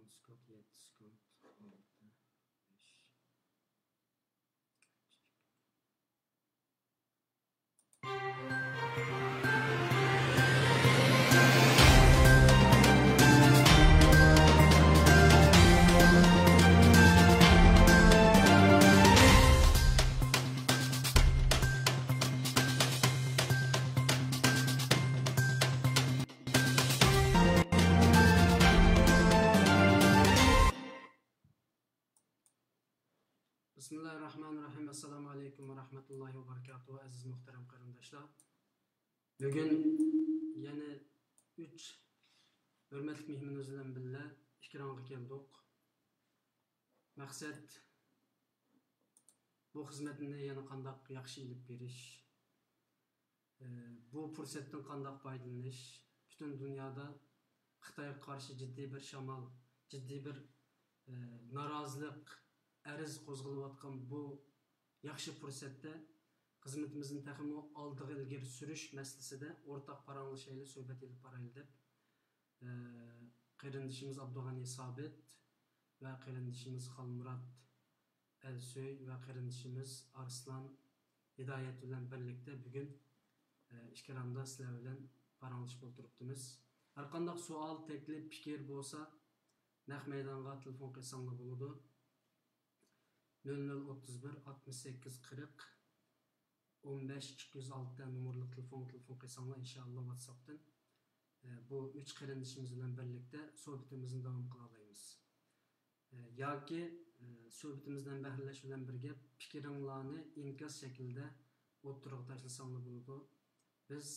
10 sekund, 7 sekund, 6, 5. Bismillahirrahmanirrahim. Assalamu alaikum ve rahmetullahi ve berekatuhu. Aziz muhterem qarindoshlar. Bugün yine 3 hürmetli mehmonimiz bilan birga ekranga keldik. Maqsad bu xizmatni yana qandaq yaxshi ilib berish. Bu fursatdan qandaq foydalanish. Bütün dünyada Xitoyga qarshi jiddiy bir shamol, jiddiy bir norozilik ariz qo'zg'alayotgan bu yaxshi fursatda xizmatimizni taxmi oldiga ilgari surish masalasida o'rtaq paranglashayli, suhbat elib borayli deb qarindishimiz Abdug'ani Sobit va qarindishimiz Xolmurod Alsoy va qarindishimiz Arslan Hidoyat bilan birlikda bugun ishkaramda sizlar bilan paranglashib o'tiribmiz. Har qanday savol, taklif, fikr bo'lsa, naq maydonga telefon qilsanglar bo'ladi. 0031 68 40 15 206 numaralı telefon qilsanglar inşallah WhatsApp'tan bu 3 qarindishimiz bilan birlikda suhbatimizni davom qila olamiz. Yoki suhbatimizdan bahrilash bilan birga fikringlarni inkas shaklida o'tirib tashlasanglar bo'ladi. Biz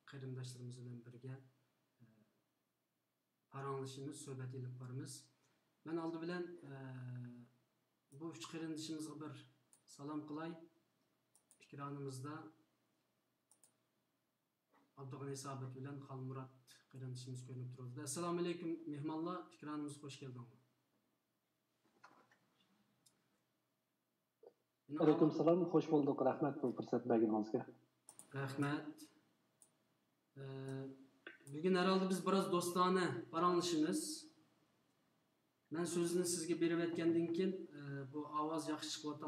qarindoshlarimiz bilan birga paranglashimiz, suhbat elib boramiz. Men oldi bilan bu 3 qarindishimizga bir salom qilay. Ekranımızda Abdug'ani Sobit bilan Xolmurod qarindishimiz ko'rinib turibdi. Assalomu alaykum mehmonlar, ekranimizga xush keldinglar. Aleyküm selam, hoş bulduk. Rahmet bu fırsat berganingizga. Rahmat. Bugün herhalde biz biraz dostane paranglashimiz. Ben sözünü sizge berib etgandan keyin bu ovoz yaxshi chiqyapti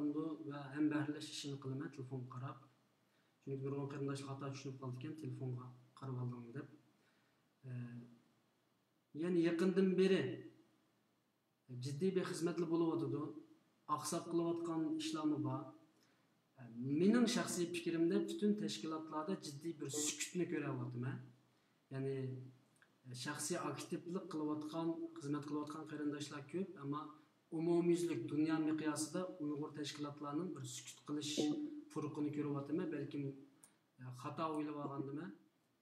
va ham bahrilash ishini qilaman telefon qarab. Chunki bir qarindoshlar xato tushunib qoldi ekan, telefonga qarab oldim deb. Yani yaqindan beri jiddiy bir xizmatlar bo'layotdi. Aqsab qilayotgan ishlarmi bor. Mening shaxsiy fikrimda bütün tashkilotlarda jiddiy bir sukutni ko'ryapman. Yani shaxsiy aktivlik qilayotgan, xizmat qilayotgan qarindoshlar ko'p, ammo umumyuzlik dunyo miqyosida Uyg'ur tashkilotlarining bir sukut qilish furuqini ko'ryapman. Balkim xato o'ylab olgandimmi?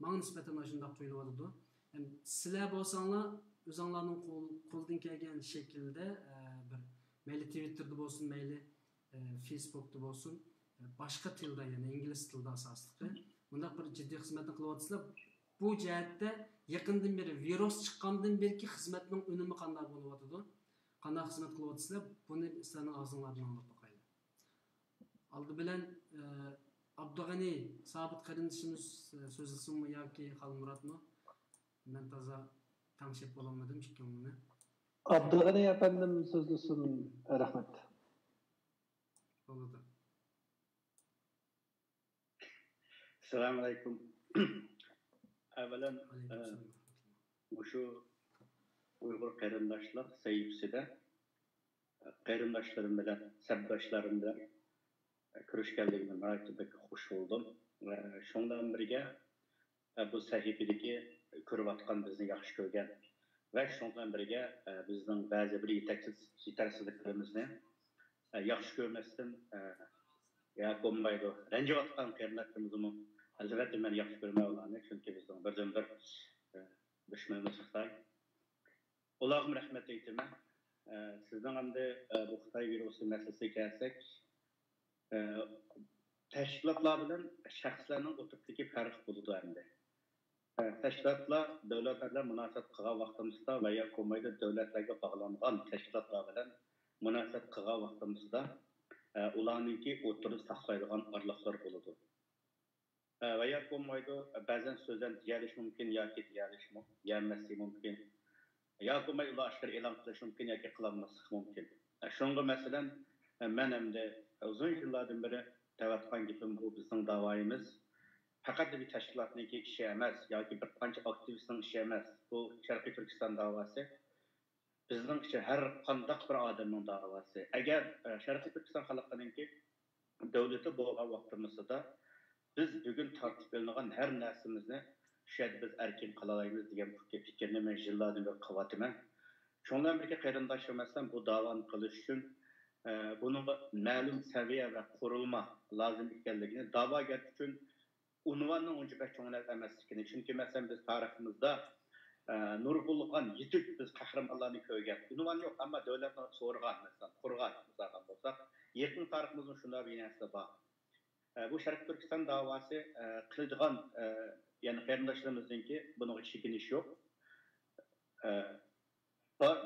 Menga nisbatan shunday tuyulyapti. Yani sizlar bo'lsanglar, o'zingizlarning qo'ldan kelgan shaklda bir mayli Twitterda bo'lsin, mayli Facebookda bo'lsin, boshqa tilda, ya'ni ingliz tilida asosli bunday bir jiddiy xizmatni qilyapsizlar. Bu jihatda yaqindan beri virus chiqqandan berki xizmatning unumi qanday bo'lyapti? Qanday xizmat qilyapsizlar? Buni sizlarning og'zingizdan anglab boqaylik. Oldi bilan Abdug'ani Sobit qarindishimiz so'zlasinmi yoki Xolmurodmi? Men toza tanishib bo'lolmadim ikkovini. Abdug'ani efendim sözlüsün. Rahmet. Bo'ladi. Assalamu alaykum. Evvelen şu Uygur qarindoshlar sayıpsida qarindoshlarım bilan, sabdoshlarım bilan ko'rishganligimdan nihoyatda xush bo'ldim. Shundan birga bu sahifadagi ko'rayotgan bizni yaxshi ko'rgan va shundan birga bizning ba'zi bir yetarsizliklarimizni yaxshi ko'rmasdan ya bo'lmaydi. Ranjiyotgan qarindoshlarimizni albatta men yaxshi ko'rmay ularni, chunki bizning birdan bir dushmanimiz Xitoy. Ularga rahmat aytaman. Sizdan hamda bu Xitoy virusi masalasiga kelsak, tashkilotlar bilan shaxslarning o'rtasidagi farq bo'ladi endi. Tashkilotlar davlatlar munosabat qilgan vaqtimizda va yo ko'mayda davlatlarga bog'langan tashkilotlar bilan munosabat qilgan vaqtimizda ularningki o'tirib saqlaydigan orliqlar bo'ladi. Va yo ko'mayda ba'zan so'zdan diyalish mumkin yoki diyalish yemasi mumkin yoki bo'lmay ular oshkor e'lon qilishi mumkin yoki qilolmasligi mumkin. Shunga masalan men hamda uzun yillardan beri tavaqqigan gapim bu bizning da'voyimiz faqat bir tashkilotniki ishi emas yoki bir qancha aktivistning ishi emas. Bu Sharqiy Turkiston da'vosi bizning ichi har qanday bir odamning da'vosi. Agar Sharqiy Turkiston xalqininki davlati bo'lgan vaqtimizda biz bugun tartib qilingan har narsamizni shu yerda biz erkin qilalaymiz degan fikrni men yillardan beri qilyapman. Shundan birga qarindosh emasdan bu davoni qilish uchun bunun ma'lum saviya va qurilma lozim ekanligini da'vogar uchun unvonning uncha cho'ng emasligini, chunki masalan biz tariximizda nurg'ulg'an yetuk biz qahramonlarni ko'rgan unvon yo'q, ammo davlatni so'rgan masalan qurgan bo'lsak yaqin tariximizda shunday bir narsa bor. Bu Sharqiy Turkiston da'vosi qiladigan ya'ni qarindoshlarimizningki bunga chekinish yo'q.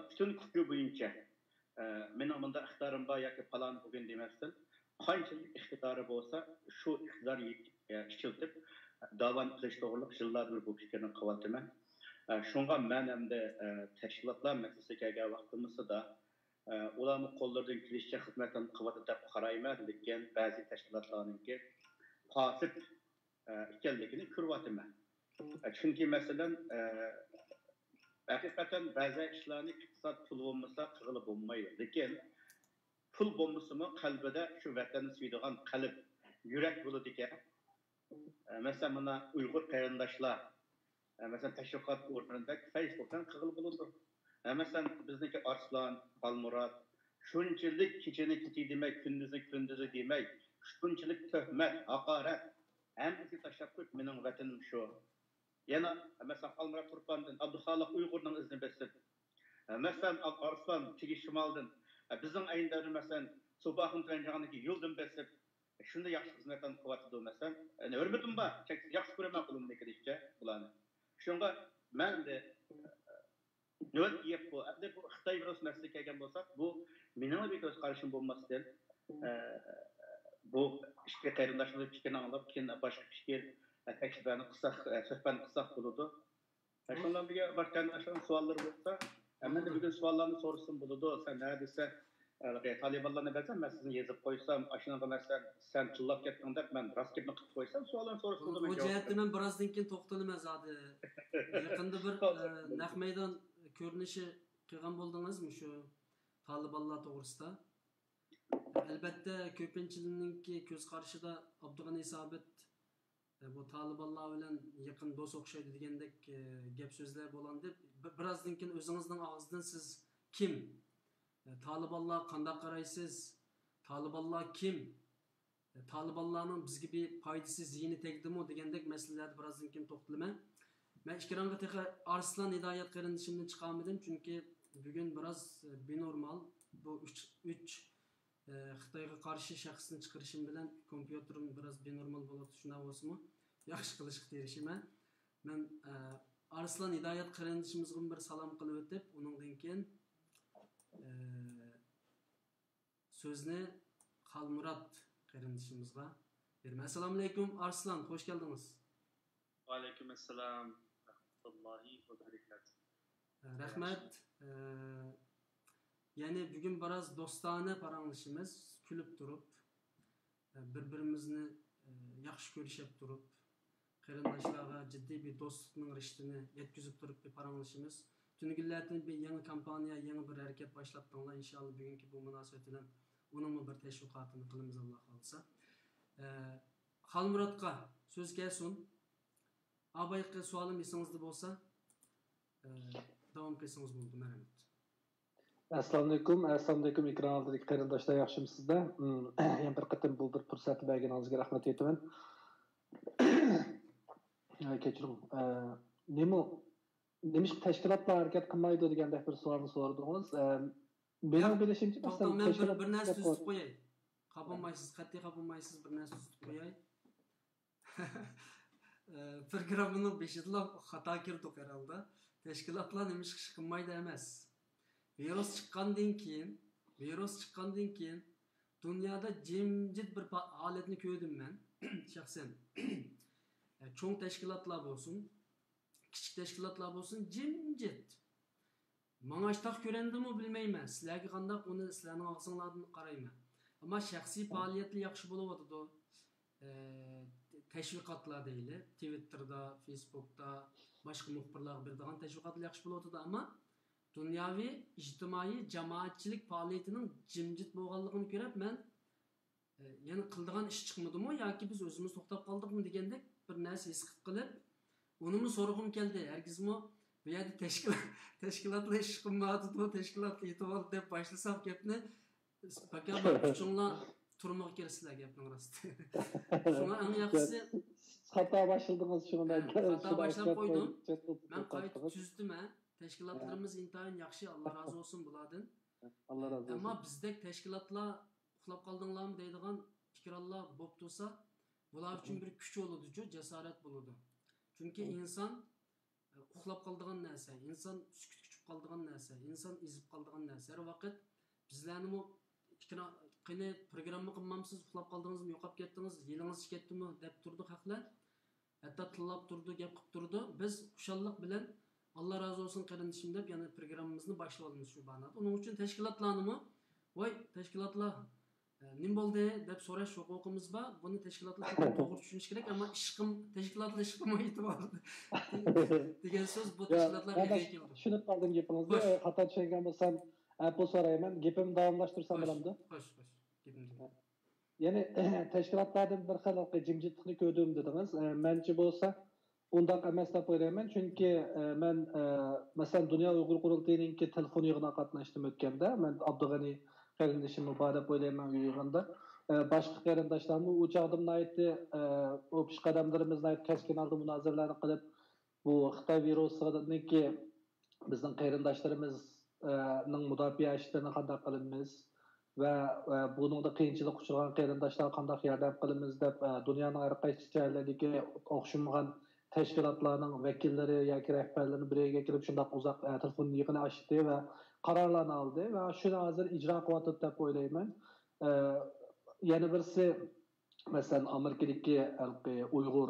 Bütün kutu boyunca mening bunda ixtiyorim bor yoki falan bugün demasdan qanchalik ixtiyori bo'lsa shu ixtiyor ishiltib davon qilish to'g'riliq yillardir bu fikrni qilyapman. Shunga men hamda tashkilotlar masalasiga kelgan vaqtimizda ularni qo'llaridan kelishicha xizmatini qilyapti deb qarayman, lekin ba'zi tashkilotlarningki pasib ekanligini ko'ryapman. Chunki masalan hakikaten bazı işlerini iktisat pul olmasa kığılıp olmayı. Lakin pul olması mı kalbide şu vatanı sevdiğin kalp, yürek bulu diken. Mesela buna Uygur qarindaşlar, mesela teşviqat organında Facebook'tan kığılıp bulundu. Mesela bizdeki Arslan, Balmurat, şunçilik keçeni keçi demek, gündüzü demek, şunçilik töhmet, hakaret, hem iki taşakkuk benim vatanım şu. Yana mesela Almurat Turpan'dan Abdülhalik Uygur'dan izni besin. Mesela Arslan Çigi Şimal'dan bizim ayınları mesela Subah'ın Trencan'daki yıldan besip şunda yaxşı hizmetten kuvvetli mesela. Örmedim ba, yaxşı göremem kulum nekidikçe bulanı. Şunga ben de nöl yiyip bu, abde bu Xitay virüs meslek egen bolsak bu benim bir göz karşım bulmasıdır. Bu işte qarindaşlık fikrini anlayıp kendi başka fikir tekstlerini söhbetini kısak buludu. Şundan bir vatandaşların sualları olsa, hemen de bugün suallarını sorsun buludu. Sen neredeyse Talibanlarına bilsem, ben sizin yazıp koysam, aşına da mesela sen çıllap kettin de ben rast gitme kıp koysam, suallarını sorsun. O cəhətdə mən birazdan keyin toxtalım azadı. Yaxında bir naq meydan görünüşü qilgan boldingizmi şu Talibanlar to'g'risida? Albatta ko'pinchilikninki ko'z qarshida Abdug'ani Sabit bu Talibanlar bilan yaqin do'st o'xshaydi degandek gap so'zlar bo'landi. Birazdan keyin o'zingizning og'zidan siz kim? Talibanlar qanday qaraysiz? Talibanlar kim? Talibanlarning bizga bir foydasi ziyini tegdimi degandek masalalarni birazdan keyin to'xtalaman. Men ikkirangi teqa Arslan Hidoyat qarindishimdan chiqarmadim chunki bugun biroz benormal bu 3 Xitoyga qarshi shaxsni chiqarishim bilan kompyuterim biroz benormal bo'ladi, shunday bo'lsa-mu yaxshi qilishga erishiman. Men Arslan Hidoyat qarindishimizga bir salom qilib o'tib, uningdan keyin so'zni Xalmurat qarindishimizga beraman. Assalomu alaykum Arslan, xush keldingiz. Va alaykum assalom rahmatullohi va barakatuh. Rahmat. Yani bugün biraz dostane paranlaşımız, külüp durup, birbirimizni yaxshi ko'rishib turib, qarindoshlarga ciddi bir dostlukning rishtini yetkazib turib bir paranlaşımız. Tünügüllerden bir yeni kampanya, yeni bir hareket başlattığında inşallah bugünkü bu münasebet bilen onun bir teşvikatını kılımız Allah kalsa. Xalmuratqa söz gelsin. Abayqa sualım esinizde bolsa, devam qilsangiz bo'ldi, merhamet. Assalomu alaykum ekran oldidagi qarindoshlar, yaxshimisizda? Yana bir qatim bu bir fursatni berganingizga rahmat aytaman. Kechiring. Nima tashkilotlar harakat qilmaydi degandek bir savolni so'radingiz. Mening bilishimcha masalan bir narsa tutib qo'yay. Qapanmaysiz, qat'iy qapanmaysiz, bir narsa tutib qo'yay. Programning 5'ida xato kirdik herhalde. Teşkilatlar nima ish qilmaydi emas. Virus chiqqandan keyin dunyoda jimjit bir holatni ko'rdim men shaxsan. Cho'ng tashkilotlar bo'lsin, kichik tashkilotlar bo'lsin, jimjit. Manga iştah görendimi bilmeymen. Sizlerge qandaq onu sizlerning ağzыңlardan qarayman. Ama şəxsi fəaliyyətli yaxşı buluvadıdı. Təşviqatlar deyili. Twitter'da, Facebook'da, başqa muxbirlar birdiğen təşviqatlar yaxşı buluvadıdı. Ama dünyavi, ictimai, cemaatçilik fəaliyyətinin cimcit bolğanlığını görüp mən yani qıldığan iş çıkmadı mı? Ya ki biz özümüz toxtab qaldıq mı degende bir nəsə his qilib, onu mu sorğum geldi. Herkes mi bu yerdə təşkilatla iş qılmadı, təşkilatla etibar deb başlasaq gepni bakar uçunlar turmaq kersizlər gepnin rastı. Şuna en yaxşısı hata başladınız şunu ben. Hata başlap koydum. Ben qayıt tüzdüm ha. Təşkilatlarımız intayın yaxşı, Allah razı olsun bulardan. Allah razı olsun. Ama bizdek təşkilatlar uxlab qaldыңlarmı deydigan fikirlar bop tursa, bular üçün bir küç oludu, cesaret buludu. Çünkü insan uxlab qaldığan нәрсе, insan sükut küçüp qaldığan нәрсе, insan izib qaldığan нәрсе. Her vakit bizlerni bu qine programma qılmamsız uxlab qaldığınızmı, yoqab ketdiniz, yeliniz ketdimi deb turdu haqlar. Hatta tillab turdu, gap qilib turdu. Biz xuşallik bilan Allah razı olsun qarindishim deb yani programmamizni başlayalımız şu banada. Onun için təşkilatlarnımı voy təşkilatlar nim bo'ldi deb so'rash huquqimiz bor. Buni tashkilotlar to'g'ri tushunish kerak, ammo ishqim tashkilotlar ishqim e'tibor degan so'z bu tashkilotlarga keldi. Tushunib qoldim gapingizni. Xato tushungan bo'lsam, bu so'rayman. Gapimni davomlashtirsam bo'ladimi? Xo'sh. Gapimni. Ya'ni tashkilotlardan bir xil jimjitlikni ko'rdim dedingiz. Menchi bo'lsa undaq emas deb o'ylayman. Chunki men masalan Dunyo Uyg'ur qurultayining telefon yig'inida qatnashdim o'tganda. Men Abdug'ani qarindishim muborak o'ylayman yig'inda. Boshqa qarindoshlarmi u chog'da aytdi, o pish qadamlarimizni keskin oldi munozaralarni qilib, bu Xitoy virusiniki bizning qarindoshlarimiz mudofaa ishlarini qanday qilamiz va buningda qiyinchilik uchragan qarindoshlarga qanday yordam qilamiz deb dunyoning har qaysi joylaridagi o'xshamagan tashkilotlarning vakillari yoki rahbarlarini bir yerga kelib shunday uzoq telefon yig'ini ochdi va qarorlarni oldi va shuni hozir ijro qilyapti deb o'ylayman. Yana birisi masalan Amerikadagi Uyg'ur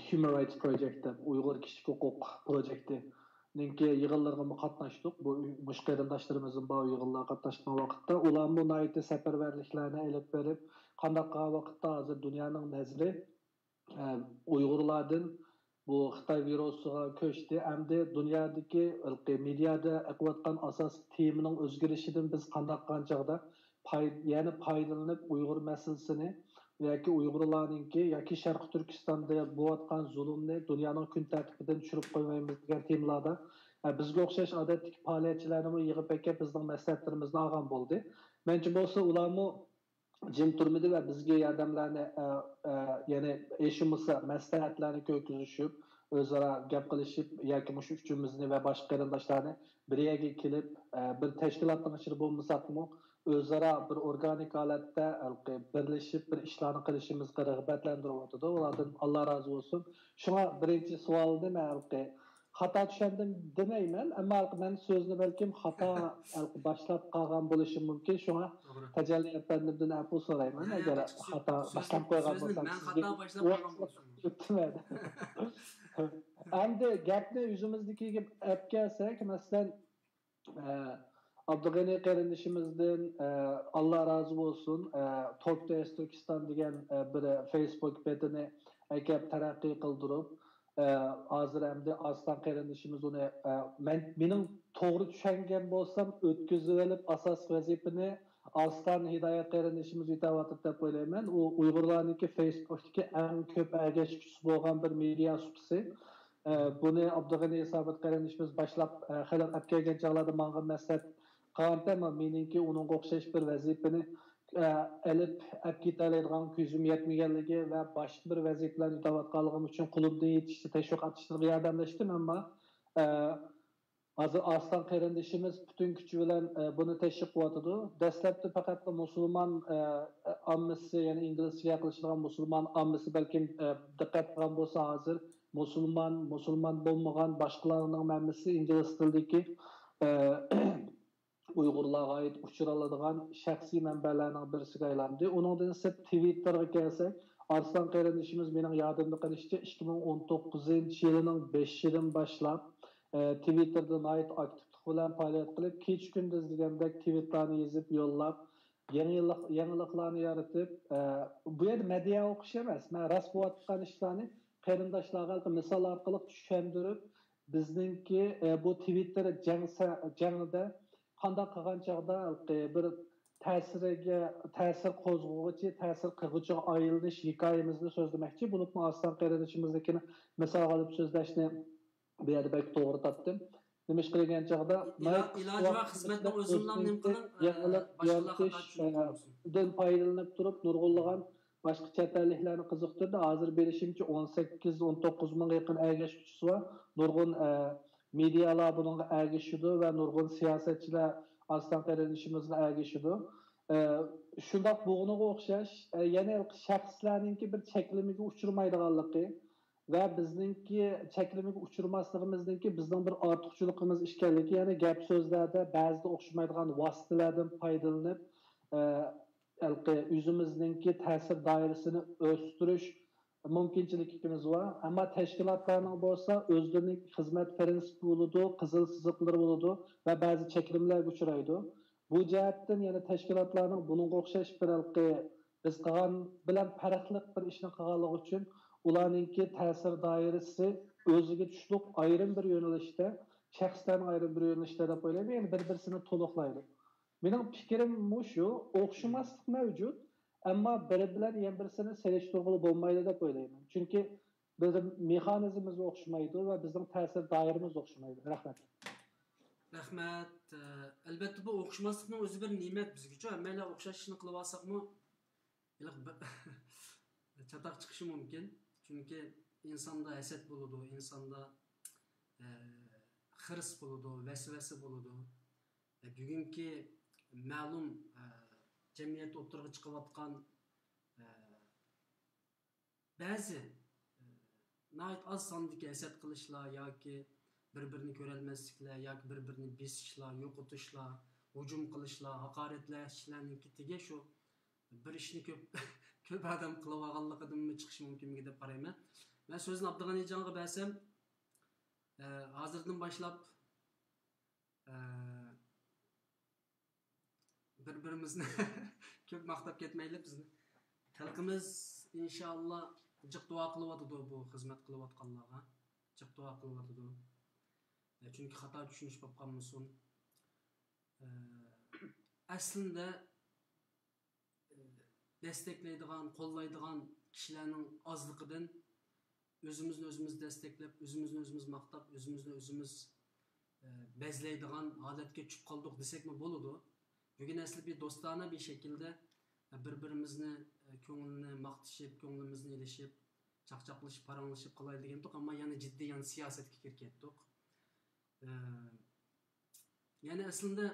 Human Rights Project, Uyg'ur kishilik huquq projekti ninki yig'inlarga qatnashdik. Bu qarindoshlarimizni bu yig'inlarga qatnashgan vaqtda ular bunday safarbarliklarni olib berib, qanday vaqtda hozir dunyoning nazari Uyg'urlardan bu Xitoy virusiga ko'chdi. Hamda dunyodagi mediada aqvatgan asos temaning o'zgarishidan biz qanday qanchaqda yani foydalanib Uyg'ur masalasini yoki Uyg'urlarningki yoki Sharq Turkistonda bo'layotgan zulmni dunyoning kun tartibidan tushirib qo'ymaymiz degan temalarda bizga o'xshash odatdagi faoliyatchilarni yig'ib kelib bizning maslahatlarimizni olgan bo'ldi. Menimcha bo'lsa ularni jim turmadi va bizga yordamlarni ya'ni eshimizsa maslahatlarni ko'kizishib o'zaro gap qilishib yoki mush uchimizni va boshqa qarindoshlarni bir yerga kelib bir tashkilotning ichida bo'lmasakmi o'zaro bir organik holatda birlashib bir ishlarni qilishimizga rag'batlantiryapti. Ulardan Alloh razı olsun. Shunga birinchi savolni men xato tushundim demayman, ammo men so'zni balkim xato boshlab qolgan bo'lishim mumkin. Shunga tajalli efendimdan afv so'rayman. Agar xato boshlab qo'ygan bo'lsam, men xato boshlab qolgan bo'lsam. Endi gapni yuzimizdagiga olib kelsak, masalan Abdug'ani qarindishimizdan Alloh razı olsun, Tokyo Turkiston degan bir Facebook betini akab taraqqiy qildirib, hozir hamda Aslan qarindishimiz uni mening to'g'ri tushungan bo'lsam o'tkazib olib asos vazifani Aslan Hidoyat qarindishimiz yetavatib deb o'ylayman. U Uyg'urlarniki Facebook'dagi eng ko'p ergashuvchisi bo'lgan bir media subsi. Buni Abdug'ani Sabit qarindishimiz boshlab xalq olib kelgan chog'larda menga maslahat qildi, ammo meningki uning o'xshash bir vazifani elib ketadigan ko'zim yetmaganligi va boshqa bir vazifalarni yutatganligim uchun qo'limdan yetishicha tashviqot ishlariga yordamlashdim, ammo hozir Aslan qarindishimiz butun kuchi bilan buni tashviq qilyapti. Dastlabda faqat musulmon ommasi, ya'ni inglizcha gapirishadigan musulmon ommasi balkim diqqat qilgan bo'lsa, hozir musulmon bo'lmagan boshqalarning hammasi ingliz tilidagi Uyg'urlarga oid uchraladigan shaxsiy manbalarning birisiga aylandi. Uningdan siz Twitterga kelsak, Arslan qarindishimiz mening yodimda qolishicha 2019-yilning 5-yidan boshlab Twitter'da ait aktiflik bilan faaliyet qilib, keç gündüz degandek tweetlarni yazıp yollab, yangiliklarni yaratib, bu yerda media o'qish emas, men rast bo'layotgan ishlarni qarindoshlarga misol orqali tushuntirib, bizningki bu Twitter jangida qanday qilgan chog'da bir ta'sir qo'zg'ovchi, ta'sir qilguvchi ayrilish hikoyamizni so'zlamoqchi. Buni Aslan qarindoshimizdagini misol olib so'zlashni bu yerda belki to'g'ri topdim. Nima ish qilgan chog'da iloji va xizmatning o'zimdan nim qiling, boshqalarga foydalanib turib nurg'unlagan boshqa chet elliklarni qiziqtirdi. Hozir bilishimcha 18-19 ming yaqin ergashuvchisi var. Nurg'un medialar bunga ergashidi va nurg'un siyosatchilar Aslan qarindoshimizni ergashidi. Shundoq bo'g'iniga o'xshash, yana shaxslarningki bir cheklimiga uchirmaydiganligi ve bizningki cheklimiga uchirmasligimizningki bizning bir ortiqchiligimiz ekanligi, ya'ni gap so'zlarda ba'zida o'xshamaydigan vositalardan foydalanib o'zimizningki ta'sir doirasini o'stirish mumkinchiligimiz var. Ama tashkilotlarning bo'lsa o'zlarining xizmat prinsipi bo'ladi, qizil chiziqlari bo'ladi va ba'zi cheklimlarga uchraydi. Bu jihatdan yana tashkilotlarning bunga o'xshash bir biz qilgan bilan farqli bir ishni qilganligi uchun ularningki ta'sir doirasi o'ziga tushliq ayrim bir yo'nalishda, shaxslarning ayrim bir yo'nalishda deb o'ylayman, ya'ni bir-birini to'liqlaydi. Mening fikrim shu, o'xshamaslik mavjud, ammo biri bilan yana birisini selishtirg'ili bo'lmaydi deb o'ylayman. Chunki bizning mexanizmimiz o'xshamaydi va bizning ta'sir doiramiz o'xshamaydi. Rahmat. Rahmat. Albatta bu o'xshamaslikning o'zi bir ne'mat bizga. Hammalar o'xshash ishni qilib olsaqmi, çatak çıkışı mümkün. Çünkü insanda haset buludu, insanda hırs buludu, vesvese buludu. Bugünkü ma'lum cemiyet oturuğa çıkıvatkan bazı nait az sandık haset kılışlar, ya ki birbirini körelmezlikler, ya ki birbirini besişler, yok otuşlar, hücum kılışlar, hakaretleşlerinin kittige şu bir işini köp adam qilib olganligidan mı chiqishi mumkinligi deb qarayman. Men so'zni Abdug'anijonga bersam, hozirdan boshlab bir-birimizni ko'p maqtab ketmaylik bizni. Xalqimiz inshaalloh jiq duo qilyotdi bu xizmat qilayotganlarga. Jiq duo qilyotdi. Chunki xato tushunish bo'lib qolmasin. Aslında desteklaydigan, qo'llaydigan kishilarning ozligidan o'zimizni o'zimiz desteklab, o'zimizni o'zimiz maqtab, o'zimizni o'zimiz bezlaydigan holatga tushib qoldik desakmi bo'ladi. Bugun asli bir do'stona bir shaklda bir-birimizni ko'nglini maqtashib, ko'nglimizni ilishib, chaqchaqlashib, paranglashib qilaylik degandik, ammo yana jiddiy yana siyosatga kirib ketdik. Yani aslında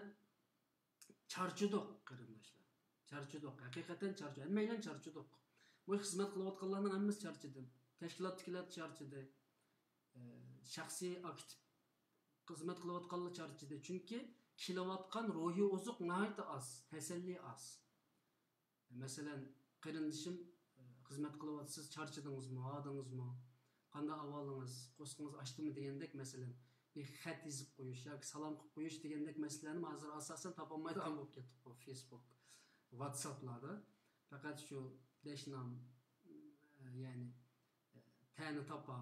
charchadik qarindoshlar. Charchadik. Haqiqatan charchadik. Hammalar charchadik. Bu xizmat qilayotganlarning hammasi charchadi. Tashkilotdagilar charchadi. Shaxsiy aktiv xizmat qilayotganlar charchadi. Chunki kilayotgan ruhiy ozuq nihoyat az, tasalli az. Masalan, qarindoshim xizmat qilyapsiz, charchadingizmi, odingizmi? Qanday ahvolingiz? Qo'sqingiz ochdimi degandek masalan bir xat yozib qo'yish yoki salom qilib qo'yish degandek masalalarni hozir asosan topolmaydigan bo'lib ketdik bu Facebook, WhatsApp'larda. Faqat shu deshnam, ya'ni ta'ni topa,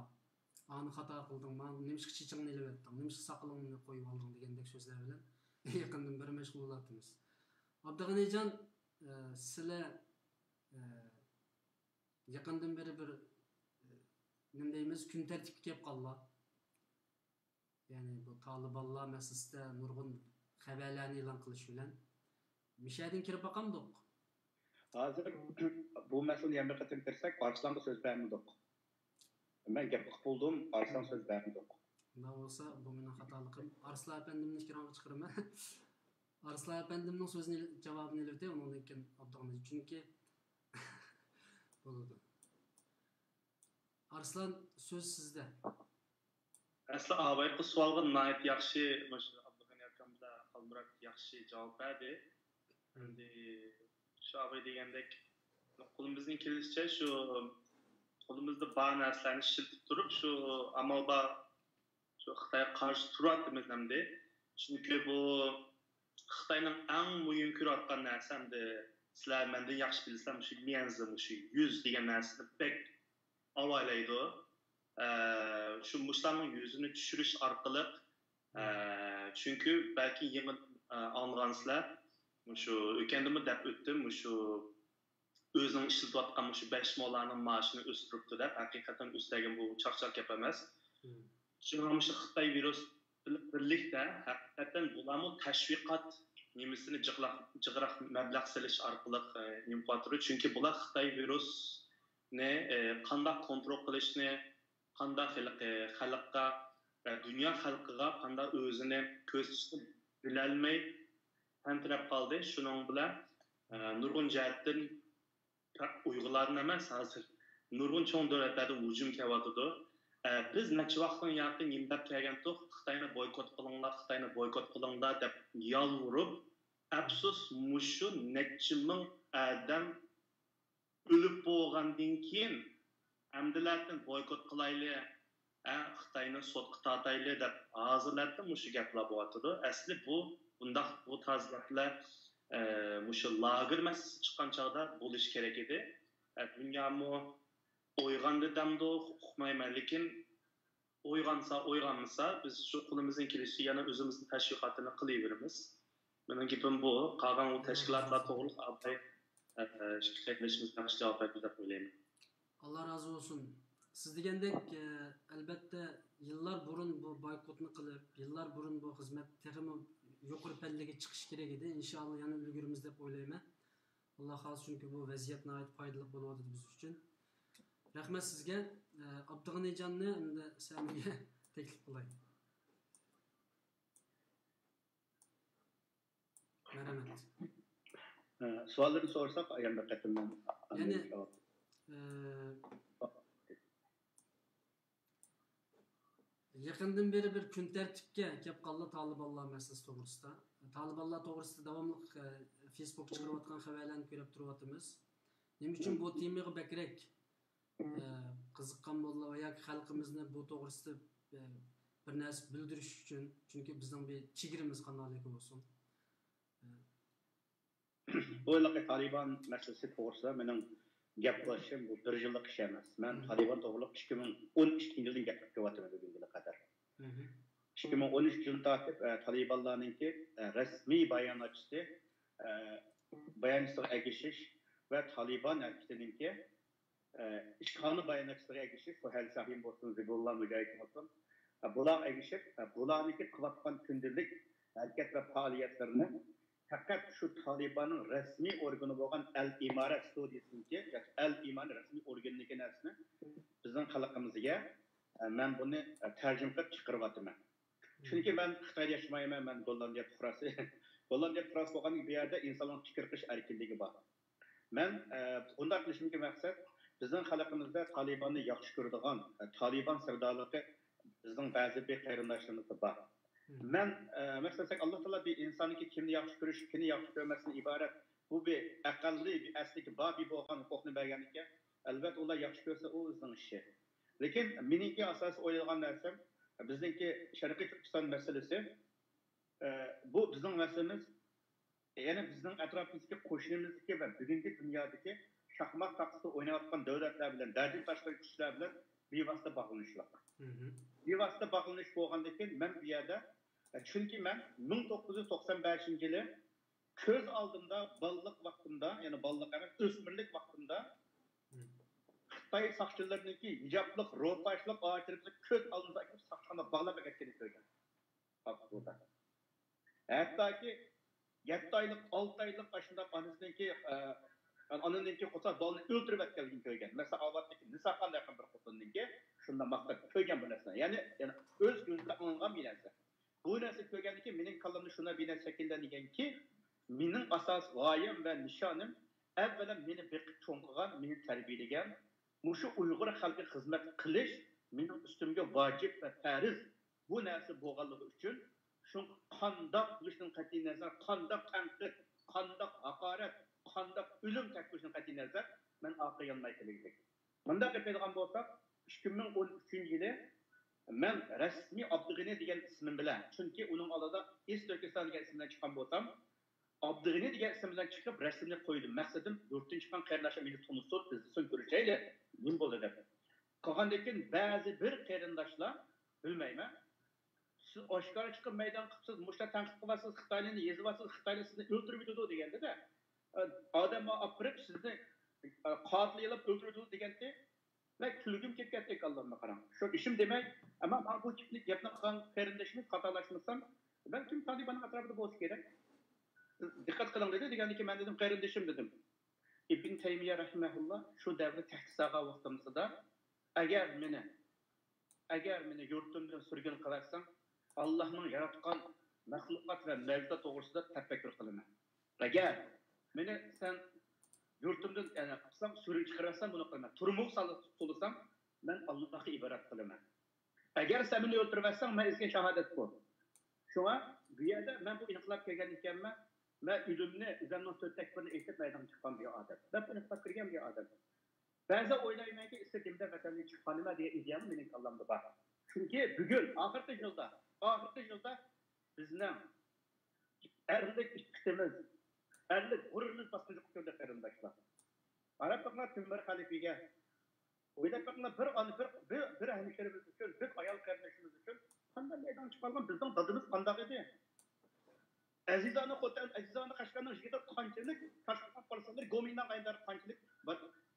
ani xato qildim, men nimishqa chichingni ilib etdim, nimishqa saqilingni qo'yib oldim degandek so'zlar bilan yaqindan bir mashg'ul bo'lyapmiz. Abdug'anijon, sizlar yaqindan beri bir nima deymiz, kun tartibga kelib qoldilar. Yani bu Talibanlar meselesinde nurgun haberlerini ilan kılış bilen müşahidin kirip bakamdık. Hazır bu meseleyi yanına katılırsak Arslan'a söz vermedik. Ben gaplik buldum, Arslan söz vermedik. Ne olsa bu benim hatalıkım. Arslan Efendim'in kiramı çıkarım ben. Arslan Efendim'in sözünü cevabını ileride onun için Abdülhamid. Çünkü bulurdu. Arslan söz sizde. Aslında ağabey bu sualga nayet yaxshi, mesela Abdug'ani akam da qalbirak yaxshi javob berdi. Endi şu ağabey degandek qo'limizning kelishicha shu qo'limizda bor narsalarni shiltib turib, shu amalda şu Xitoyga qarshi turyapmiz hamda. Chunki bu Xitoyning eng muhim ko'rayotgan narsa hamda sizlar mendan yaxshi bilsam shu menzim shu 100 degan narsani pek avaylaydi. Şu mushlarning yuzini tushirish orqali chunki balki yengil anlansizlar shu o'kandimi deb o'tdim shu o'zining ishlatayotgan shu 5 mollarning maoshini o'stiribdi deb haqiqatan o'stirgan bu chaqchaq gap emas. Shunga shu Xitoy virus birlikda haqiqatan bularni tashviqot nimasini jiqroq mablag' silish orqali nimqatiri chunki bular Xitoy virusni qanday kontrol qilishni qanday xalqqa dünya xalqiga qanday o'zini ko'rsatishni bilolmay tantirab qoldi. Shuning bilan nurg'un jihatdan Uyg'urlarni emas hozir nurg'un cho'ng davlatlarda hujum kelyotidi. Biz necha vaqtdan yaqin imdab kelgandik, Xitoyni boykot qilinglar deb yolvurib, afsus mushu necha ming odam o'lib bo'lgandan keyin amdilardan boykot qilaylik, Xitoyni sotqa tortaylik deb hozirlarda mushu gaplar bo'lyotidi. Asli bu bundaq bu tarz gaplar mushu lager masalasi chiqqan chog'da bo'lish kerak edi. Dunyomi o'yg'andi damdi uqmayman, lekin o'yg'anmasa biz shu qo'limizdan kelishicha yana o'zimizning tashviqotini qilaveramiz. Mening gapim bu. Qolgan u tashkilotlar to'g'ri albatta fikrlashimiz yaxshi javob berdi deb o'ylayman. Allah razı olsun. Siz degandek albatta yillar burun bu boykotni qilib, yillar burun bu xizmat texmi yuqori pallaga chiqish kerak edi. Inshaalloh yana ulgurimiz deb o'ylayman. Alloh xolis chunki bu vaziyat nihoyat foydali bo'ladi biz uchun. Rahmat sizga. Abdug'anijonni endi Samiga taklif qilay. Marhamat. Savollarni so'rasak, yana qatimdan. Yani yaqindan beri bir kun tartibga kelib qoldi Talibanlar masalasi to'g'risida. Talibanlar to'g'risida davomli Facebook chiqarayotgan xabarlarni ko'rib turyapmiz. Nima uchun bu temaga bakrak qiziqqan bo'ldilar va yoki xalqimizni bu to'g'risida bir narsa bildirish uchun, chunki bizning bir chegaramiz qanaqaligi bo'lsin. Bu Taliban masalasi to'g'risida mening gaplashishim bu bir yillik ish emas. Men Taliban to'g'riliq 2012 yildan gapiryapman bugunga qadar. 2013 yilda Talibanlarninki rasmiy bayonotchisi bayonotga egishish va Taliban harakatininki ishqoni bayonotchisiga egishish bu hal sahim bo'lsin, Zibullah Mujahid bo'lsin. Bular egishib, bularniki qilayotgan kundalik harakat va faoliyatlarini faqat shu Talibanning rasmiy organi bo'lgan Al-Imara studiyasininki, yoki Al-Imara rasmiy organiniki narsani bizning xalqimizga men buni tarjima qilib chiqaryapman. Chunki men Xitoyda yashamayman, men Gollandiya fuqarosi. Gollandiya fuqarosi bo'lgan bu yerda insonning fikr qilish erkinligi bor. Men bunday qilishimga maqsad bizning xalqimizda Talibanni yaxshi ko'radigan, Taliban sardorligi bizning ba'zi bir qarindoshlarimiz bor. Men masalan Allah Taala bir insoniki kimni yaxshi ko'rish, kimni yaxshi ko'rmasdan iborat. Bu bir aqalli bir asliki babi bo'lgan huquqni berganlikka, albatta ular yaxshi ko'rsa u o'zining ishi. Lekin meniki asosiy o'ylagan narsam bizningki Sharqiy Turkiston masalasi. Bu bizning masalamiz, ya'ni bizning atrofimizdagi qo'shnimizdagi va bugungi dunyodagi shaxmat taqsida o'ynayotgan davlatlar bilan, dardi tashqari kuchlar bilan bevosita bog'lanishlar. Bevosita bog'lanish bo'lgandan keyin men bu yerda chunki men 1995-yili ko'z oldimda balliq vaqtimda, ya'ni balliq emas, o'smirlik vaqtimda Xitoy soqchilariniki hijoblik, ro'pashlik ochirilib ko'z oldimda soqchini bog'lab ketganini ko'rgan. Hattoki 7 oylik, 6 oylik ashunda onasininki ananınki qo'sa bolni o'ldirib atganligini ko'rgan. Masalan, avvatdagi Nisaqan yaqin bir qo'sninki shunda maqtab ko'rgan bu narsani. Ya'ni o'z ko'zida olingan bir narsa. Bu narsa ko'rgandan keyin mening qalbimda shuna bir narsa shakllanganki, mening asos g'oyam va nishonim avvalo meni beqib cho'ng qilgan, meni tarbiyalagan, mushu Uyg'ur xalqiga xizmat qilish mening ustimga vojib va farz. Bu narsa bo'lganligi uchun shu qandoq qilishning qat'iy nazar, qandoq tanqid, qandoq haqorat, qandoq o'lim takbirishning qat'iy nazar men orqa yonmay keldik. Bunda gapiradigan bo'lsak, 2013-yili Men rasmiy Abdug'ani degan ismim bilan, chunki uning oldida Turkiston degan ism bilan chiqqan bo'lsam, Abdug'ani degan ism bilan chiqib rasmni qo'ydim. Maqsadim yurtdan chiqqan qarindoshlar meni tanısin, bizni so'ng ko'rishayli. Nim bo'ldi deb. Qolgandan keyin ba'zi bir qarindoshlar bilmayman. Siz oshkora chiqib maydon qilibsiz, mushta tanqid qilyapsiz, Xitoyni yezyapsiz, Xitoylar sizni o'ldirib yutadi deganda-da. Odamni olib kirib sizni qotilib o'ldiradi deganda ben külgüm kelib ketdi Allah'ıma qarang. Shu ishim demak, ama bu tipli gapni qilgan qarindoshimiz xatolashmasam, balkim Taliban atrofida bo'lishi kerak. Dikkat qilin dedi, degandan keyin men dedim qarindoshim dedim. Ibn Taymiye rahimahullah shu davrda tahqiqaga vaqtimizda agar meni yurtimdan surgun qilarsang, Allohning yaratgan mahluqot va mavjudot to'g'risida tafakkur qilaman. Agar meni sen yurtimdan yani qilsam, surun chiqarasam buni qilaman. Turmuq so'lasam, men Allohga iborat qilaman. Agar sen meni o'ldirmasang, men sizga shahodat bu. Shunga bu yerda men bu inqilob kelgan ekanman. Men o'zimni o'zimning to'rtak birini aytib maydonga chiqqan bir odam. Ben buni fikirgan bir odam. Ba'zi o'ylaymanki, istedimde vatandan chiqqanima degan ideyam mening kallamda bor. Chunki bugun oxirgi yilda bizning erlik ikkitimiz, erlik g'ururimiz bosqinchi ko'rdi qarindoshlar. Arab bakma Tümber Halifiga. O'ylab bakma bir hemşerimiz uchun, bir ayol qarindoshimiz uchun qanday maydon chiqargan bizning dadimiz qanday edi? Azizona Xotan, Azizona Qashqarning yigiti qanchalik Toshkent qo'rsanlar Gomindan qayndar qanchalik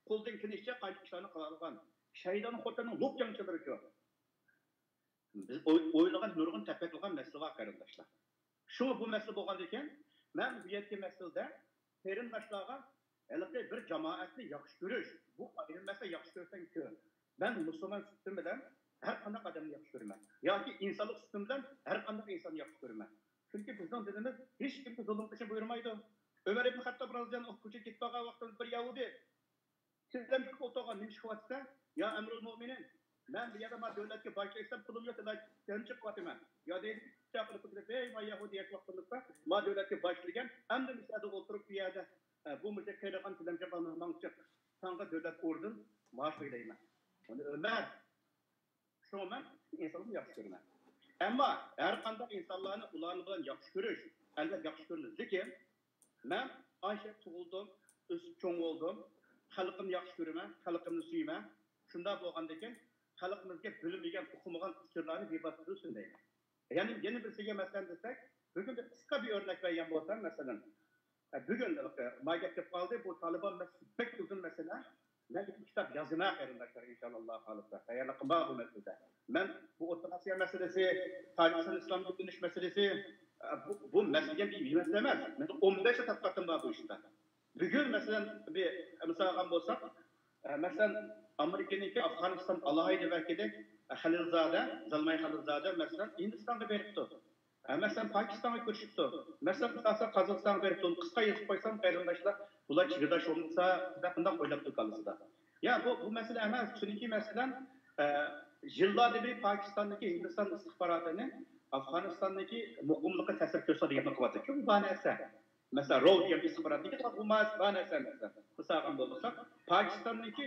qo'ldan kelishcha qancha ishlarni qila olgan. Shaydon Xotanning lop jangchilari shu. Biz o'ylagan nurg'un tafakkurga masala bor qarindoshlar. Shu bu masala bo'lgan ekan, men bu yerga masalada qarindoshlarga elbette bir cemaatni yaxshi ko'rish. Bu ayrılmasa yaxshi ko'rsang ko'r. Ben Müslüman sütüm bilen her qanday adamni yaxshi ko'raman. Yoki insonlik sütüm bilen her qanday insonni yaxshi ko'raman. Çünkü bizden dediğimiz hiç kimse zulüm için buyurmaydı. Ömer ibn Hattab radıyallahu anh ko'cha ketib qolgan vaqtda bir Yahudi sizdan chiqib o'tirgan nima qilyapsa, ya Emrul Mu'minin, men bu yerda ma davlatga boshlasam pulim yo'q, sen chiqib qotaman. Yo deydi, chaqirib turib, ey ma Yahudi yashmoqda, ma davlatga boshlagan, endi misada o'tirib bu yerda bu mutakkaylagan tilamcha qilmoqchi. Sanqa davlat ordun, maaş ödeyman. Onu Ömer şoman insanı yaxshi ko'raman. Ammo har qanday insonlarni ularni bilan yaxshi ko'rish, albatta yaxshi ko'rish. Lekin men Ayşe tug'ildim, o'sib cho'ng bo'ldim, xalqimni yaxshi ko'raman, xalqimni suyman. Shunda bo'lgandan keyin xalqimizga bilinmagan, o'qimagan fikrlarni bevosita so'zlayman. Ya'ni yana birisiga masalan desak, bugun bir qisqa bir o'rnak bergan bo'lsam, masalan, bugun mag'lub qoldi bu Taliban pek uzun mesele. Ben bir kitap yazmaya qarindoshlar inşallah halında. Tayyorlab bu meselede. Ben bu O'rta meselesi, Tacikiston İslam tutunish meselesi bu mesele bir mesele emas. Men 15 tadqiqotim bor bu ishda. Bugun masalan bir misol ham bo'lsak, masalan Amerikaniki Afg'oniston alohida vakili Halilzada, Zalmay Halilzada masalan Hindistonga beribdi. Mesela Pakistan'a görüşüptü. Mesela Kazakistan'a beribdi. Qisqa yozib qo'ysam qarindoshlar bular chigirdosh bo'lsa, bundan o'ylab turganlar. Ya bu mesele emas. Chunki masalan yillardan beri Pokistondagi Hindiston istixborotini Afg'onistondagi muqimlikqa ta'sir ko'rsatadigan qilyapti. Shu bu narsa. Mesela Row degan istixborotniki bu narsa. Misol bo'lsa, Pokistondagi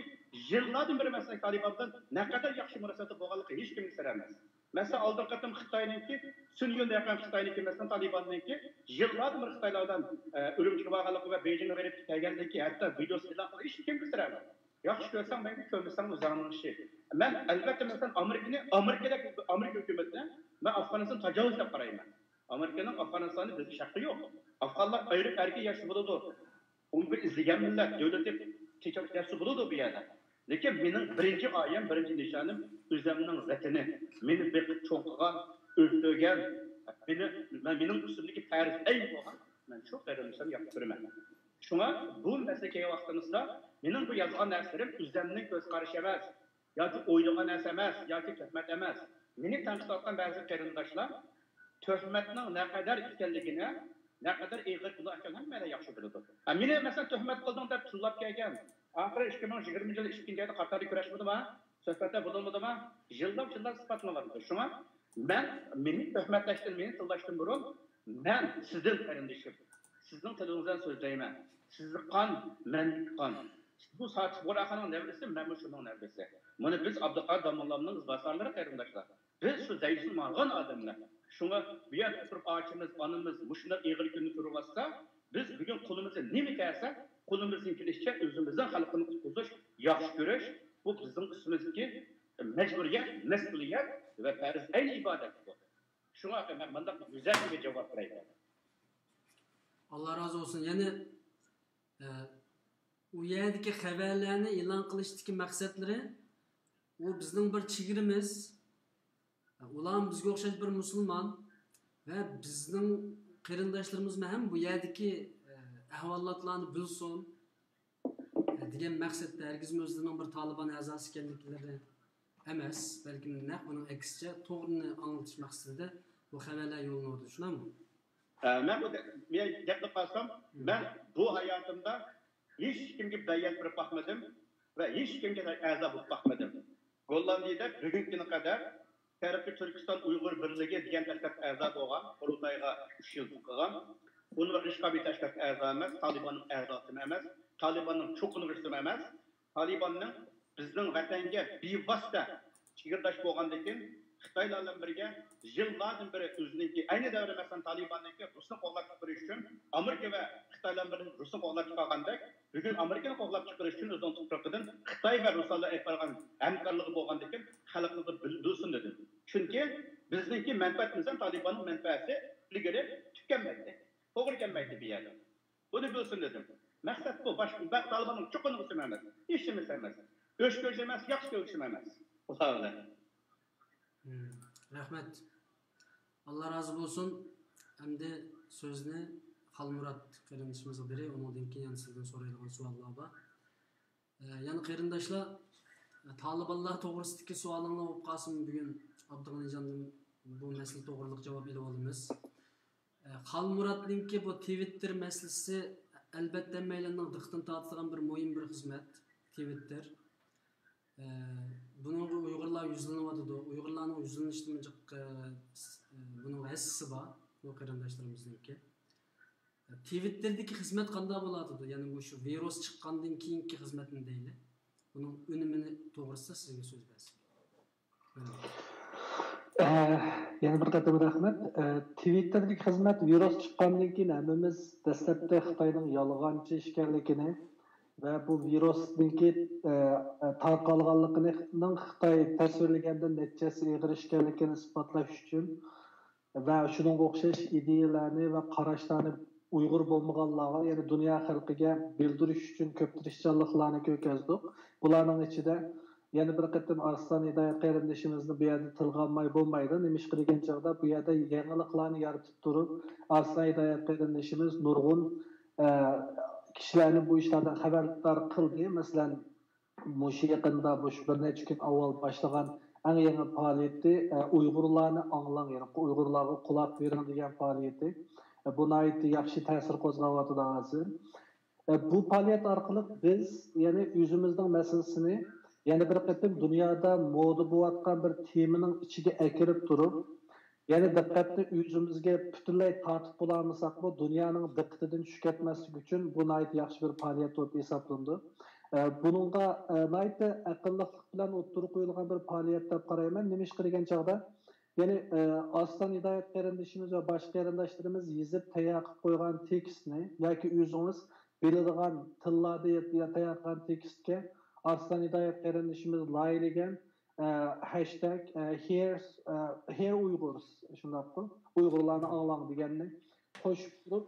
yillardan beri mesela Talibandan naqadar yaxshi munosabat bo'lganligi hech kimga sir emas. Mesela aldığım katım Xitay'ınki, Sünni'nde yakan Xitay'ınki, mesela Taliban'ınki, yıllardır Xitaylardan ölümcül bağlılığı ve Beijing'e verip geldiğindeki hatta videosu ilan hiç kim gösteremez. Yaxşı görsen ben görmesem uzanmış şey. Ben elbette mesela Amerika hükümetine ben Afganistan tecavüz de parayım. Amerika'nın Afganistan'ı bizi şartı yok. Afganlar ayrı erkeği yaşlı buludu. Onu bir izleyen millet, devleti çeçak yaşlı buludu bir yerde. Lekin mening birinchi oyim, birinchi nishonim o'zimning vatani, meni beqib cho'qqigan, o'ldirgan, mening ustimdagi tarix eng bo'lgan, men shu qarindoshlarni yaxshi ko'raman. Shunga bu masalaga vaqtimizda mening bu yozgan narsalarım o'zimning ko'z qarashi emas, yoki o'ylagan narsa emas, yoki tuhmat emas. Meni tanqid qilgan ba'zi qarindoshlar tuhmatning naqadar ekanligini, naqadar ig'ir bo'lgan ekanligini yaxshi biladi. Meni masalan tuhmat qilding deb tullab kelgan Ahir 2020 yılı 2. ayda Qatar'da kurashmadı mı? Söhbətdə bulunmadı mı? Yıllar ispatlamadı. Şuna meni töhmətləşdim, meni tıllaşdım burun. Ben sizin qarindoshim. Sizin tilingizdan so'zlayman. Sizni qon, men qon. Bu saat Bo'raxonning nevrisi, men shunning nevrisi. Buni biz Abduqodir Domollovning izbosarlari qarindoshlar. Biz şu zayıfın malğan adamlar. Şuna bir yer oturup ağaçımız, anımız, muşunlar eğri günü durmazsa, biz bugün kulumuzu ne mi dersek, kulumuzun kilişçe özümüzden halkını tutuş, yaxşı görüş, bu bizim üstümüzdeki mecburiyet, mesuliyet ve feriz aynı ibadet bu. Şuna ben bana güzel bir cevap vereyim. Allah razı olsun. Yani u yerdagi xabarlarni e'lon qilishdagi maqsadlari u bizning bir chegaramiz. Ular bizga o'xshash bir musulmon va bizning qarindoshlarimiz ham bu yerdagi ahvolotlarni bilsin degan maqsadda hargizmi o'zlarining bir Taliban a'zosi ekanliklari emas, balki naq uning aksicha to'g'rini anglatish maqsadida bu xabarlar yo'llanadi. Shunami? Ben gapni qilsam, ben bu hayatımda hiç kimga bayat berib baxmadim ve hiç kimga a'zo bo'lib baxmadim. Gollandiyada bugungi kuniga qadar Taraqqi Turkiston Uyg'ur birligi degan tashkilot a'zo bo'lgan, qurultayga 3 yil qilgan. Uni ishqobiy tashkilot a'zo emas, Talibanning a'zosi emas, Talibanning cho'qinuvchisi emas, Talibanning bizning vatanga bevosita chegirdosh bo'lgandan keyin Xitoylar bilan birga yillardan beri o'ziniki ayni davra masalan Talibanniki Rusni qo'llab chiqarish uchun Amerika va Xitoylar bilan Rusni qo'llab chiqargandek, bugun Amerikani qo'llab chiqarish uchun o'zining tuproqidan Xitoy va Ruslarga olib borgan hamkorligi bo'lgandan keyin xalqimizni bildirsin dedim. Chunki bizniki manfaatimizdan Talibanning manfaati ilgari tukanmaydi. To'g'ri kelmaydi bu yerda. Buni bilsin dedim. Maqsad bu, boshqa Talibanning cho'qinuvchisi emas, hech nima emas. Go'sh emas, yaxshi ko'rishim emas. Xudolar. Rahmat. Allah razı olsun. Hem de sözünü Halmurat qarindashimizga beray, ondan keyin sizdan so'raydigan savollar bor. Yani qarindoshlar, Talibanlar to'g'risidagi savolingiz bo'lib qolsin, bugun Abdug'anijondan bu masala to'g'riliq javob berib olamiz. Halmuratninki bu Twitter masalasi albatta maylarning diqqatini tortadigan bir muhim bir xizmat Twitter. Bunun Uyg'urlar yuzlanyapti. Uyg'urlarning yuzlanishdan buning hassasi bor, bu qarindoshlarimizniki. Twitter'dagi xizmat qanday bo'ladi? Ya'ni bu shu virus chiqqandan keyingi xizmatni deyli. Buning unumini to'g'risida sizga so'z bersin. Yana bir qator rahmat. Twitter'dagi xizmat virus chiqqandan keyin hammamiz dastlabda Xitoyning yolg'onchi ekanligini ve bu virusdaki tarqalganligining Xitoy tasvirlagandan neticesi ig'ir ekanligini isbotlash uchun ve shunga o'xshash ideyalarni va qarashlarni Uyg'ur bo'lmaganlarga, ya'ni dunyo xalqiga bildirish uchun ko'p tirishchanliklarni ko'rsatdik. Bularning ichida yana bir qatim Arslan Hidoyat qarindashimizni bu yerda tilga olmay bo'lmaydi. Nima ish qilgan chog'da bu yerda yangiliklarni yaratib turib, Arslan Hidoyat qarindashimiz nurg'un kişilerini bu işlerden haberdar kıldı. Mesela Muşi yakında bu bir neçə gün avval başlayan en yeni faaliyeti Uygurlarını anlan, yani Uygurlara kulak verin diyen faaliyeti. Buna ait yaxşı təsir qozğavadı da hazır. Bu faaliyet arkalık biz yani yüzümüzden meselesini yani bir qatim dünyada moda bulatkan bir teminin içine ekirip durup yani diqqatni yüzümüzge bütünley tartib bulamısak bu dünyanın diqqatidan tushib ketmaslik uchun bu nayt yaxshi bir faaliyet bo'lib hisoblanadi. Bununla nayt aqllilik bilan o'ttirib qo'yilgan bir faaliyet deb qarayman. Nima ish qilgan chog'da yani Aslan Hidoyat qarindashimiz va boshqa qarindoshlarimiz yozib tayyor qilib qo'ygan tekstni yoki o'zingiz biladigan tillarda tayyorlagan tekstga Aslan Hidoyat qarindashimiz laylagan hashtag here Uyghurs shunday Uyg'urlarni anglang deganni qo'shib turib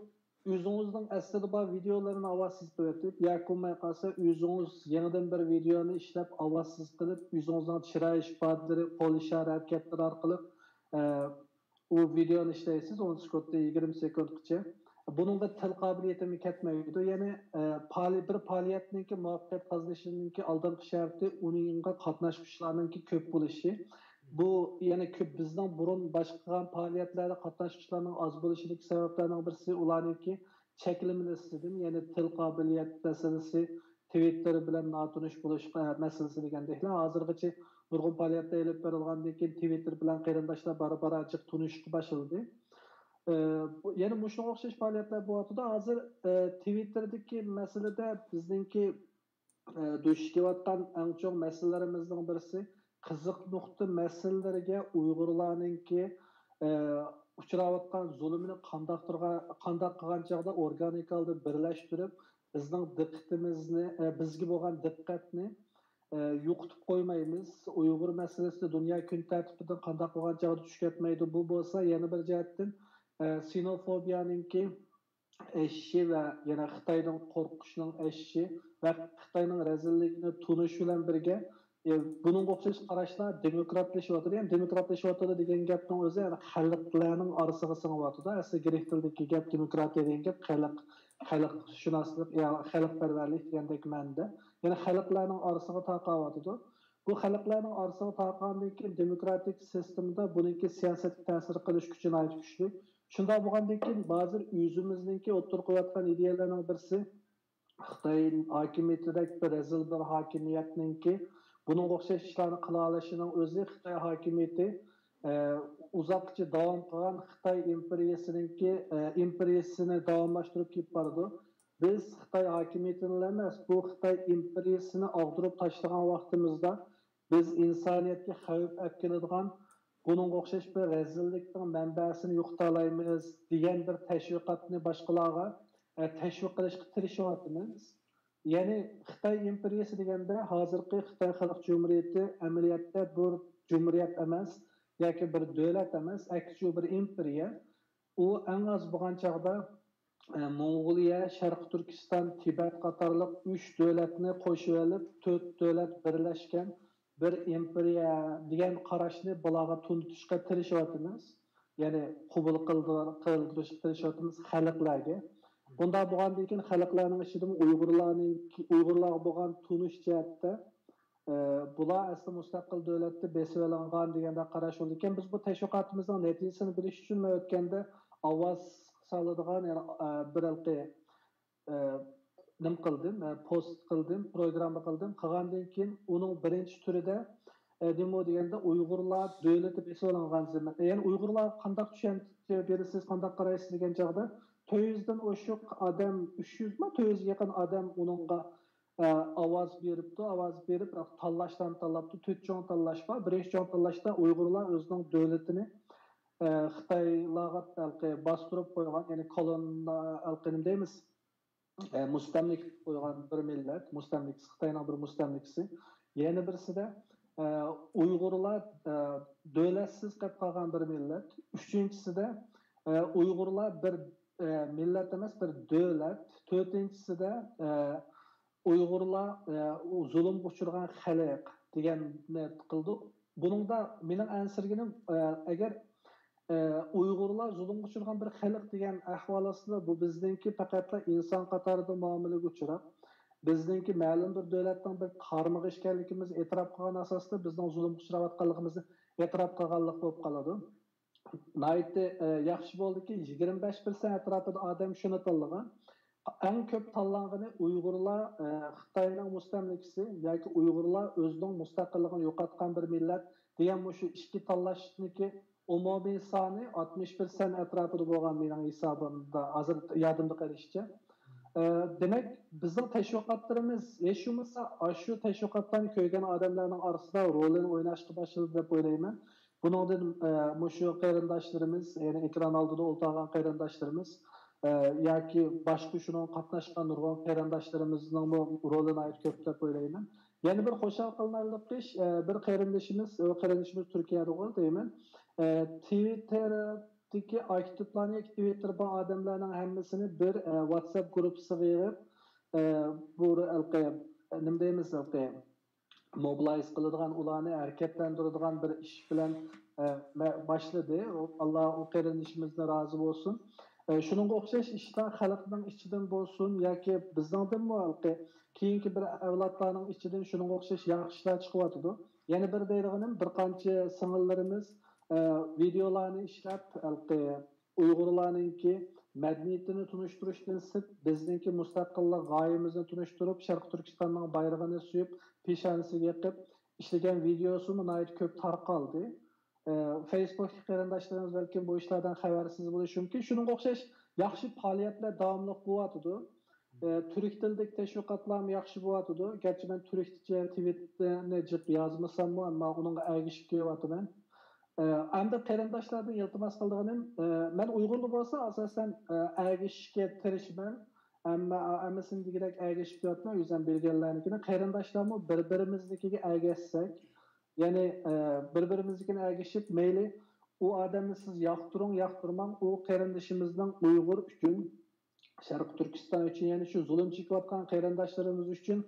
o'zingizning aslida bor videolarini ovozsiz qo'yib yoki bo'lmay qolsa o'zingiz yangidan bir videoni ishlab ovozsiz qilib o'zingizning chiroy ifodalari qo'l ishora harakatlari orqali u videoni ishlaysiz 10 sekundda 20 sekundgacha. Bunun da til qabiliyetimi ketmeydi. Yani bir faaliyetninki muvaffaqiyat qozonishninki aldınqı şartı uninga qatnaşmışlarninki köp bo'lishi. Bu yani köp bizden burun başqa faaliyetlerde qatnaşmışlarning az bo'lishidagi sabablarning birisi ularninki cheklanmasligidan, yani til qabiliyet meselesi, Twitter bilan notunish bo'lish meselesi degandeklar. Hozirgacha nurg'un faoliyatlar olib berilgandan keyin Twitter bilan qarindoshlar bora-bora ochiq tunishga boshladi. Yani bu şuna o'xshash faoliyatlar bo'lyapti. Hozir Twitter'dagi masalada bizningki duch kelayotgan eng chong masalalarimizning birisi qiziq nuqta masalalariga Uyg'urlarningki uchrayotgan zulmini qandaq qilgan chog'da organik holda birlashtirib, bizning diqqatimizni, bizga bo'lgan diqqatni yo'qotib qo'ymaymiz. Uyg'ur masalasida dunyo kun tartibidan qandaq bo'lgan chog'da tushib ketmaydi. Bu bo'lsa, yana bir jihatdan xenofobiyaninki eşi ve yana Xitayning qo'rqishning eşi ve Xitayning razilligini tunish bilan birga bunun o'xshash qarashlar demokratlashyapti. Yani demokratlashyapti degan gapning o'zi xalqlarning orasiga sing'yapti. Asli grek tilidagi gap demokratiya degan gap xalqshunoslik, ya'ni xalqparvarlik degandek ma'noda. Yani xalqlarning orasiga taqayapti. Bu xalqlarning orasiga taqagandan keyin demokratik sistemda buniki siyosatga ta'sir qilish kuchini aytib kuchli. Shunday bo'lgandan keyin ba'zi o'zimizningki o'ttir qo'yayotgan ideyalarning birisi Xitoy hokimiyatidek bir rezil bir hokimiyatningki bunun o'xshash ishlarni qila olishining o'zi Xitoy hokimiyati uzoqcha davom qilgan Xitoy imperiyasini davomlashtirib kelib bordi. Biz Xitoy hokimiyatini emas, bu Xitoy imperiyasini og'dirib tashlagan vaqtimizda biz insoniyatga xavf olib keladigan bunun o'xshash bir rezillikning manbasini yo'qota olamiz degan bir tashviqotni boshqalarga tashviq qilishga tirishyapmiz. Ya'ni Xitoy imperiyasi deganda hozirgi Xitoy Xalq Cumhuriyati amaliyotda bir cumhuriyat emas yoki bir davlat emas, aksiyo bir imperiya. U eng az bo'lgan chog'da Mongoliya, Sharq Turkiston, Tibet qatorliq 3 davlatni qo'shib olib, 4 davlat birlashgan bir imperiya degan qarashni bularga tunutishga tirishyapmiz. Ya'ni qabul qildirishga tirishyapmiz xalqlarga. Bunda bo'lgandan keyin xalqlarning ichida Uyg'urlar bo'lgan tunish jihatda bular asli mustaqil davlatda besib olingan deganda qarash bo'ldi ekan. Biz bu tashviqotimizning natijasini bilish uchun o'tganda ovoz soladigan bir nim qildim, post qildim, programma qildim. Qilgandan keyin uning birinchi turida nima deganda Uyg'urlar davlati besib olingan zaman. Ya'ni Uyg'urlar qanday tushuncha berasiz, qanday qaraysiz degan chog'da 400 dan oshiq odam, 300 mi 400 yaqin odam uningga ovoz beribdi, ovoz berib tanlashdan tanlabdi, 4 cho'ng tanlash bor. Birinchi cho'ng tanlashda Uyg'urlar o'zining davlatini Xitoylarga bostirib qo'ygan, ya'ni kolonna alqinim deymiz. Mustamlik qo'ygan bir millat, mustamlikisi Xitoyning bir mustamlikisi. Yana birisida Uyg'urlar davlatsiz qolib qolgan bir millat. Uchinchisida Uyg'urlar bir millat emas, bir davlat. To'rtinchisida Uyg'urlar zulm uchirgan xalq deganni qildi. Buningda mening ansirginim agar Uyg'urlar zulm uchirgan bir xalq degan ahvol ostida bu bizningki faqatla inson qatorida muomalaga uchrab, bizningki ma'lum bir davlatning bir qarmig'i ekanligimiz e'tirof qilgan asosda bizning zulm uchrayotganligimizni e'tirof qilganlik bo'lib qoladi. Naytda yaxshi bo'ldiki 25% atrofida odam shuni tanlagan. Eng ko'p tanlangani Uyg'urlar Xitoyning mustamlikasi yoki Uyg'urlar o'zining mustaqilligini yo'qotgan bir millat degan shu ikki tanlashniki umumiy soni 60% atrofida bo'lgan mening hisobimda hozir yodimda qolishicha. Demak, bizning tashviqotlarimiz hech bo'lmasa shu tashviqotlarni ko'rgan odamlarning orasida rolini o'ynashga boshladi deb o'ylayman. Buningdan shu qarindoshlarimiz, ya'ni ekran oldida o'tirgan qarindoshlarimiz yoki boshqa shuning qatnashgan nurg'un qarindoshlarimizning rolini aytib ko'p deb o'ylayman. Yana bir xo'shal qilinarli ish bir qarindishimiz Turkiyada bo'ldi deyman. Twitter'dagi aktivlarni Twitter bu odamlarning hammasini bir WhatsApp gruppasiga yig'ib bu nima deymiz mobilize qiladigan ularni harakatlantiradigan bir ish bilan boshladi. Alloh u qarindishimizdan rozi bo'lsin. Shuningga o'xshash ishlar xalqning ichidan bo'lsin yoki bizningdanmi keyingi bir avlodlarning ichidan shuningga o'xshash yaxshi ishlar chiqyapti. Yana bir deydiganim bir qancha singillarimiz videolarni ishlab Uyg'urlarningki madaniyatini tunishtirishdan sirt bizningki mustaqillik g'oyamizni tunishtirib Sharq Turkistonning bayrog'ini suyib peshonasiga yiqib ishlagan videosi nihoyat ko'p tarqaldi. Facebook qarindoshlarimiz balki bu ishlardan xabarsiz bo'lishi mumkin. Shuningga o'xshash yaxshi faoliyatlar davomli bo'lyapti. Türk tilideki teşvikatlarım yaxşı bo'latıdı. Gerçi ben Türkçe tweet'ini jip yazmasam mı ama onun ergişip kelyapman. Endi qarindoshlardan iltimos qilganim, men Uyg'urlar bo'lsa asosan ergishishga tirishman. Ammasin degidek ergishib yotman, o'zim bilganlarnikini qarindoshlarmi bir-birimiznikiga ergashsak, ya'ni bir-birimiznikini ergishib, mayli u odamni siz yoqtiring, yoqtirmang, u qarindoshimizning Uyg'ur uchun, Sharq Turkiston uchun, ya'ni shu zulm chekayotgan qarindoshlarimiz uchun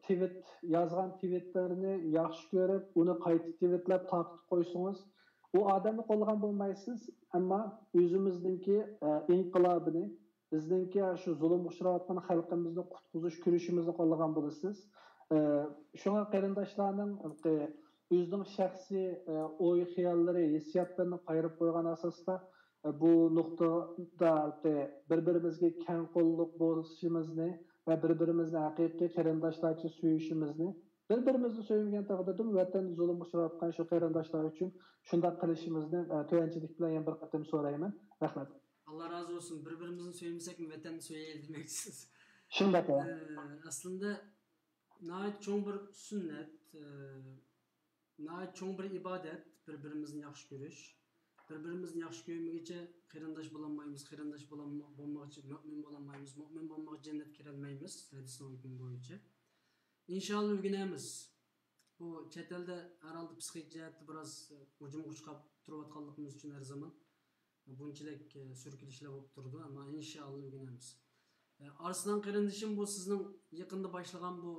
tweet yazgan tweetlerini yaxshi ko'rib, uni qayta tweetlab taqib qo'ysangiz, u odamni qo'llagan bo'lmaysiz, ammo o'zimizningki inqilobini, bizningki shu zulm uchrayotgan xalqimizni qutqizish kurashimizni qo'llagan bo'lasiz. Shunga qarindoshlarning o'zining shaxsiy o'y xiyollari, hissiyotlarini qayirib qo'ygan asosda bu nuqtada bir-birimizga keng qo'lliq bo'lishimizni ve birbirimizni haqiqiy qarindoshlarcha suyishimizni, bir-birimizni suymagan taqdirda vatan zulm uchrayotgan shu qarindoshlar uchun shunday qilishimizni to'yanchilik bilan yana bir qatam so'rayman. Rahmat. Allah razı olsun. Birbirimizni söylemesek mi vatanı söyleyelim demeksiniz. Shunday. Aslında nayet çoğun bir sünnet, nayet çoğun bir ibadet, birbirimizni yaxshi ko'rish. Bir-birimizni yaxshi ko'rmaguncha qarindosh bo'lolmaymiz, qarindosh bo'lmoqchi mo'min bo'lolmaymiz, mo'min bo'lmoq jannatga kirolmaymiz, hadisning hukmi bo'yicha. İnşallah o'rganamiz. Bu chet elda herhalde psixik jihatda biroz hujum chiqib turayotganligimiz uchun har zaman bunchalik surkilishlar bo'lib turdi, ammo inshaalloh o'rganamiz. Arslan qarindoshim, bu sizning yaqinda boshlagan bu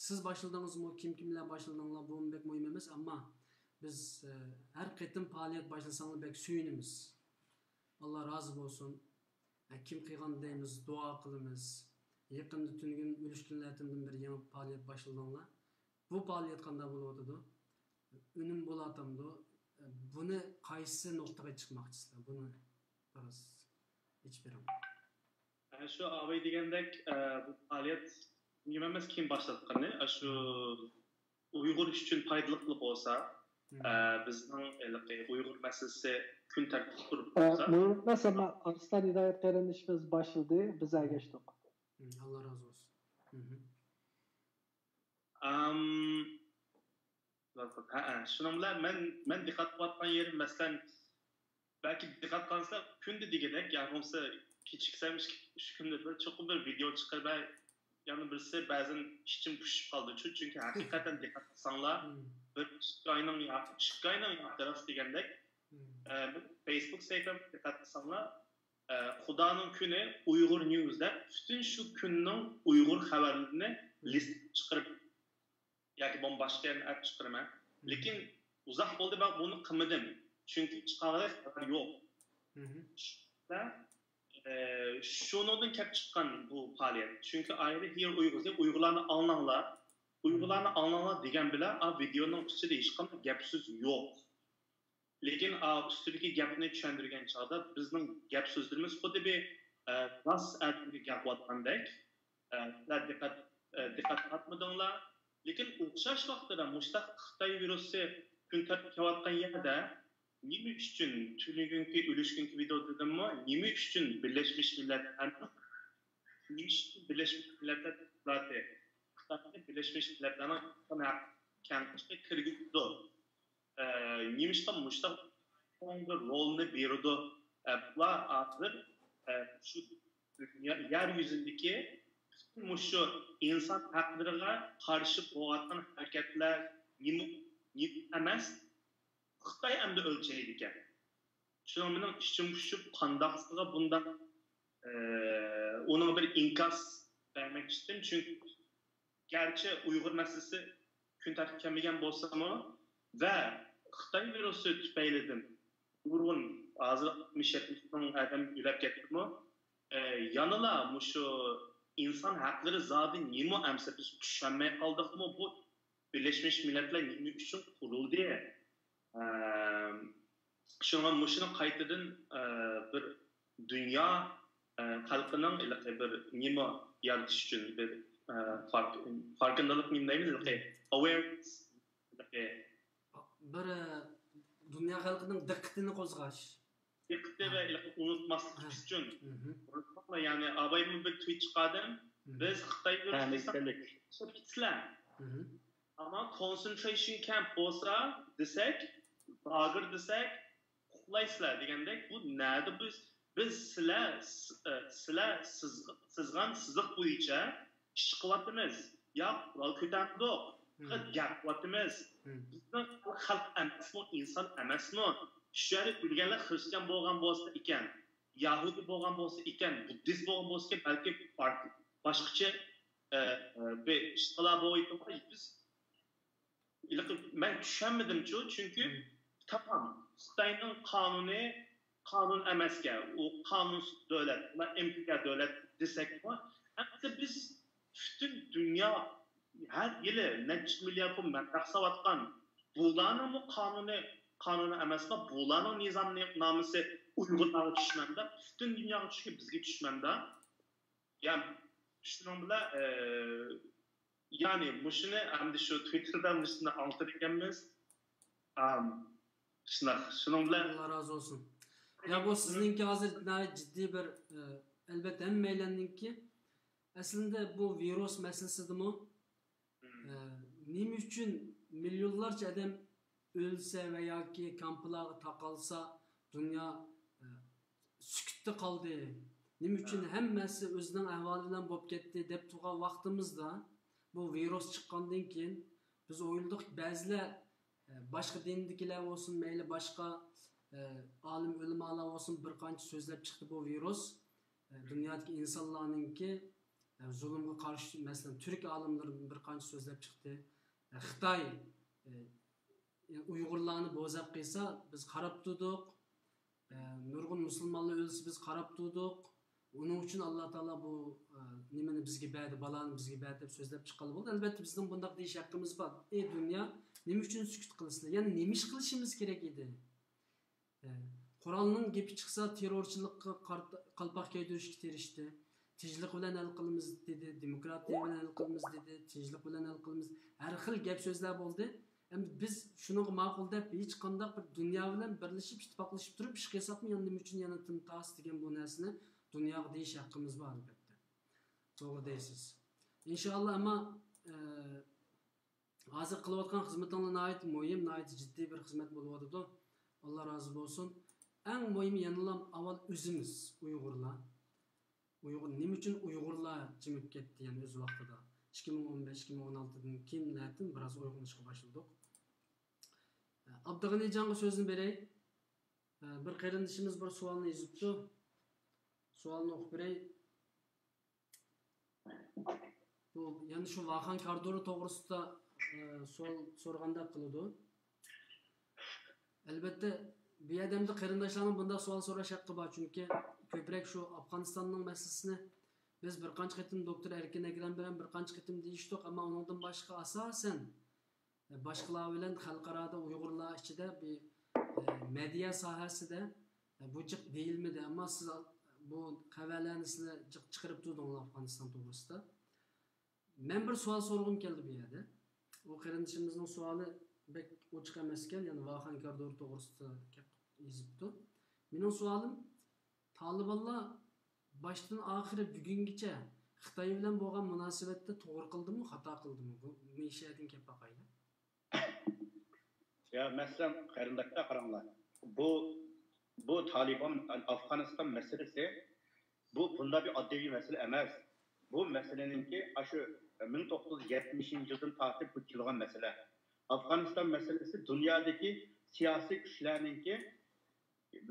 siz boshladingizmi, kimlar boshladinglar, bu pek muhim emas, ammo biz her qitim faaliyet başlasanlar belki suyunimiz. Allah razı olsun. Kim qilgan deymiz, dua qilamiz. Yaqinda tungün o'lish kunlardan bir yangi faaliyet başladinglar. Bu faaliyet qanday bo'lyapti? Unum bo'latamdi. Buni qaysi nuqtaga chiqmoqchisizlar? Buni biroz hech beraman. Shu avay degandek bu faaliyet nima emas, kim boshlatgani? Shu Uyg'ur uchun foydali bo'lsa, bizning Uyg'ur masalasi kun tartibida turib tursa. Mesela Arslan Hidayet qarindoshimiz başladı, biz ergashdik. Allah razı olsun. Şunun bilan men diqqat qilayotgan yerim, masalan, belki diqqat qilsa kunda degandek, ya bo'lmasa kechiksam shu kunda bir cho'qim bir video chiqarib, yana birisi ba'zan ichim pushib qoldi. Chunki haqiqatan diqqat qilsanglar, bir ayning taraf degandek, Facebook sayfamda diqqat qilsanglar, Xudoning kuni Uyg'ur News'da bütün şu kunning Uyg'ur xabarlarini list chiqarib yoki boshqa app chiqaraman. Lekin uzoq bo'ldi ben bunu qilmadim. Chunki chiqargan xabar yo'q. Şundan kelib chiqqan bu faaliyet. Çünkü ayrı here Uyg'urlarni anlanglar degan bilan videoning ustida hech qanday gap so'z yo'q. Lekin ustidagi gapni tushuntirgan chog'da bizning gap so'zlarimiz xuddi bir ras atga gaplayotgandek. Diqqat qilmadinglar. Lekin o'xshash vaqtda mushtaq Xitoy virusi kun tartiblayotgan yerda nima uchun tunugunki o'lishgunki video dedimmi? Nima uchun Birlashmiş Milletler Birleşmiş Milletler'in kengashga kirgizdi. Nimişta mushtaq bir rolni berdi. Bular hozir shu yeryüzündeki şu insan haklarına karşı bo'layotgan hareketler nima emas, Xitoy hamda o'lchaydi ekan. Shuning bilan ishim pushib qandoqsiga bunda onun bir inkas vermek istedim. Çünkü gerçi Uygur meselesi kun tartiblanmagan bo'lsa-mu ve Xitoy virusi tufaylidan nurg'un hozir 70 ming odam yurib ketdimi? Yanıla şu insan hakları zadi nima amsa biz tushunmay qoldikmi? Bu Birleşmiş Milletler nima uchun qurildi? Şunu qaytadan bir dünya xalqining bir nima yaratish uchun bir farkındalık nima deymiz? Awareness. Bir dünya xalqining diqqatini qo'zg'ash. dikkatli ve unutmaslık için. Unutma yani abayımın bir tweet çıkardım. Biz Xitay virüsü gitsinler. Ama concentration camp olsa desek, bagır desek, kuklaysızlar degandek bu nerede biz sizler sızgan sızık boyunca iş kılattınız. Ya kural kötendok. Gap kılattınız. Bizden halk emasmi, insan emasmi. Şöyle bilgenler Hristiyan bolgan bolsa iken, Yahudi bolgan bolsa iken, Buddhist bolgan bolsa iken belki farklı. Başkaça bir iştalar boyutu biz ben düşünmedim çünkü tamam Stein'in kanun emeske o kanunsuz devlet empika devlet desek var ama biz bütün dünya her yılı neçe milyar pul meblag savatkan bularning mı kanunu emeske bularning nizam namısı Uygurlarga düşmende bütün dünyaga düşüp bizge düşmende yani şunun bilan yani muşunu hem de şu Twitter'dan muşunu altırkenmiz. Şunun bilan Allah razı olsun. Ya bu sizinki hazır ciddi bir elbette hemmeylendinki aslında bu virüs meselesi mi? Nima üçün milyonlarca adam ölse veya ki kamplara takalsa dünya sükutda kaldı. Nima üçün hammasi o'zining ahvoli bilan bo'lib ketdi deb turgan vaqtimizda bu virus chiqqandan keyin biz o'yladik ba'zilar boshqa dindagilar olsun mayli boshqa olim ulamolar olsun bir qancha so'zlab chiqdi bu virus dunyodagi insonlarninki zulmga qarshi masalan turk olimlari bir qancha so'zlab chiqdi xitoy uyg'urlarni bo'zab qilsa biz qarab turdik nurg'un musulmonlar o'lsa biz qarab turdik uning uchun alloh taolo bu nimani bizga berdi balani bizga berdi deb so'zlab chiqqan bo'ldi albatta bizning bundoq deyish haqqimiz bor ey dunyo nima uchun sukut qilasizlar ya'ni nima ish qilishimiz kerak edi qur'onning gapi chiqsa terrorchilikqa qalpoq kiydirishga tirishdi tinchlik bilan hal qilamiz dedi demokratiya bilan hal qilamiz dedi tinchlik bilan hal qilamiz har xil gap so'zlar bo'ldi endi biz shuni ma'qul deb hech qanday bir dunyo bilan birlashib ittifoqlashib turib ish qilsakmi yana nima uchun yana timtos degan bu narsani dunyoga deyish haqqimiz bor albatta to'g'ri deysiz inshaalloh ammo hozir qilayotgan xizmatinglar muhim jiddiy bir xizmat bo'lyotidi alloh rozi bo'lsin eng muhimi yana avval o'zimiz uyg'ur nima uchun uyg'urlar jimib ketdi yani o'z vaqtida 2015-2016dan kimlardan biroz uyg'unishga boshladik Abdug'anijonga so'zni beray bir qarindishimiz bir savolni yozibdi savolni o'qib beray bu yani shu Vaxan Kardori to'g'risida savol so'raganda qiladi albatta bu yerda qarindoshlarning bunday savol so'rash haqqi bor chunki ko'proq shu Afg'onistonning masalasini biz bir qancha qitim doktor Erkin Akram bilan bir qancha qitim deyishdik ammo undan boshqa asosan boshqalar bilan xalqaroda Uyg'urlar ichida bir media sohasida bu jiq deyilmadi ammo siz bu xabarlarni sizlar jiq chiqarib turdinglar Afg'oniston to'g'risida men bir savol so'rag'im keldi bu yerda u qarindishimizning savoli bek ochiq emas ekan ya'ni Vaxan Kardori to'g'risida yozibdi mening savolim Talibanlar baştan oxiri bugungacha Xitoy bilan bo'lgan munosabatda to'g'ri qildimi, xato qildimi? Bu mishadin kelib boqaylik. Ya masalan qarindoshlar qaranglar. Bu Taliban Afg'oniston masalasi bunda bir oddiy masala emas. Bu masalaninki shu 1970-yildan tortib ko'tarilgan masala. Afg'oniston masalasi dunyodagi siyosiy kuchlarninki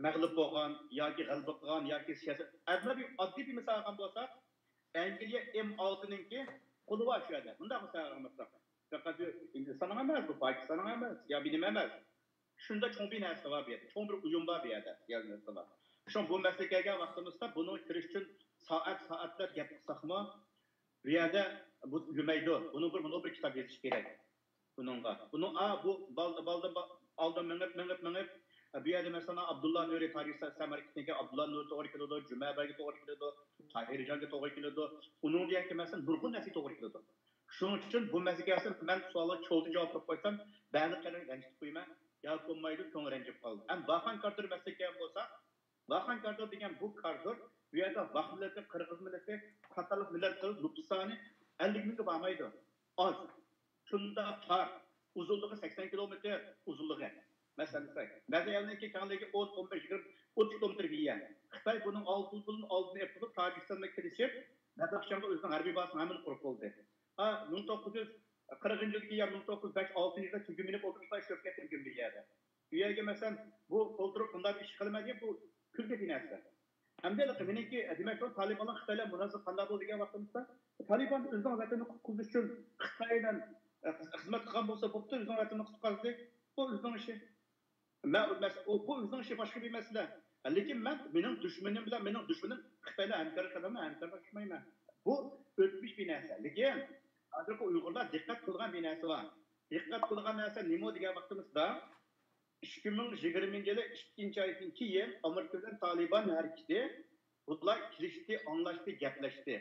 mag'lub bo'lgan yoki g'alaba qilgan yoki siyosat bir oddiy bir misol olgan bo'lsak Angliya M6ninki qo'li bor shu yerda bunday misol olmoqda faqat Hindistonning emas bu Pokistonning emas yo bilim emas shunda cho'ng bir narsa bor bu yerda cho'ng bir uyum bor bu yerda yozilmoqda shu bu masalaga kelgan vaqtimizda buni kirish uchun soatlar gap qilsakmi bu yerda bu yumaydi buni bir kitob yozish kerak buningga bu oldin minib bu yerda mesela Abdullah Nuri tarixi Samarqandga Abdullah Nuri to'g'ri keladi, Jumabaga to'g'ri keladi, Tahirjonga to'g'ri keladi. Uning yoki mesela nurg'un narsa to'g'ri keladi. Shuning uchun bu masalaga men savolga cho'lda javob berib qo'ysam, ba'zi qarindoshlar ranjitib qo'yman, yo qo'ymaydi, ko'ngil ranjib qoldi. Ham Vaxan Kardori masalaga bo'lsa, Vahan koridor degan bu koridor bu yerda Vaq millati, Qirg'iz millati, qatorliq millatlar nüfus soni 50 mingga bormaydi. Az. Shunda tar uzunluğu 80 kilometre uzunluğu. Mesela Nazariyadagi kengligi 10, 15, 20, 30 kilometre yiyen. Xitoy bunun bunun oldini yapıp Tojikistonga kirishib, Nadaxshonga o'zining harbiy bazasini hamini qurib bo'ldi. 1940 yil 1905-6 yilda tugminib o'tirishlar shöpga tugmin berdi. Bu yerga masalan bu o'ltirib bunday ish qilmaydi, bu kulga binasi. Hamda meniki demak Talibanlar Xitoylar munosabat qanday bo'ldi degan vaqtimizda Taliban o'zining vatanini qutqarish uchun Xitoydan xizmat qilgan bo'lsa, bo'pti, o'zining vatanini qutqardi. Bu o'zining ishi. Bu o'zining ishi boshqa bir masala. Lekin mening dushmanim bilan mening dushmanim Xitoylar hamkorlik qilaman, hamkorlashmayman. Bu o'tmish bir narsa. Lekin hozirgi Uyg'urlar diqqat qilgan bir narsa bor. Diqqat qilgan narsa nima degan vaqtimizda 2020 yılı 2. aydan keyin Amerika bilan Taliban hareketi bular kirishdi, anlaştı, gaplaştı.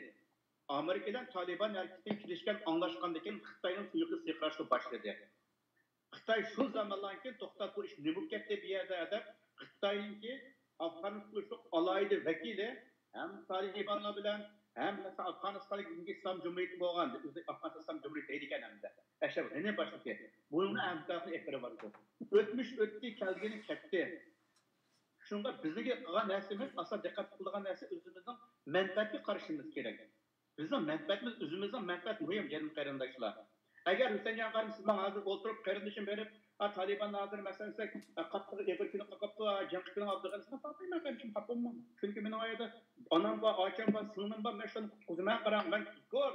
Amerika bilan Taliban hareketining kirishgan, anlaşgandan keyin Xitoyning suyuqi siqrashga boshladi. Xitoy shu zamondan keyin to'xtab bu ish nima ketdi bu yerda deb Xitoyninki Afg'oniston alayida vakili ham Talibanlar bilan hem mesela Afganistan'daki İslam Cumhuriyeti bo'lgan, Afganistan İslam Cumhuriyeti degan hamda. Aşağı ne başlıyor? Bunun hamkasını ekberi vardı. Ötmüş ötki kelgeni ketdi. Şunda bizga qilgan narsamiz, asla diqqat qilgan narsa o'zimizning manfaatga qarashimiz kerak. Bizning manfaatimiz o'zimizning manfaat muhim janim qarindoshlar. Agar Hüseyin Qarim siz bana hozir o'tirib qarindishim berib, Taliban hozir masalan qattiq evirkini qaqabdi, janqini Afg'oniston topmayman qarishim haqimman. Chunki mening oyada onam va ocham va singlim va men shuni o'zimga qarang, men ko'r,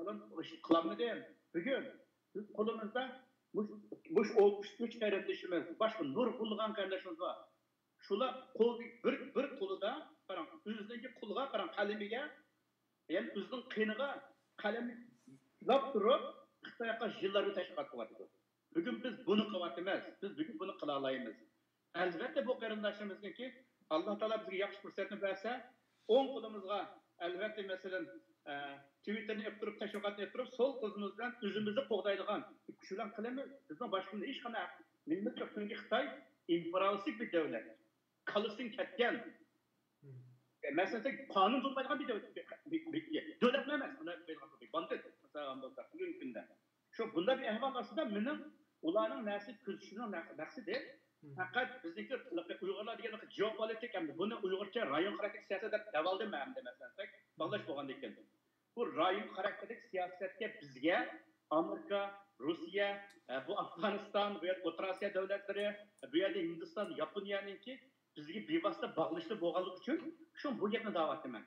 men ish qilamdim. Bugun biz qo'limizda bu 63 qarindishimiz, boshqa nur qilgan qarindishimiz bor. Shular qo'l bir qo'lida qarang, o'zining qo'liga qarang, qalamiga, ya'ni o'zining qiniga qalam lab turib Xitoyga yillarni tashqat qilyapti. Bugun biz buni qilyapmiz. Biz bugun buni qila olamiz. Albatta bu qarindoshlarizniki Alloh taolo bizga yaxshi fursatni bersa, 10 qo'limizga albatta masalan Twitterni olib turib, tashviqotni olib turib, sol qo'limiz bilan o'zimizni qo'g'daydigan kuchlar qilamiz. Bizning boshqa hech qanday millat yo'q. Chunki Xitoy imperialistik bir davlat. Qalisin ketgan. Masalan, qonun bo'lmaydigan bir davlat emas. Buni bilgan bandit. Masalan, bugün kunda. Şu bunda bir ehval aslında mening ularning narsa ko'zishning maqsadi faqat bizniki Uyg'urlar degan geopolitik hamda buni Uyg'urcha rayon xarakterli siyosat deb davoldim hamda masalan bog'lash bo'lganda ekan. Bu rayon xarakterli siyosatga bizga Amerika, Rossiya, bu Afg'oniston, bu O'rta Osiyo davlatlari, bu yerda Hindiston, Yaponiyaniki bizga bevosita bog'lashda bo'lganligi uchun shu bu gapni da'vatman.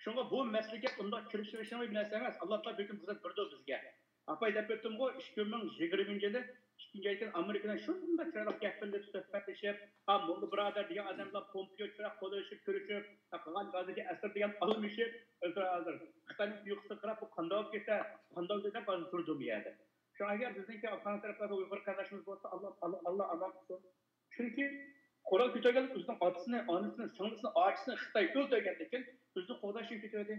Shunga bu masalaga undoq kirishishning bir narsa emas. Alloh taolo bugun bizga birdi bizga. Apay deb o'tdim-ku 2020 yili 2. aydan Amerikadan shunday chiroyli gaplarni suhbatlashib, Molla Birodar degan odamlar Pompeo chiroq qo'lashib, ko'rishib, qilgan gaziga asr degan almishib, hozir Xitoyning yuqsi qirab bu qanday olib ketadi, qanday deb hozir turdim yerda. Shu agar bizningki Afg'oniston tarafida Uyg'ur qardoshimiz bo'lsa, Alloh qilsin. Chunki Qur'on ko'targan o'zining otasini, onasini, singlisini, ochisini Xitoy o'ldirgandan keyin o'zini qo'g'dashni ketadi.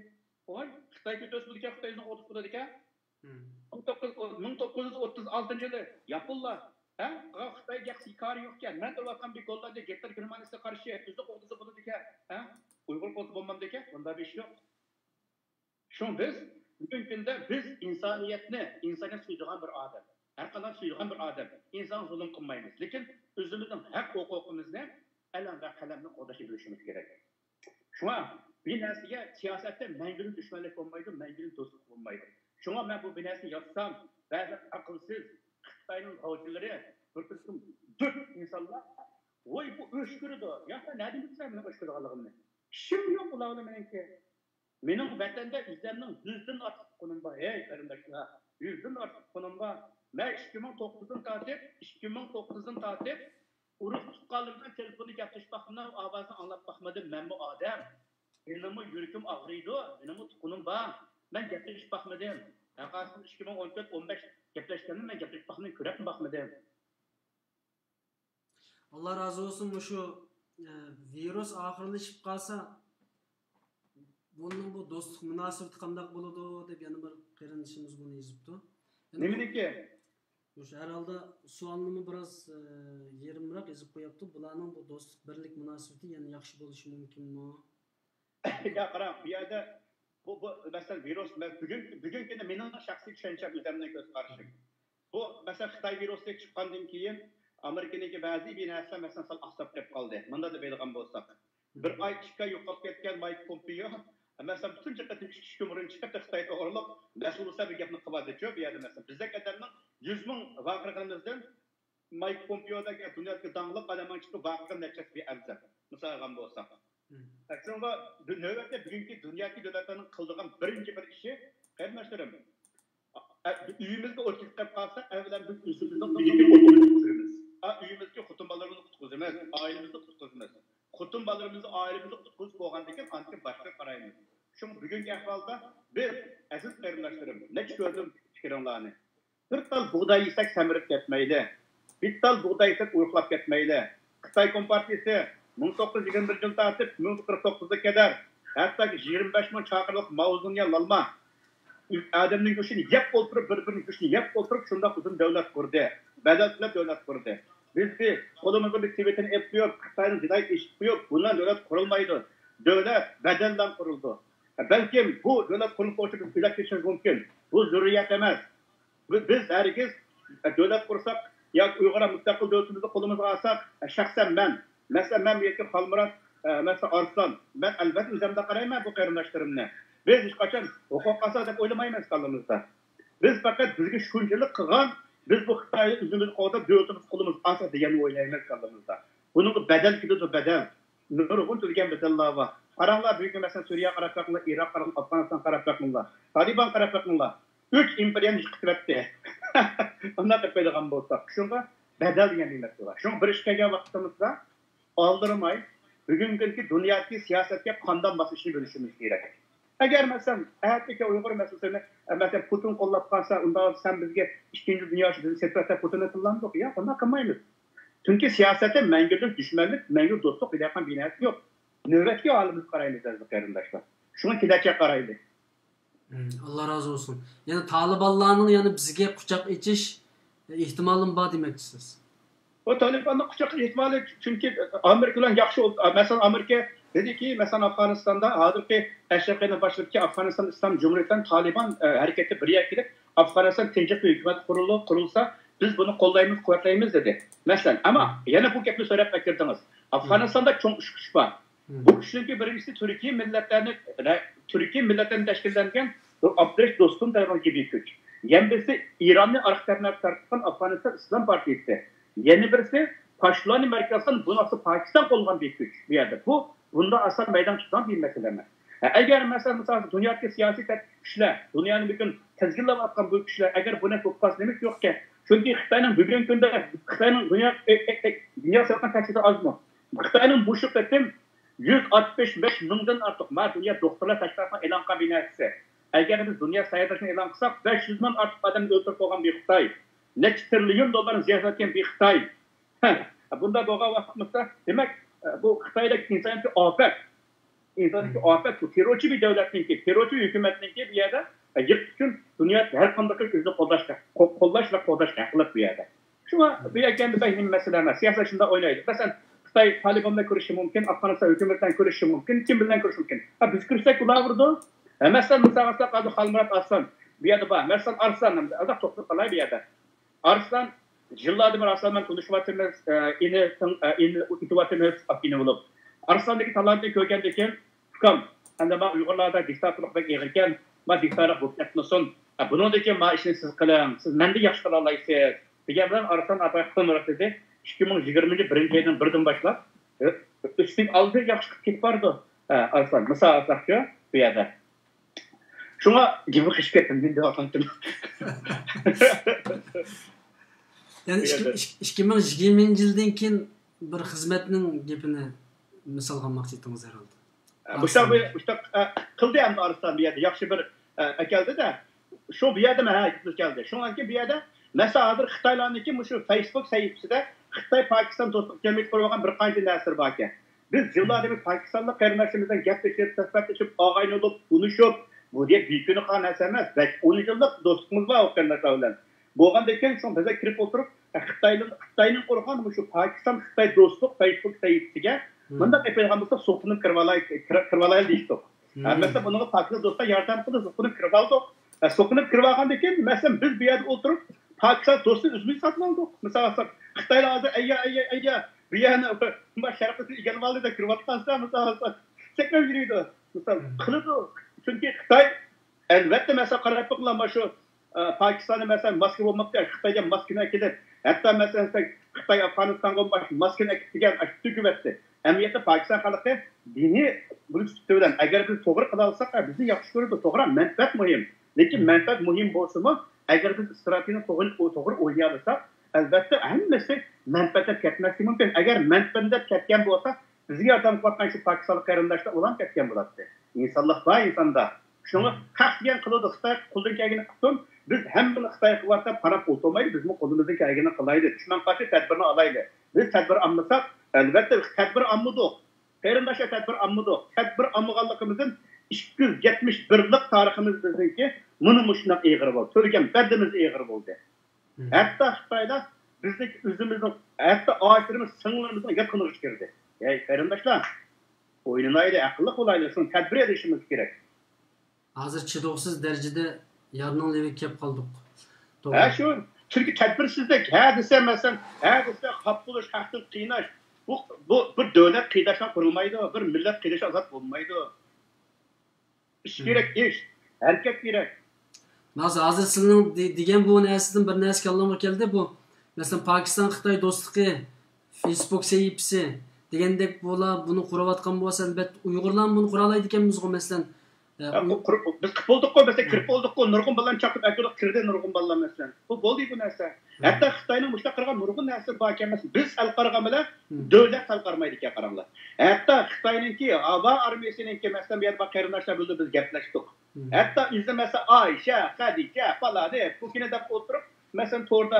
Voy, Xitoy ko'tarsa bo'lgan, Xitoyning o'zi bo'ladi ekan. 1936 yılı yapıllar. Xitoyga hikari yo'qkan. Men turayotgan bir qo'llarda Gettar Germaniyasiga qarshi o'zi qo'g'disi bo'ladi ekan. Uyg'ur qo'g'disi bo'lmamdi ekan. Bunda bir ish yo'q. Shu bugungi kunda biz insoniyat suydigan bir odam. Har qanday suydigan bir odam. İnson zulm qilmaymiz. Lekin o'zimizning haq huquqimizni alam va qalamni qo'llashib bilishimiz kerak. Shuna bir narsaga siyosatda mangulik dushmanlik bo'lmaydi, mangulik do'stlik bo'lmaydi. Şuna ben bu binasını yapsam, bazı akılsız Xitoyning hojileri, bir kısım dört insanlar, oy bu öşkürüdü. Ya sen ne demişsin benim öşkürüdüğalığımı? Şimdi yok ulanı benimki. Benim vatanda izlemden 100'den artık konum var. Hey kardeşler, 100'den artık konum var. Ben 2009'dan tatip, uruk tutkalımdan telefonu yapış bakımdan avazını anlat bakmadım. Ben bu adam, benim yürüküm ağrıydı, benim konum var. Ben gapirish bakmadım. Yakasım 2014-15 gaplaşkanım ben gapirish bakmadım, körepmi bakmadım. Allah razı olsun bu şu virüs ahırlaşıp kalsa bunun bu dostluk münasebeti qanday bo'ladi deb yana bir qarindishimiz buni yozibdi. Nima ki? O'sha herhalde sualını biraz yerimroq yozib qo'yapti. Bularning bu do'stlik birlik munosabati yana yaxshi bo'lishi mumkinmi? Ya qarang, bu yerda bu masalan virus bugungi mening shaxsiy tushuncham o'zimning ko'z qarashim. Bu masalan Xitoy virusi chiqqandan keyin Amerikadagi ba'zi bir narsalar masalan sal aqsab qolib qoldi. Bunda da bilgan bo'lsak. Bir oy 2 oy yo'qolib ketgan Mike Pompeo masalan butun jihatdan 2 kun burun chiqib Xitoy to'g'rilab mas'ullar bir gapni qiladi-ku, bu yerda masalan bizda qadarning 100 ming vaqirganimizdan Mike Pompeo'dagi dunyoga danglab qalaman chiqib vaqirgan nechasi bir afzal. Misalgan bo'lsak. Aslında növbette bugünkü dünyadaki devletlerin kıldığın birinci bir işi kardeşlerim. Üyümüzde ortak kalsa evlen biz üzümüzden birlikte kurtuluruz. Üyümüzde kutumbalarımızı kurtuluruz, ailemizde kurtuluruz. Kutumbalarımızı ailemizde kurtuluruz boğandaki antik başka karayımız. Şimdi bugünkü ahvalda bir aziz kardeşlerim ne gördüm fikirlerini. Bir tal buğday yesek semirip gitmeydi. Bir tal buğday yesek uyuklap gitmeydi. Xitoy Kompartiyasi 1921 yıl tartib 1949'a kadar hatta 25 bin çakırlık mavzunga lalma adamning güçünü yap oturup birbirinin güçünü yap oturup şunda uzun devlet kurdu. Bedelsiz devlet kurdu. Biz de kolumuzda bir Tibet'in epliyor, Xitay'ın Ziday'ı işitmiyor. Bundan devlet kurulmaydı. Devlet bedelden kuruldu. Belki bu devlet kurulup oluşup güzel geçmemiz mümkün. Bu zürriyet emez. Biz herkes devlet kursak ya Uygur'a müstakil devletimizi kolumuza alsak şahsen ben mesela ben bir Halmurat, mesela Arslan, ben elbette üzerinde karayım bu kardeşlerimle. Biz hiç kaçan hukuk asadak oylamayız kalımızda. Biz fakat bizge şuncalık kılan, biz bu Xitay'ı üzümüzü koyda devletimiz kolumuz asa diyen oylamayız kalımızda. Bunun bedel gidiyor bedel. Nurgun türgen bedeller var. Karanlar büyük mesela Suriye karabakınla, Irak karabakınla, Afganistan karabakınla, Taliban karabakınla. 3 imperiyem yıkıp etti. Onlar da peydagan bolsak. Şunga bedel diyen bir var. Şunga bir işkege vaktimizde aldırmay, bugünkü dünyadaki siyasete kandan basışını bölüşümüz gerek. Eğer mesela hayattaki Uygur meselesini mesela Putin kollap kalsa, ondan sen bizge 2. Dünya Savaşı'nın seferinde Putin'i kullandık ya, ondan kalmayız. Çünkü siyasete mengülük, düşmanlık, mengül dostluk bir binası yok. Nöbetki halimiz karayımız arkadaşlar. Şunu kilece karaydı. Allah razı olsun. Yani Talibanlarning yani bizge kucak içiş ihtimalin var demeksiniz. O Taliban'ın kucak ihtimali çünkü Amerika'dan yaxşı oldu. Mesela Amerika dedi ki mesela Afganistan'da hazırki Eşref'in başındaki Afganistan İslam Cumhuriyeti'nden Taliban hareketi bir yakılıp Afganistan tinçlik bir hükümet kurulsa biz bunu kollayımız, kuvvetlayımız dedi. Mesela ama yine bu gepni söyleyip bekirdiniz. Afganistan'da çok güç var. Bu güçlüğün birincisi Türkiye milletlerinin teşkillendiğin Abdreş Dostum Derman gibi güç. Yeni birisi İranlı Arıklarına tartışan Afganistan İslam Partisi. Yeni birisi Paşlani Merkez'den bu nasıl Pakistan olgan bir güç bir yerde. Bunda asal meydan tutan bir mesele mi? Eğer mesela dünyadaki siyasi güçler, dünyanın bugün tezgirle atkan bu güçler, eğer buna tutmaz demek yok ki. Çünkü Xitay'ın bugün günde, Xitay'ın dünya siyaseten teşkili az mı? Xitay'ın bu şirketin 165 milyondan artık dünya doktorlar teşkilatına elan kabinesi. Eğer biz dünya siyasetini elan kısak 500 milyon artık adam öldürüp olan bir Xitay. Ne trilyon doların ziyaretken bir Xitay. Bunda doğa vaktimizde demek bu Xitay'daki insanın bir afet. İnsanın bir afet bu. Terörçü bir devletinki, terörçü hükümetinki bir yerde yırt için dünya her konuda özünü kollaşla kılıp bir yerde. Şuna bir kendi benim meseleme siyasetinde oynaydı. Mesela Xitay Taliban'la görüşü mümkün, Afganistan hükümetten görüşü mümkün, kim bilen görüşü mümkün. Biz görüşsek kulağı vurdu. Mesela adı Halmurat Arslan bir yerde var. Mesela Arslan azak çok kolay bir yerde. Arslan yıllardır Arslan'la konuşmatımız, itibatımız akini olup. Arslan'daki talantı kökendeki kam. Anda ben Uygurlarda diktatörlük bek eğirken, ben diktatörlük bu etnosun. Bunundaki ma işini siz kılın, siz mende yaxşı kılallaysınız. Diyen Arslan Halmurat dedi. 2021 aydan birden başlap, üstün aldı yaxşı kit vardı Arslan. Mesela Arslan'ca bir yerde. Şuna gibi kış kettim, ben de atandım. Yani 2020 yıldan keyin bir xizmatning gapini misol qilmoqchi edingiz herhalde. Bu qildi ham Arslan bir yerde yaxshi bir keldi de şu bir yerde geldi. Şu anki bir yerde mesela hazır Xitaylarniki şu Facebook sayfasida Xitay Pakistan dostluk cemiyeti kurulgan bir qancha narsa bor ekan. Biz yıllardır bir Pakistanlı kardeşlerimizden gaplashib, suhbatlashib, og'ayn bo'lib, unishib, bu diye büyük günü kan esemez. 10 yıllık dostluğumuz var o kardeşler bilen. Bo'lgandan keyin shu bizga kirib o'tirib, Xitoyning qo'rg'on shu Pokiston Xitoy do'stlik Facebook saytiga bunda qilgan bo'lsa so'qinib kirib olaylik deydi. Albatta bunga Pokiston do'stlar yordam qildi, so'qinib kirib oldik. So'qinib kirib olgandan keyin masalan biz bu yerda o'tirib Pokiston do'stini o'zimiz sotib oldik. Masalan, Xitoylar hozir ayya bu yerni sharqqa egalib oldi deb kirib masalan çekmem yürüydü. Mesela kılıdı. Çünkü Xitay elbette mesela qarab qilgan shu Pakistan'da mesela maske olmakta Xitayga maskeni kelib, hatta mesela Xitay Afg'onistonga maskeni kelgan hükümetdi. Emniyette Pakistan xalqi dini bilan agar biz to'g'ri qila olsak, bizni yaxshi ko'radi. To'g'ri, manfaat muhim. Lekin manfaat muhim bo'lsa-mu, agar biz strategiyani to'g'ri o'ynay olsak, albatta hammasi manfaatga ketmasligi mumkin. Agar manfaatga ketgan bo'lsa, bizga yordam qilayotgan shu Pokistonlik qarindoshlar ular ketgan bo'ladi. İnsanlar bor insonda. Shuni haq degan qiladi Xitoy qo'ldan kelganini qilsin. Biz hammani Xitoy qilyapti, qarab o'tirmaydi. Bizning qo'limizdan kelganini qilaydi. Dushman qarshi tadbirni olaydi. Biz tadbir olmasak, albatta tadbir olmadik. Qarindoshlar tadbir olmadik. Tadbir olmaganligimizdan 271 tariximiz bizniki buni mushunaq eg'ir bo'ldi. To'rgan dardimiz eg'ir bo'ldi. Hatto Xitoyda bizning o'zimizning hatto oilamiz, singlimizga yaqinlik kirdi. Ey qarindoshlar, o'yinaydi, aqlli bo'laylik, shuni tadbir edishimiz kerak. Hozir chidoqsiz darajada yarnonlab kelib qoldik. Ha shu, chunki tadbirsizlik, ha desa masalan, ha desa xap bo'lish, haqni qiynash, bu bir davlat qiynashdan qurilmaydi, bir millat qiynashdan ozod bo'lmaydi. Ish kerak, ish, harakat kerak. Hozir sizning degan bu narsadan bir narsa kallamga keldi bu. Masalan, Pokiston Xitoy do'stligi Facebook sahifasi degandek bo'lar, buni qurayotgan bo'lsa, albatta Uyg'urlar buni qura oladi ekanmiz-ku masalan. Biz qilib bo'ldik-ku, mesela kirib bo'ldik-ku, nurg'un bilan chaqib akirib kirdi nurg'un bilan masalan. Bu bo'ldi bu narsa. Hatto Xitoyning mushta qilgan nurg'un narsa bor ekan. Biz hal qilgan bilan davlat hal qilmaydi ekan qaranglar. Hatto Xitoyninki Ava armiyasiningki masalan bu yerda qarindoshlar bo'ldi, biz gaplashdik. Hatto o'zi mesela Ayşe, Xadija falan deb bu kine deb o'tirib, masalan to'rda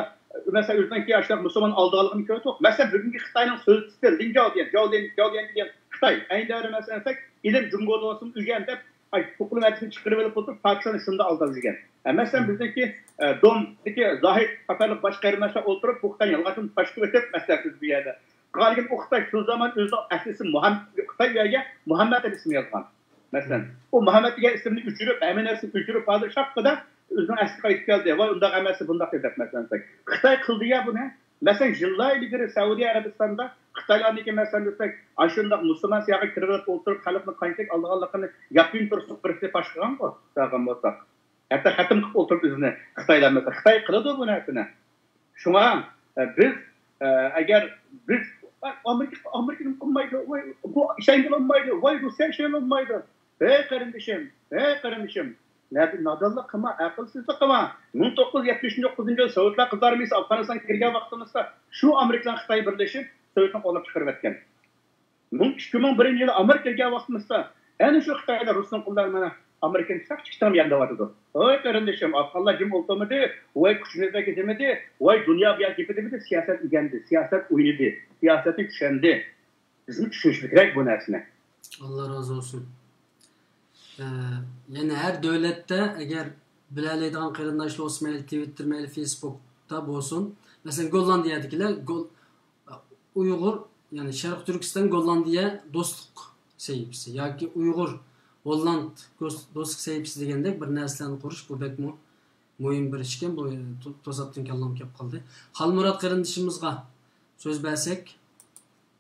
mesela o'zidan yoshlar musulmon oldiganligini ko'rdik. Masalan bugungi Xitoyning so'zchisi Linjao degan Xitoy ayndari masalan ilm jumhuriyati olsun o'rgan deb hukumatni chiqarib olib o'tirib Pokistonni shunda aldab yurgan. Masalan bizniki Domdagi Zohid qatorliq boshqa qarindoshlar o'tirib bu Xitoy yolg'onini tashkil etib maslahat bu yerda. G'olib Xitoy shu zaman o'zi asli Xitoyga Muhammad ismi yozgan. Masalan, o Muhammad degan ismini o'chirib, hamma narsani o'chirib hozir shaqida o'zining asli qaytib keldi. Voy unda emasdi, bunda deb masalan. Xitoy qildi-ya buni. Masalan, yillar ilgari Saudiya Arabistonda Xitoylarniki masalan desak, ashunda musulmon siyaga kirib o'tirib xalqni qanchalik aldaganligini yapin turib birisi boshqagan bu. Sağam bo'lsak. Hatto xatim qilib o'tirib o'zini Xitoylar masalan Xitoy qiladi bu narsani. Shunga biz agar biz Amerika'nın olmaydı, bu şeyin olmaydı, vay Rusya şeyin olmaydı. Hey kardeşim, nadallık kıma, akılsızlık kıma. 1979 yıl Sovyetler kızlarımız Afganistan'a girgen vaxtımızda şu Amerika'dan Xitay birleşip Sovyet'ten olup çıkarıp etken. 2001 yılı Amerika girgen vaxtımızda en şu Xitay'da Rus'un kullarına Amerika'nın sak çıktığım yanında vardı. Oy kardeşim, Afganlar kim olmadı, vay küçüğünüzde gidemedi, vay dünya bir yer gidemedi, siyaset igendi, siyaset oynadı, siyaseti güçlendi. Bizim düşünüşlük bu nersine. Allah razı olsun. Yani her devlette eğer bilaleyden qarindoshlar olsun, Twitter, Facebook'ta olsun. Mesela Gollandiya'dakiler Uygur, yani Şarkı Türkistan Gollandiya dostluk sahipsi. Yoki Uygur Holland dostluk sahipsi degandek bir narsalarni qurish bu bek muhim bir ish ekan. Bu to'satdan kallam kelib qoldi. Xalmurod qarindoshimizga so'z bersak,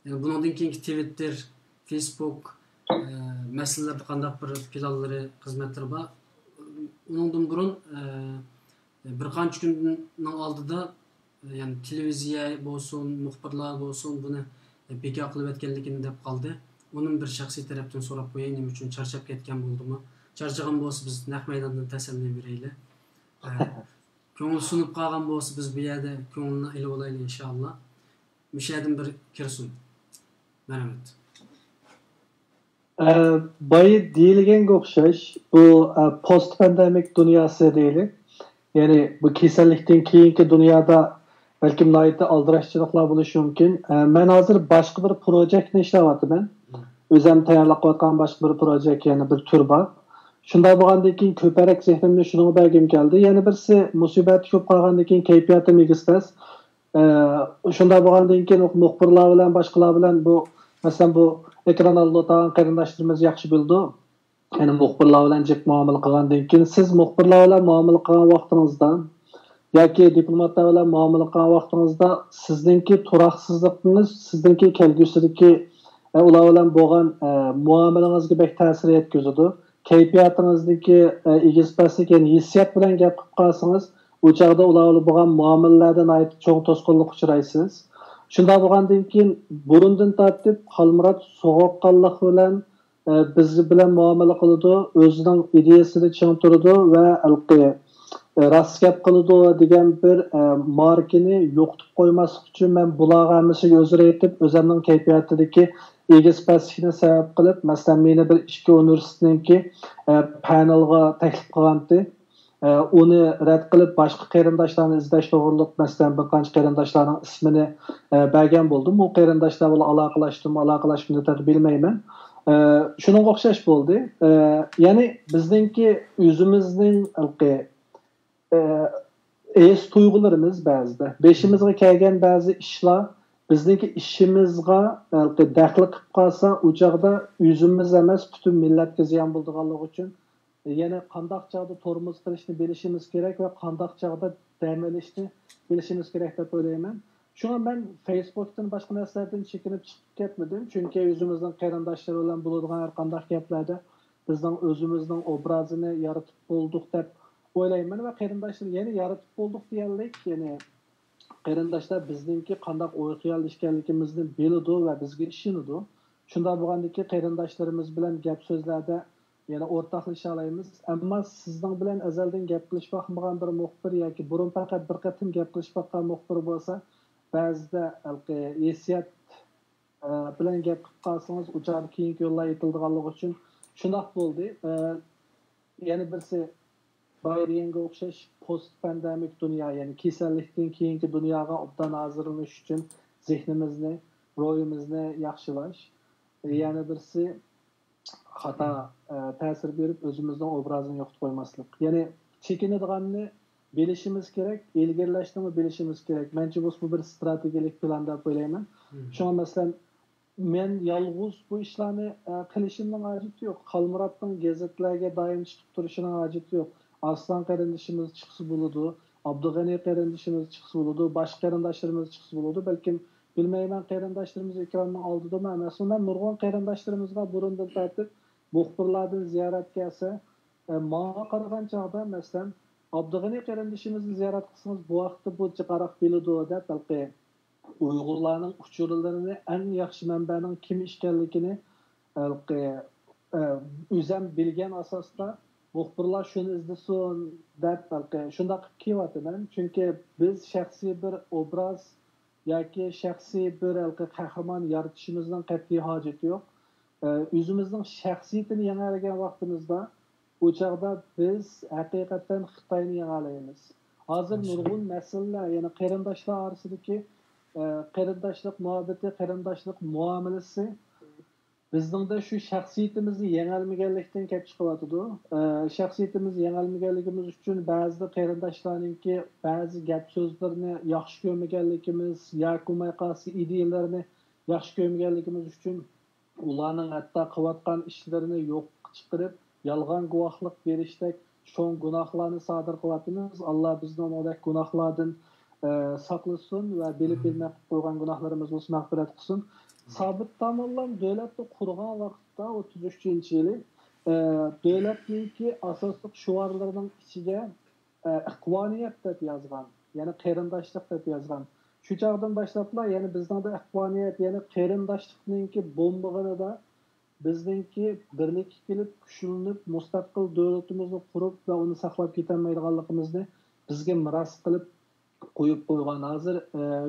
yani bundan keyingi Twitter, Facebook meselelarda qandaq bir planlari, xizmatlari bor. Undan burun bir qancha kunning oldida yani televiziya bo'lsin, muxbirlar bo'lsin buni bekor qilib o'tganligini deb qoldi. Onun bir shaxsiy tarafdan so'rab qo'yay, nima uchun charchab ketgan bo'ldimi? Charchagan bo'lsa biz naq maydondan tasalli beraylik. Ko'ngil sunib qolgan bo'lsa biz bu yerda ko'ngilni ilib olaylik inshaalloh. Mishadin bir kirsin. Merhamet. Bayı deyilganga o'xshash bu post pandemik dunyosi deylik. Yani bu kasallikdan keyingi dunyoda balkim nihoyatda aldirashchiliklar bo'lishi mumkin. Men hozir boshqa bir projektni ishlayapman. O'zim tayyorlab qo'ygan boshqa bir projekt, yani bir tur bor. Shunday bo'lgandan keyin ko'parak zehnimni shunga bergim keldi. Yana birisi musibat ko'p qolgandan keyin kayfiyatim egiztas. Shunday bo'lgandan keyin muxbirlar bilan boshqalar bilan bu masalan bu ekran oldida o'tirgan qarindoshlarimiz yaxshi bildi. Yani muxbirlar bilan jip muomala qilgandan keyin siz muxbirlar bilan muomala qilgan vaqtingizda yoki diplomatlar bilan muomala qilgan vaqtingizda sizningki turaqsizligingiz, sizningki kelgusidagi ular bilan bo'lgan muomalangizga bek ta'sir yetkazadi. Kayfiyatingizdagi egizpaslik, ya'ni hissiyat bilan gap qilib qolsangiz, u chog'da ular bilan bo'lgan muomalalardan cho'ng to'sqinlik uchraysiz. Shunday bo'lgandan keyin burundan tortib Xalmurat so'g'oqqanlik bilan biz bilan muomala qiladi, o'zining ideyasini ching turadi va rost gap qiladi degan bir markini yo'qotib qo'ymaslik uchun men bularga hammasiga o'zir aytib, o'zimning kayfiyatidagi egiz paslikni sabab qilib, masalan meni bir ikki universitetniki panelga taklif qilgandi. Uni rad qilib boshqa qarindoshlarni izlash to'g'riliq masalan bir qancha qarindoshlarning ismini bergan bo'ldim. Bu qarindoshlar bilan aloqalashishni bilmayman. Shunga o'xshash bo'ldi. Ya'ni bizningki o'zimizning es tuyg'ularimiz ba'zida beshimizga kelgan ba'zi ishlar bizningki ishimizga daxl qilib qolsa, u chog'da o'zimiz emas, butun millatga ziyon bo'lganligi uchun yana qandoq chog'da tormoz qilishni bilishimiz kerak va qandoq chog'da dam olishni bilishimiz kerak deb o'ylayman. Shunga men Facebookdan boshqa narsalardan chekinib chiqib ketmadim, chunki o'zimizning qarindoshlar bilan bo'ladigan har qanday gaplarda bizning o'zimizning obrazini yaratib bo'ldik deb o'ylayman va qarindoshlar ya'ni yaratib bo'ldik deganlik, ya'ni qarindoshlar bizningki qanday o'y xiyol ishkanligimizni biladi va bizga ishonadi. Shunday bo'lgandan keyin qarindoshlarimiz bilan gap so'zlarda yana o'rtoqlasha olamiz. Ammo sizning bilan azaldan gap qilishib boqmagan bir muxbir yoki burun faqat bir qatim gap qilishib boqqan muxbir bo'lsa, ba'zida hissiyat bilan gap qilib qolsangiz, uchoq keyingi yo'llar yetilganligi uchun shundoq bo'ldi. Yana birisi Bayriyenga o'xshash post-pandemik dunyo, ya'ni kasallikdan keyingi dunyoga obdan hozirlanish uchun zehnimizni, ro'yimizni yaxshilash. Yana birisi xato ta'sir berib o'zimizning obrazini yo'qotib qo'ymaslik. Ya'ni chekinadiganni bilishimiz kerak, ilgirlashni bilishimiz kerak. Menimcha bu bir strategik plan deb o'ylayman. Shunga masalan men yolg'iz bu ishlarni qilishimning hojati yo'q. Xalmuratning gazetlarga doim chiqib turishining hojati yo'q. Aslan qarindishimiz chiqsa bo'ladi, Abdug'ani qarindishimiz chiqsa bo'ladi, boshqa qarindoshlarimiz chiqsa bo'ladi. Balkim bilmayman qarindoshlarimiz ekranning oldidami emasmi. Men nurg'un qarindoshlarimizga burundan tortib muxbirlardan ziyorat kelsa, menga qaragan chog'da masalan Abdug'ani qarindishimizni ziyorat qilsangiz, bu vaqtda bu chiqaroq biladi deb balki Uyg'urlarning uchurlarini eng yaxshi manbaning kim ekanligini o'zim bilgan asosda muxbirlar shuni izlasin deb balki shunday qilib kelyapman. Chunki biz shaxsiy bir obraz yoki shaxsiy bir qahramon yaratishimizdan qat'iy hojati yo'q. O'zimizning shaxsiyatini yangilagan vaqtimizda u chog'da biz haqiqatan Xitoyni yangilaymiz. Hozir nurg'un masalalar, ya'ni qarindoshlar orasidagi qarindoshlik muhabbati, qarindoshlik muomalasi bizningda shu shaxsiyatimizni yangilanmaganlikdan kelib chiqyapti. Shaxsiyatimizni yangilanmaganligimiz uchun ba'zi qarindoshlarningki ba'zi gap so'zlarini yaxshi ko'rmaganligimiz yoki qaysi ideyalarni yaxshi ko'rmaganligimiz uchun ularning hatto qilayotgan ishlarini yo'q chiqarib yolg'on guvohlik berishdek cho'ng gunohlarni sodir qilyapmiz. Alloh bizni unaqa gunohlardan saqlasin va bilib bilmay qo'ygan gunohlarimizni mag'firat qilsin. Sabit Tamollam davlatni qurgan vaqtda 33-yili davlatningki asosiy shuarlarining ichiga iqvoniyat deb yozgan, ya'ni qarindoshlik deb yozgan. Shu chog'dan boshlablar, ya'ni bizning iqvoniyat, ya'ni qarindoshlikningki bo'mbig'inida bizningki birlik kelib, kuchlanib, mustaqil davlatimizni qurib va uni saqlab ketolmaydiganligimizni bizga miros qilib qo'yib qo'ygan. Hozir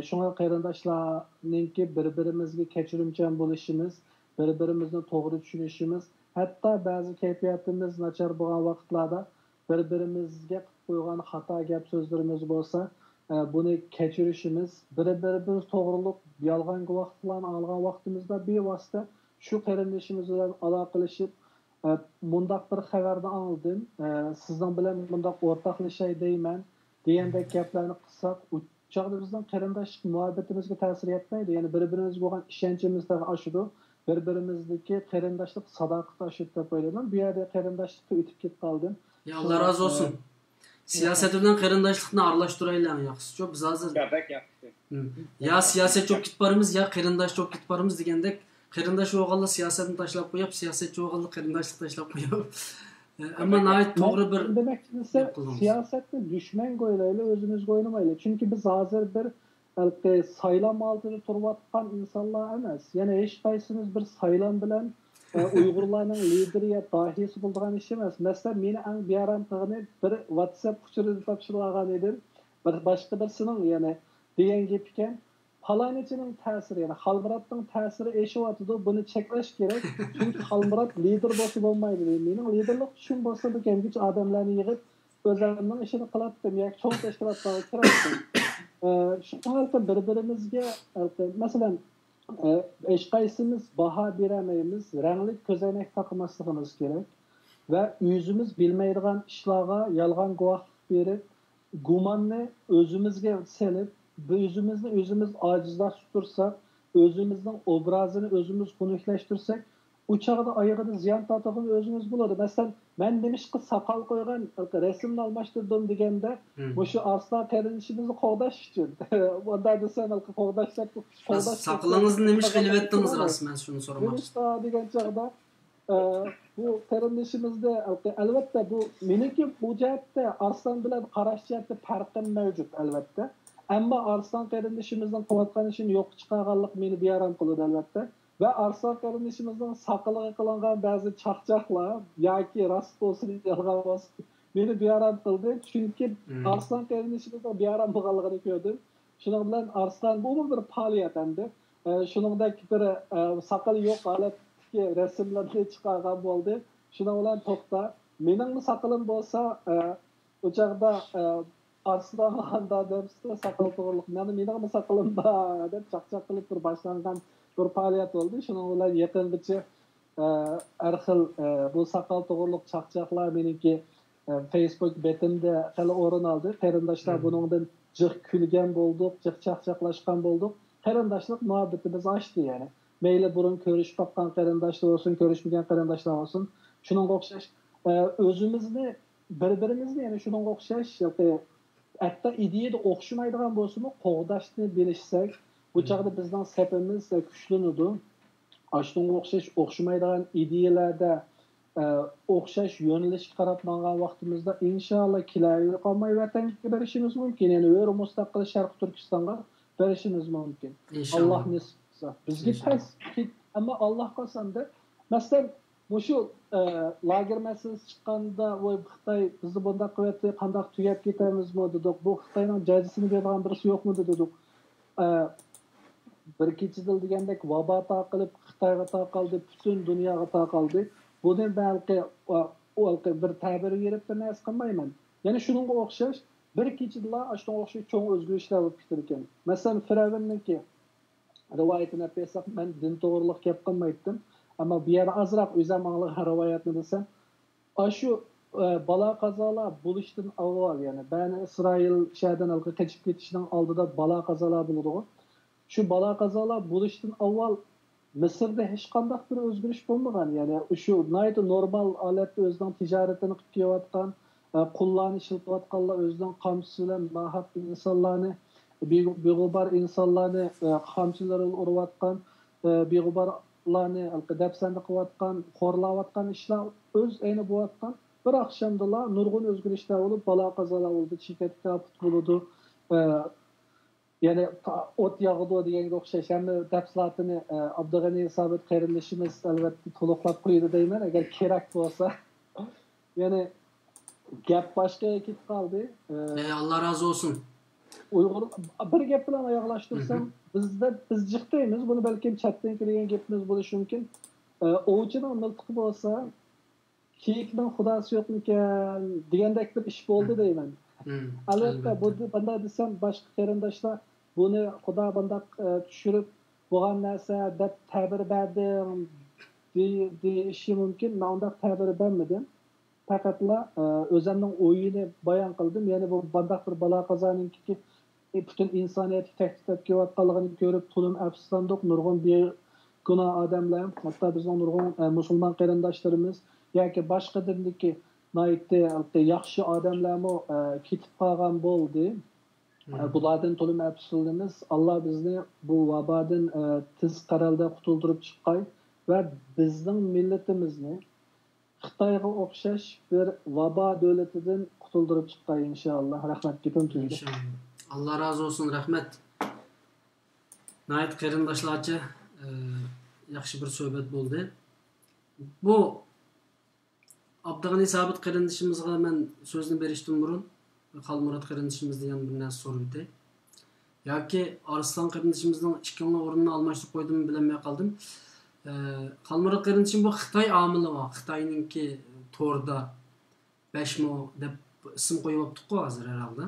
shunga qarindoshlarningki bir-birimizga kechirimchan bo'lishimiz, bir-birimizni to'g'ri tushunishimiz, hatto ba'zi kayfiyatimiz nachar bo'lgan vaqtlarda bir-birimizga qilib qo'ygan xato gap so'zlarimiz bo'lsa, buni kechirishimiz, bir-birimiz to'g'riliq yolg'on guvohliklarni olgan vaqtimizda bevosita shu qarindishimiz bilan aloqalashib, Mundaq bir xabarni anladım. Sizin bilan mundaq ortaqlaşay deyman degandek gaplarni qilsak, uçaqda bizning qarindoshlik muhabbatimizga ta'sir etmaydi. Ya'ni bir-birimizga bo'lgan ishonchimiz da oshadi. Bir-birimizdagi qarindoshlik sadoqat oshadi deb o'ylayman. Bu yerda qarindoshlikka o'tib ketib qoldim. Ya Allah razı olsun. Siyaset bilen qarindoshlikni aralashtiraylar yaxshi. Çok biz hozir Bak yaxshi. ya siyaset çok git barımız ya qarindosh çok git barımız degandek qarindosh o'g'illar siyosatni tashlab qo'yib, siyosatchi o'g'illar qarindoshlik tashlab qo'yib. Ama nayt to'g'ri bir demek ise siyasetni düşman qo'ylaylik, o'zimiz o'ynamaylik. Chunki biz hozir bir saylam altida turayotgan insonlar emas. Yana hech qaysimiz bir saylam bilan Uyg'urlarning lideri dahisi bo'lgan ish emas. Masalan, meni eng bearam qilgani bir WhatsApp uchurida topshirgan edim. Bir boshqa birisining yana degan gap ekan. Falanichining ta'siri, ya'ni Xalmuratning ta'siri eshiyotidu, buni cheklash kerak. Chunki Xalmurat lider bo'lsa bo'lmaydi. Mening liderlik tushum bo'lsa bu kamgich odamlarni yig'ib o'zlarining ishini qilatdim yoki cho'ng tashkilotlarga kiratdim. Shu holda bir-birimizga masalan hech qaysimiz baho beramaymiz, rangli ko'zoynak taqmasligimiz kerak va o'zimiz bilmaydigan ishlarga yolg'on guvohlik berib, gumonni o'zimizga selib, o'zimizni o'zimiz ojizlashtirsak, o'zimizning obrazini o'zimiz xunuklashtirsak, u chog'da oyog'ida ziyon tortadigan o'zimiz bo'ladi. Masalan, men demişki sakal qo'ygan resimni almashtirdim deganda, bu shu Arslan qarindoshimizni qo'g'dash uchun. Bunda desam, qo'g'dashlar saqlangizni nima qilib etdingiz rasman shuni so'ramoqchi. Degan chog'da bu qarindoshimizda albatta bu meniki bu jihatda Arslan bilan qarash jihatda farqim mavjud albatta. Ammo Arslan qarindoshimizning qilayotgan ishini yo'q chiqarganlik meni bearam qiladi albatta. Ve Arslan qarindoshimizning saqiliga qilingan ba'zi chaqchaqlar yoki rost bo'lsin, yolg'on bo'lsin, meni bearam qildi. Chunki Arslan qarindoshimizning bearam bo'lganligini ko'rdim. Shuning bilan Arslan bu bir faoliyat endi. Shuningdek bir saqil yo'q holatdagi rasmlarni chiqargan bo'ldi. Shuning bilan to'xta. Mening saqilim bo'lsa, o chaqda Arslan handa deb saqil to'g'riliq. Mening saqilim bor deb chaqchaq qilib bir boshlangan bir faoliyat oldu. Şunun bilan yaqingacha har xil bu saqal to'g'riliq chaqchaqlar meniki Facebook betimde hali o'rin oldi. Qarindoshlar buningdan jiq kulgan bo'ldik, jiq chaqchaqlashgan bo'ldik. Qarindoshlik muhabbatimiz oshdi yani. Meyli burun ko'rishib topgan qarindoshlar olsun, ko'rishmagan qarindoshlar olsun. Shuningga o'xshash o'zimizni bir-birimizni yani shuningga o'xshash hatto ideyada o'xshamaydigan bo'lsa-mu, qo'g'dashni bilishsak, bu chaqda bizning sepimiz kuchlanadi. Ashunga o'xshash o'xshamaydigan ideyalarda o'xshash yo'nalishga qarab mangan vaqtimizda inshaalloh kilayli qolmay vatanga berishimiz mumkin. Ya'ni o'r mustaqil Sharq Turkistonga berishimiz mumkin. Alloh nasib qilsa. Bizga tez, ammo Alloh qolsanda, masalan, shu lager masalasi chiqqanda voy Xitoy bizni bunday qilyapti, qanday tugab ketamizmi dedik. Bu Xitoyning jazisini bergan birisi yo'qmi dedik. Bir keçidil degandek vabo taqilib Xitoyga taqaldi, butun dunyoga taqaldi. Buni balki bir ta'bir berib bir narsa qilmayman. Ya'ni shuningga o'xshash bir keçidlar ashunga o'xshash cho'ng o'zgarishlar bo'lib ketar ekan. Masalan, Firavnniki rivoyatini aytsak, men din to'g'riliq gap qilmaydim, ammo bu yerda azroq o'zim anglagan rivoyatni desam, shu balo qazolar bo'lishdan avval, ya'ni Bani Isroil shahardan qochib ketishining oldida balo qazolar bo'ldi. Şu balo qazolar bo'lishdan avval Misrda hech qanday bir o'zgarish bo'lmagan. Ya'ni shu nayt normal holatda o'zining tijoratini qilib kelayotgan, qullarni ishlatayotganlar o'zining qamchisi bilan mahab insonlarni, beg'ubar insonlarni qamchilar urayotgan, beg'ubarlarni dafsanda qilayotgan, xo'rlayotgan ishlar o'z ayni bo'layotgan. Bir oqshomdalar nurg'un o'zgarishlar bo'lib, balo qazolar bo'ldi, chekatga bo'ldi. Yani ot yağıdı deganga o'xshash hamma tafsilotini Abdug'ani Sabit qarindoshimiz albatta to'liqlab qo'ydi deyman agar kerak bo'lsa. Yani gap boshqaga ketib qoldi. Allah razı olsun. Uyg'ur bir gap bilan oyoqlashtirsam, biz jiqdaymiz. Buni balkim chatdan kelgan gapimiz bo'lishi mumkin. Ovchining miltiqi bo'lsa, kiyikning xudosi yo'qmikan degandek bir ish bo'ldi deyman. Albatta bu bunday desam boshqa qarindoshlar buni xudo bunday tushirib bo'lgan narsa deb ta'bir berdim deyişi mümkün. Ben onda tabiri vermedim. Faqatla özümün oyunu bayan qildim. Yani bu bandaq bir bala qazanınki bütün insaniyeti tehdit etkivatqanlığını görüp tulum afsuslandık. Nurgun bir günah adamlar, hatta bizim nurgun Müslüman qarindaşlarımız yoki boshqa dindagi yaxshi odamlarmi ketib qolgan bo'ldi. Bulardan tulum afsuslanamiz. Allah bizni bu vabadan tiz qaralda qutuldirib chiqqay va bizning millatimizni Xitoyga o'xshash bir vabo davlatidan qutuldirib chiqqay inshaalloh. Rahmat gapim tugadi. İnşallah. Allah razı olsun, rahmet. Nayet qarindoshlarcha yaxshi bir suhbat bo'ldi. Bu Abdug'ani Sabit qarindishimizga men so'zni berishdan burun Xalmurod qarindishimizdan yana bir narsa so'rab o'tay. Yoki Arslan qarindishimizning ikkinchi o'rinni almashtirib qo'ydimmi bilmay qoldim. Xalmurod qarindishim bu Xitoy omili bor. Xitoyninki to'rda 5mo deb ism qo'yib olibdi-ku hozir herhalde.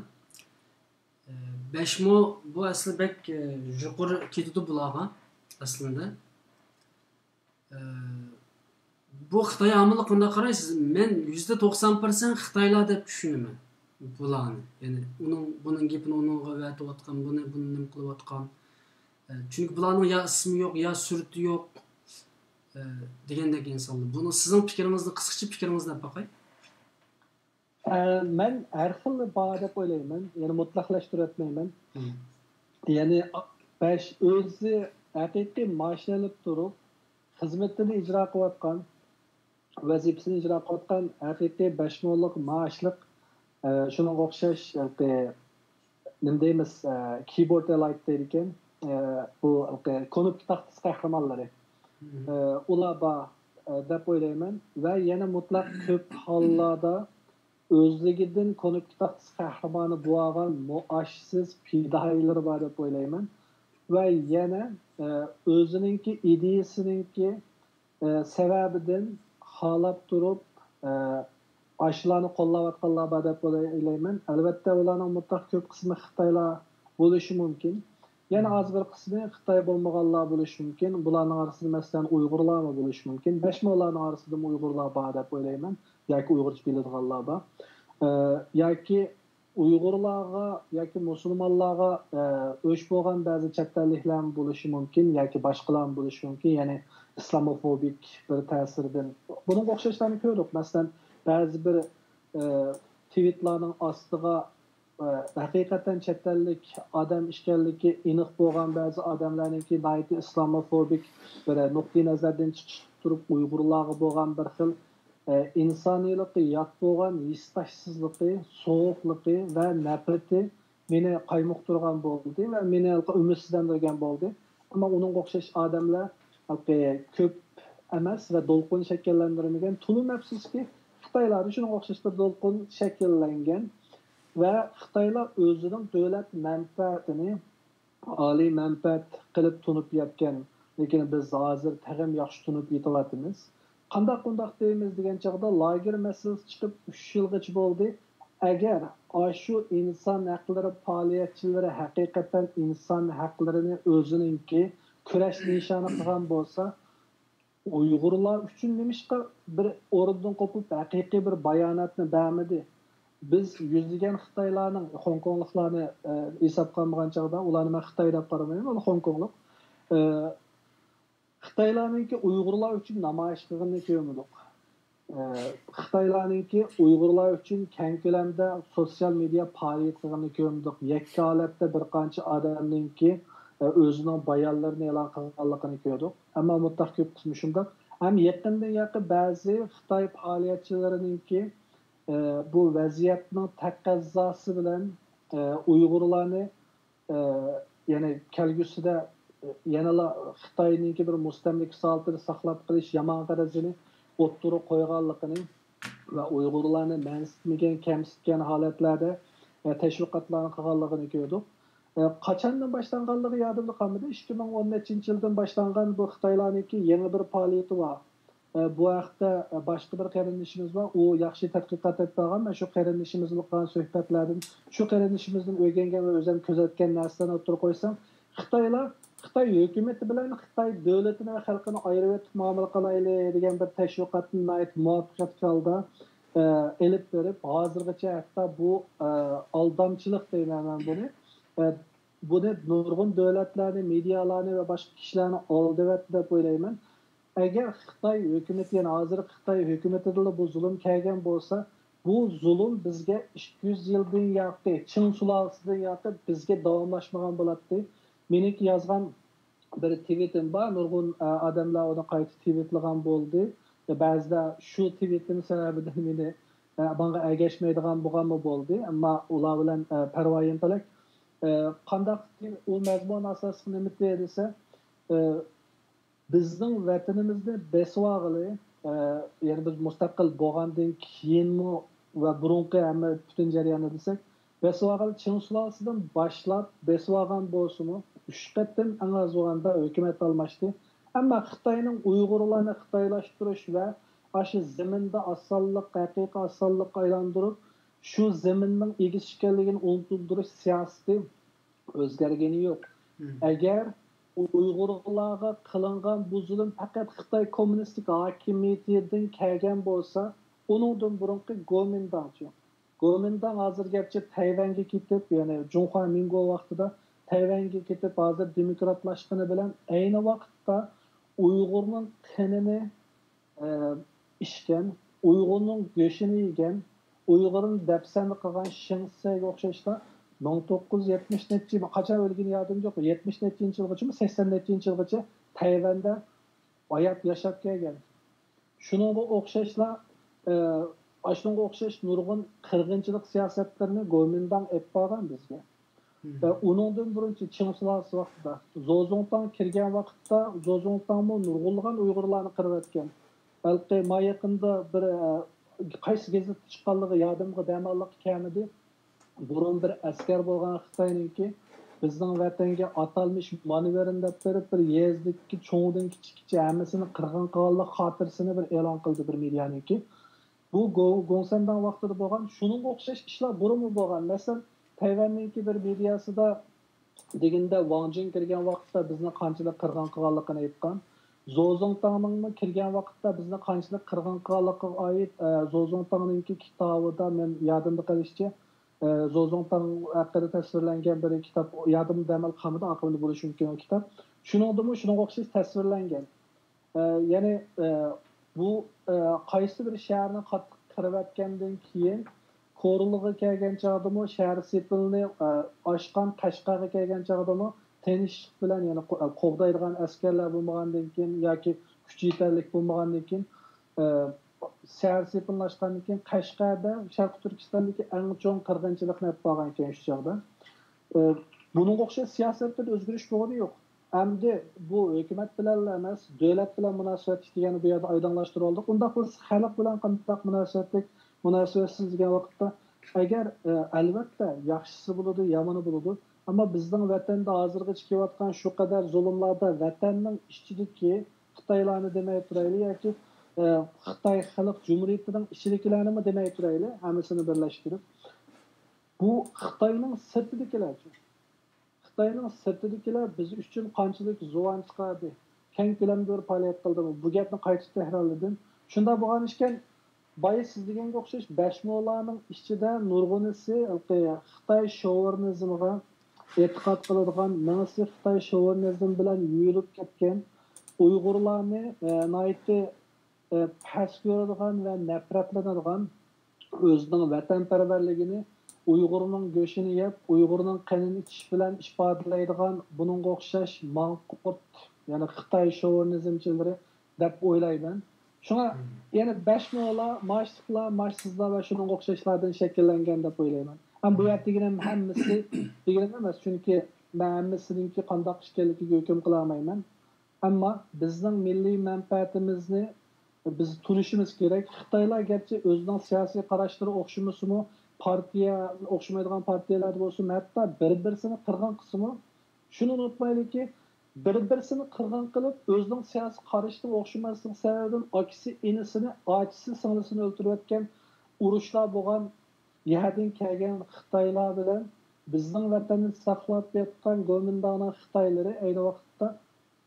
5mo bu aslında bek yuqori ketdi bularga aslında. Bu Xitoy omili qanday qaraysiz? Men %90% Xitoylar deb tushunaman bularni. Ya'ni buning gapini uningga aytayotgan, buni nima qilayotgan. Chunki bularning ya ismi yo'q, ya surati yo'q degandek insonlar. Buni sizning fikringizni, qisqacha fikringizni baqay. Men har xil bor deb o'ylayman. Ya'ni mutlaqlashtirmayman. Ya'ni o'zi haqiqiy mashinalar turib xizmatini ijro qilayotgan, vazifasini ijro qilayotgan haqiqiy 5 millionlik maoshliq shunga o'xshash nima deymiz keyboard light deydigan bu konukta taxtasi qahramonlari ular bor deb o'ylayman va yana mutlaq ko'p hollarda o'zligidan konukta taxtasi qahramoni bo'lgan muoshsiz fidoyilar bor deb o'ylayman va yana o'zininki ideyasiningki sababidan xalab turib aşılarını qo'llayotganlar bor deb o'ylayman. Albatta ularning mutlaq ko'p qismi Xitoylar bo'lishi mumkin. Yana az bir qismi Xitoy bo'lmaganlar bo'lishi mumkin. Bularning orasida masalan Uyg'urlar bo'lishi mumkin. 5 millionlarning orasida Uyg'urlar bor deb o'ylayman. Yoki Uyg'urcha biladiganlar bor. Yoki Uyg'urlarga yoki musulmonlarga o'sh bo'lgan ba'zi chet elliklar bo'lishi mumkin yoki boshqalar bo'lishi mumkin. Ya'ni islamofobik bir ta'sirdan. Buning o'xshashlarni ko'rdik. Masalan, ba'zi bir tweetlarning ostiga haqiqatan chet ellik odam ishkanligi aniq bo'lgan ba'zi odamlarningki islamofobik bir nuqtai nazardan chiqish turib Uyg'urlarga bo'lgan bir xil insoniylikqa yot bo'lgan yistashsizligi, sovuqligi va nafrati meni qaymoqtirgan bo'ldi va meni umidsizlantirgan bo'ldi. Ammo uning o'xshash odamlar ko'p emas va to'lqin shakllantirmagan. Tulum afsuski Xitoylarda shunga o'xshash bir to'lqin shakllangan va Xitoylar o'zining davlat manfaatini oliy manfaat qilib tunib yotgan. Lekin biz hozir tag'in yaxshi tunib yetyapmiz. Qandaq deymiz degan chog'da lager masalasi chiqib 3 yilgacha bo'ldi. Agar shu inson haqlari faoliyatchilari haqiqatan inson haqlarini o'zininki kurash nishoni qilgan bo'lsa, Uyg'urlar uchun nimishqa bir o'rindan qo'pib haqiqiy bir bayonotni bermadi. Biz yuzlagan Xitoylarning Hong Kongliklarni hisobga olmagan chog'da ularni men Xitoy deb qaramayman, ular Hong Konglik. Xitoylarningki Uyg'urlar uchun namoyish qilganini ko'rdik. Xitoylarningki Uyg'urlar uchun keng ko'lamda sotsial media faoliyat qilganini ko'rdik. Yakka holatda bir qancha odamningki o'zining bayonlarini e'lon qilganligini ko'rdik. Ammo mutlaq ko'p qismi shunday. Ham yaqindan yaqin ba'zi Xitoy faoliyatchilarininki bu vaziyatning taqozosi bilan Uyg'urlarni ya'ni kelgusida yanala Xitoyninki bir mustamlik saltini saqlab qolish yomon g'arazini o'ttirib qo'yganligini va Uyg'urlarni mansitmagan, kamsitgan holatlarda tashviqotlarni qilganligini ko'rdik. Qachondan boshlanganligi yodimda qolmadi. 2014-yildan boshlangan bu Xitoylarningki yangi bir faoliyati bor. Bu haqda boshqa bir qarindishimiz bor. U yaxshi tadqiqot etgan va shu qarindishimiz bilan suhbatlardan, shu qarindishimizning o'rgangan va o'zim kuzatgan narsalarni o'tirib qo'ysam, Xitoylar Xitoy hukumati bilan Xitoy davlatini va xalqini ayirib etib muomala qilaylik degan bir tashviqotni muvaffaqiyatli holda elib berib, hozirgacha hatto bu aldamchilik deyman buni. Buni nurg'un davlatlarni, medialarni va boshqa kishilarni aldavyapti deb o'ylayman. Agar Xitoy hukumati, yani hozir Xitoy hukumatida bu zulm kelgan bo'lsa, bu zulm bizga 200 yildan yoqdi, Qing sulolasidan yoqdi, bizga davomlashmagan bo'ladi. Meniki yozgan bir tweetim bor, nurg'un odamlar uni qayta tweetlagan bo'ldi. Ba'zida shu tweetim sababidan meni banga ergashmaydigan bo'lganmi bo'ldi, ammo ular bilan parvoyim qilak. Qandaq u mazmun asosida nima desa, bizning vatanimizni besvog'ili, ya'ni biz mustaqil bo'lgandan keyinmi va burunqi hamma butun jarayonni desak, besvog'il Qing sulolasidan boshlab besvog'an bo'lsinmi, 3 qatim angazganda hukumat almashdi. Ammo Xitoyning Uyg'urlarni xitoylashtirish va shu zaminda osonlik, haqiqiy osonlikqa aylantirib, shu zaminning egiz ekanligini unuttirish siyosati o'zgargani yo'q. Agar Uyg'urlarga qilingan bu zulm faqat Xitoy kommunistik hokimiyatidan kelgan bo'lsa, uningdan burunqi Kuomintang hozir garchi Tayvanga ketib, ya'ni Junxo Mingo vaqtida Tayvanga ketib, hozir demokratlashgani bilan ayni vaqtda Uyg'urning qinini ishgan, Uyg'urning go'shini yegan, Uyg'urning dafsani qilgan Shinsaga o'xshashlar 1970 qachon o'lgani yodim yo'q. 70-yilgacha, 80-yilgacha Tayvanda hayot yashab kelgan. Shunga o'xshashlar, shunga o'xshash nurg'un qirg'inchilik siyosatlarini Kuomintang olib borgan bizga. Uningdan birinchi Qing sulolasi vaqtida Zozongtang kirgan vaqtda Zozongtangmi nurg'unlagan Uyg'urlarni qirib etgan. Balki ma yaqinda bir qaysi gazetda chiqqanligi yodimga damalliq kelmadi. Burun bir askar bo'lgan Xitoyningki bizning vatanga atalmış manevrini deb berib bir yezdikki cho'ngdan kichikcha hammasini qirg'in qilganlik xotirasini bir e'lon qildi bir medianiki. Bu Gongsandan vaqtida bo'lgan, shuning o'xshash ishlar burunmi bo'lgan. Masalan, Tayvanningki bir mediasida deganda Wang Jing kirgan vaqtda bizni qanchalik qirg'in qilganligini aytgan. Zozongtangning kirgan vaqtda bizni qanchalik qirg'in qilganligiga oid Zozongtangning kitobida men yodimda qolishicha Zozongtang haqida tasvirlangan bir kitap, yodimda amal qilmadi, aqlli bo'lishi mumkin o kitap. Shunga o'xshash tasvirlangan. Ya'ni bu qaysi bir shaharni qattiq qirib etgandan keyin Qo'rlig'iga kelgan chog'dami, shahar sepilni oshgan Qashqarga kelgan chog'dami, tinchlik bilan, ya'ni qo'g'daydigan askarlar bo'lmagandan keyin yoki kuch yetarlik bo'lmagandan keyin shahar sepilashgandan keyin Qashqarda Sharq Turkistondagi eng cho'ng qirg'inchilikni olib borgan ekan shu chog'da. Buning o'xshash siyosatda o'zgarish bo'lgani yo'q. Endi bu hukumat bilan emas, davlat bilan munosabat degani bu yerda oydinlashtirib oldik. Unda biz xalq bilan qanday munosabatsiz degan vaqtda agar albatta yaxshisi bo'ladi, yomoni bo'ladi, ammo bizning vatanda hozirgacha kelayotgan shu qadar zulmlarda vatanning ichidagi Xitoylarni demay turaylik yoki Xitoy Xalq Jumhuriyatining ichidagilarni demay turaylik, hammasini birlashtirib bu Xitoyning sirtidagilar. Xitoyning sirtidagilar biz uchun qanchalik zo'rn chiqadi, keng ko'lamda bir faoliyat qildimi, bu gapni qayta takrorladim. Shunda bo'lgan ekan, boya siz deganga o'xshash bashmolarning ichida nurg'unisi Xitoy shovinizmiga e'tiqod qiladigan, manasi Xitoy shovinizm bilan yuyilib ketgan Uyg'urlarni noiti pas ko'radigan va nafratlanadigan, o'zining vatanparvarligini Uyg'urning go'shini yeb, Uyg'urning qonini ichish bilan ifodalaydigan buningga o'xshash manqurt, ya'ni Xitoy shovinizmchilari deb o'ylayman. Shunga yana bashmolar, mashliqlar, mashsizlar va shuning o'xshashlardan shakllangan deb o'ylayman. Ham bu yerdagilar hammasi degan emas, chunki men hammasininki qanday ekanligiga hukm qila olmayman. Ammo bizning milliy manfaatimizni biz tunishimiz kerak. Xitoylar garchi o'zining siyosiy qarashlari o'xshamasimi, partiya o'xshamaydigan partiyalar bo'lsin, hatto bir-birini qirg'in qismi, shuni unutmaylikki, bir-birini qirg'in qilib, o'zining siyosiy qarashiga o'xshamasligi sababidan akisi inisini, ochisi singlisini o'ltirayotgan urushlar bo'lgan yerdan kelgan Xitoylar bilan bizning vatanni saqlab yotgan Gomindana Xitoylari ayni vaqtda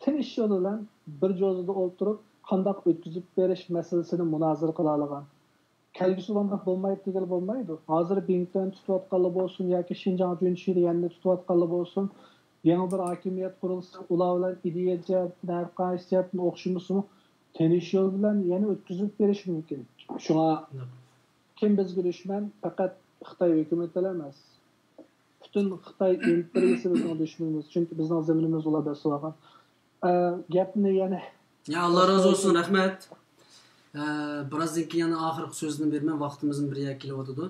tinish yo'li bilan bir jo'zida o'tirib qandoq o'tkazib berish masalasini munozara qila olgan. Kelgusi bundoq bo'lmaydi degan bo'lmaydi. Hozir Bington tutayotganlar bo'lsin yoki Xinjiang Junshi yanada tutayotganlar bo'lsin, yangi bir hokimiyat qurilsa, ular bilan ideya jihatdan, har qaysi jihatdan o'xshamasmi, tinish yo'li bilan yana o'tkazib berish mumkin. Shunga kim bizga dushman? Faqat Xitoy hukumati emas. Bütün Xitoy imperiyasi bizning dushmanimiz, chunki bizning zaminimiz ular bosib olgan. Gapni yana Ya Allah razı olsun, rahmet. Birazdan keyin oxirgi so'zni berman, vaqtimizni bir yakilayotdi.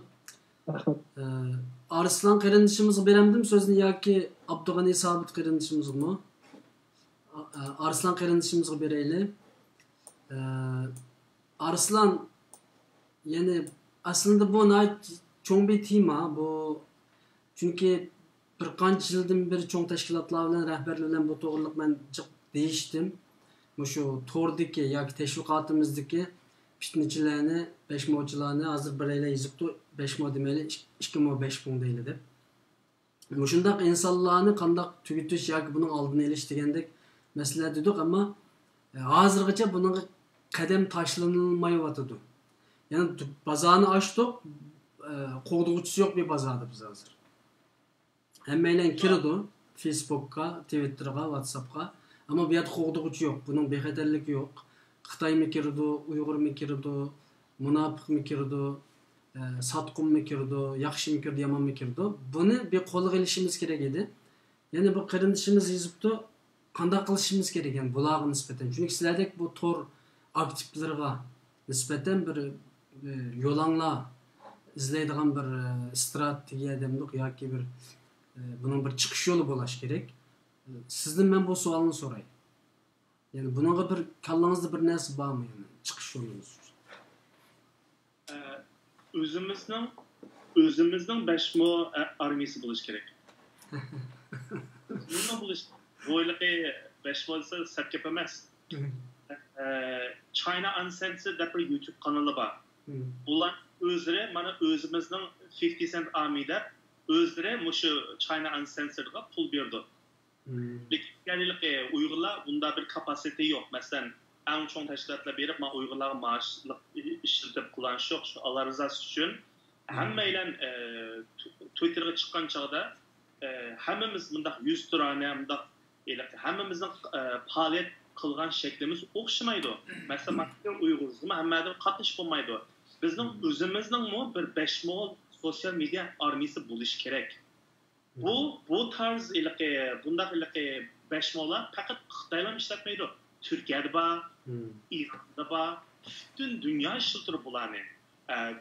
rahmat. Arslan qarindishimizga beramdim so'zni yoki Abdug'ani Sobit qarindishimizmi? Arslan qarindishimizga beraylik. Arslan yani aslında bu cho'ng bir tema bu. Chunki bir qancha yildan beri cho'ng tashkilotlar bilan rahbarlar bilan bu to'g'riliq men deyishdim. Şu tordaki yoki teşvikatimizdeki fitnechilarni, beshmochilarni hozir biraylar yozibdi, beshmo demayli, 2.5 deyildi deb. Shundaq insonlarni qandoq tugutish yoki buning oldini olish degandek masala dedik, ammo hozirgacha bunga qadam tashlanilmayotdi. Yani bozorni ochdik, qo'g'dug'uchisi yo'q bir bozorda biz hozir. Hammalar kirdi Facebook'ka, Twitter'ga, WhatsApp'ga. Ama bir yerde qo'g'dug'uchi yo'q, bunun bexatarligi yo'q. Xitoy mi kirdi, Uyg'ur mi kirdi, munofiq mi kirdi, sotqin mi kirdi, yaxshi mi kirdi, yomon mi kirdi. Buni bir qo'lga ilishimiz kerak edi. Yani bu qarindishimiz yozibdi, qanday qilishimiz kerak ekan bularga nisbatan. Chunki sizlardek bu tor aktivlarga nisbatan bir yo'langlar izlaydigan bir strategiya demdik yoki bir bunun bir chiqish yo'li bo'lishi kerak. Sizden ben bu sualını sorayım. Yani buna bir kallanızda bir nersi var mı yani? Çıkış yolunuz. Özümüzden beşmo armiyası buluş gerek. Bununla buluş. Böyle beşmo ise sert yapamaz. China Uncensored bir YouTube kanalı var. Bunlar özre, bana özümüzden 50 Cent Army'de özre şu China Uncensored'a pul verdi. Yani Uygurlar bunda bir kapasite yok. Mesela en çok teşkilatlar berip ma Uygurlar maaşlık işletip kullanış yok. Şu Allah rızası için hammayla Twitter'a çıkan çağda hammamiz bunda 100 tane bunda hammamizning faaliyet qilgan şeklimiz o'xshamaydi. Mesela maktab Uyg'urizmi hammadan qatnashib bo'lmaydi. Bizning o'zimizning bir 5 mol sosyal medya armiyasi bo'lishi kerak. Bu tarz bundaq 5 mollar faqat Xitoylar ishlatmaydi. Turkiyada bor, İran'da bor, bütün dünya ishlatib bularni.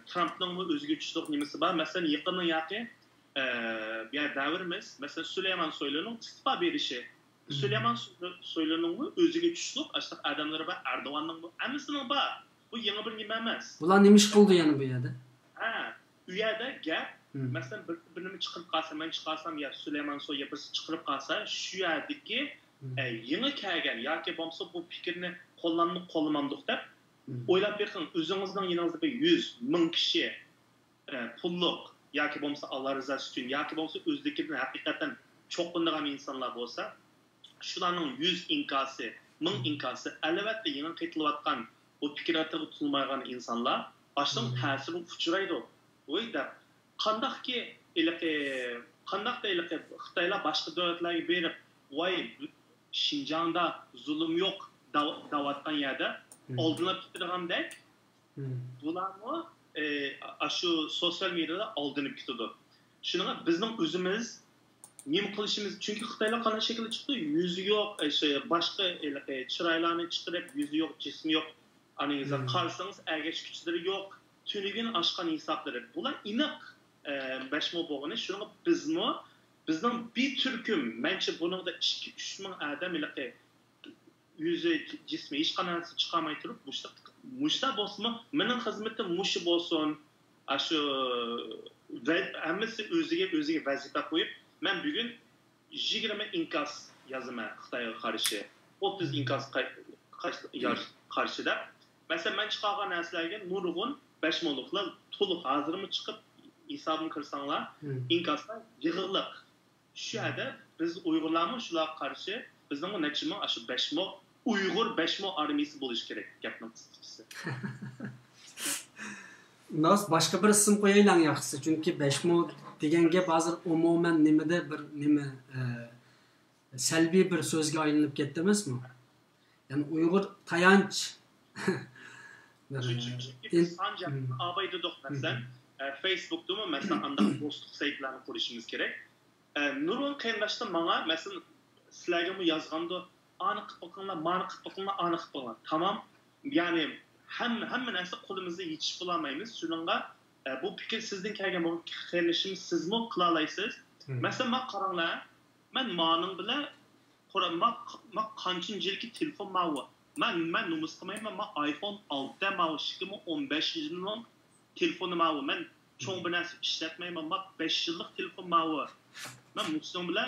Trumpning o'ziga kuchli nimasi bor. Masalan, yaqindan yaqin bir davrimiz, mesela Süleyman Soylu'nun istifa berishi. Süleyman Soylu'nun o'ziga kuchli ashliq adamlari bor, Erdo'g'anning bu hammasinin bor. Bu yangi bir nima emas. Bular nima ish qildi yani bu yerda? U yerda gap mesela birini çıkıp kalsa, ben çıkarsam ya Süleyman Soy yapısı çıkıp kalsa şu yerdeki yeni kelgen ya ki bomsa bu fikrini kullanmadık da oylap bakın özünüzden yanınızda bir 100 bin kişi pulluk ya ki bomsa Allah rızası için ya ki bomsa özdekinden hakikaten çok bundan insanlar olsa şuların 100 inkası, 1000 inkası elbette yeni kayıtlıvatkan o fikirlerde tutulmayan insanlar baştan təsiri uçuraydı. O yüzden qandaq ki Xitoylar boshqa davlatlarga berib, voy Xinjiangda zulm yo'q davatgan yerda oldinlab ketirgandek bularni shu sosyal medyada oldinib ketadi. Shuning bizning o'zimiz nima qilishimiz, chunki Xitoylar qanday shaklda chiqdi, yuzi yo'q, boshqa chiroylarni chiqarib, yuzi yo'q, jismi yo'q, aningizga qarasangiz agash kuchlari yo'q, tunigin oshgan hisoblari. Bular aniq 5 mol bo'lgani, shuni bizning bir turkum, mencha buningda 2-3 ming odam yuzi jismi hech qanaqasi chiqarmay turib, mushta bo'lsin, mening xizmatim mushi bo'lsin, shu hammasi o'ziga vazifa qo'yib, men bugun 20 inkas yozaman Xitoyga qarshi, 30 inkas qarshida. Mesela men chiqargan narsalarga nurg'un 5 molliklar to'liq hozirmi chiqib hesabını kırsanlar, inkaslar yığırlık. Şu anda biz Uygurlarmı şuna karşı bizden o neçimi aşı 5 mo Uygur 5 mo armiyası buluş gerek. Gapның kısacası. Nas başka bir isim koyaylan yaxşısı. Çünkü 5 mo degan gap hozir umuman nimada bir nima salbiy bir so'zga aylanib ketdi emasmi? Yani Uyg'ur tayanch. Çünkü Sancak abaydı doktorsan Facebook'ta mı mesela andak dostluk sayfalarını kuruşumuz gerek. Nurun kaynaştı bana mesela sizlerge mi yazganda anık bakınlar, manık bakınlar, anık bakınlar. Tamam. Yani hem neyse kolumuzu hiç bulamayız. Şununla bu fikir sizden kelgen bu kaynaşımız siz mi kılalaysınız? Mesela ben karanlar, ben manın bile ma kancıncılık telefon mavi. Ben numus kılmayayım ama iPhone 6'da mavi şıkkımı 15 yılının telefonu mavi. Ben çoğun bir nasıl işletmeyeyim ama 5 yıllık telefon mavi. Ben mutluyum bile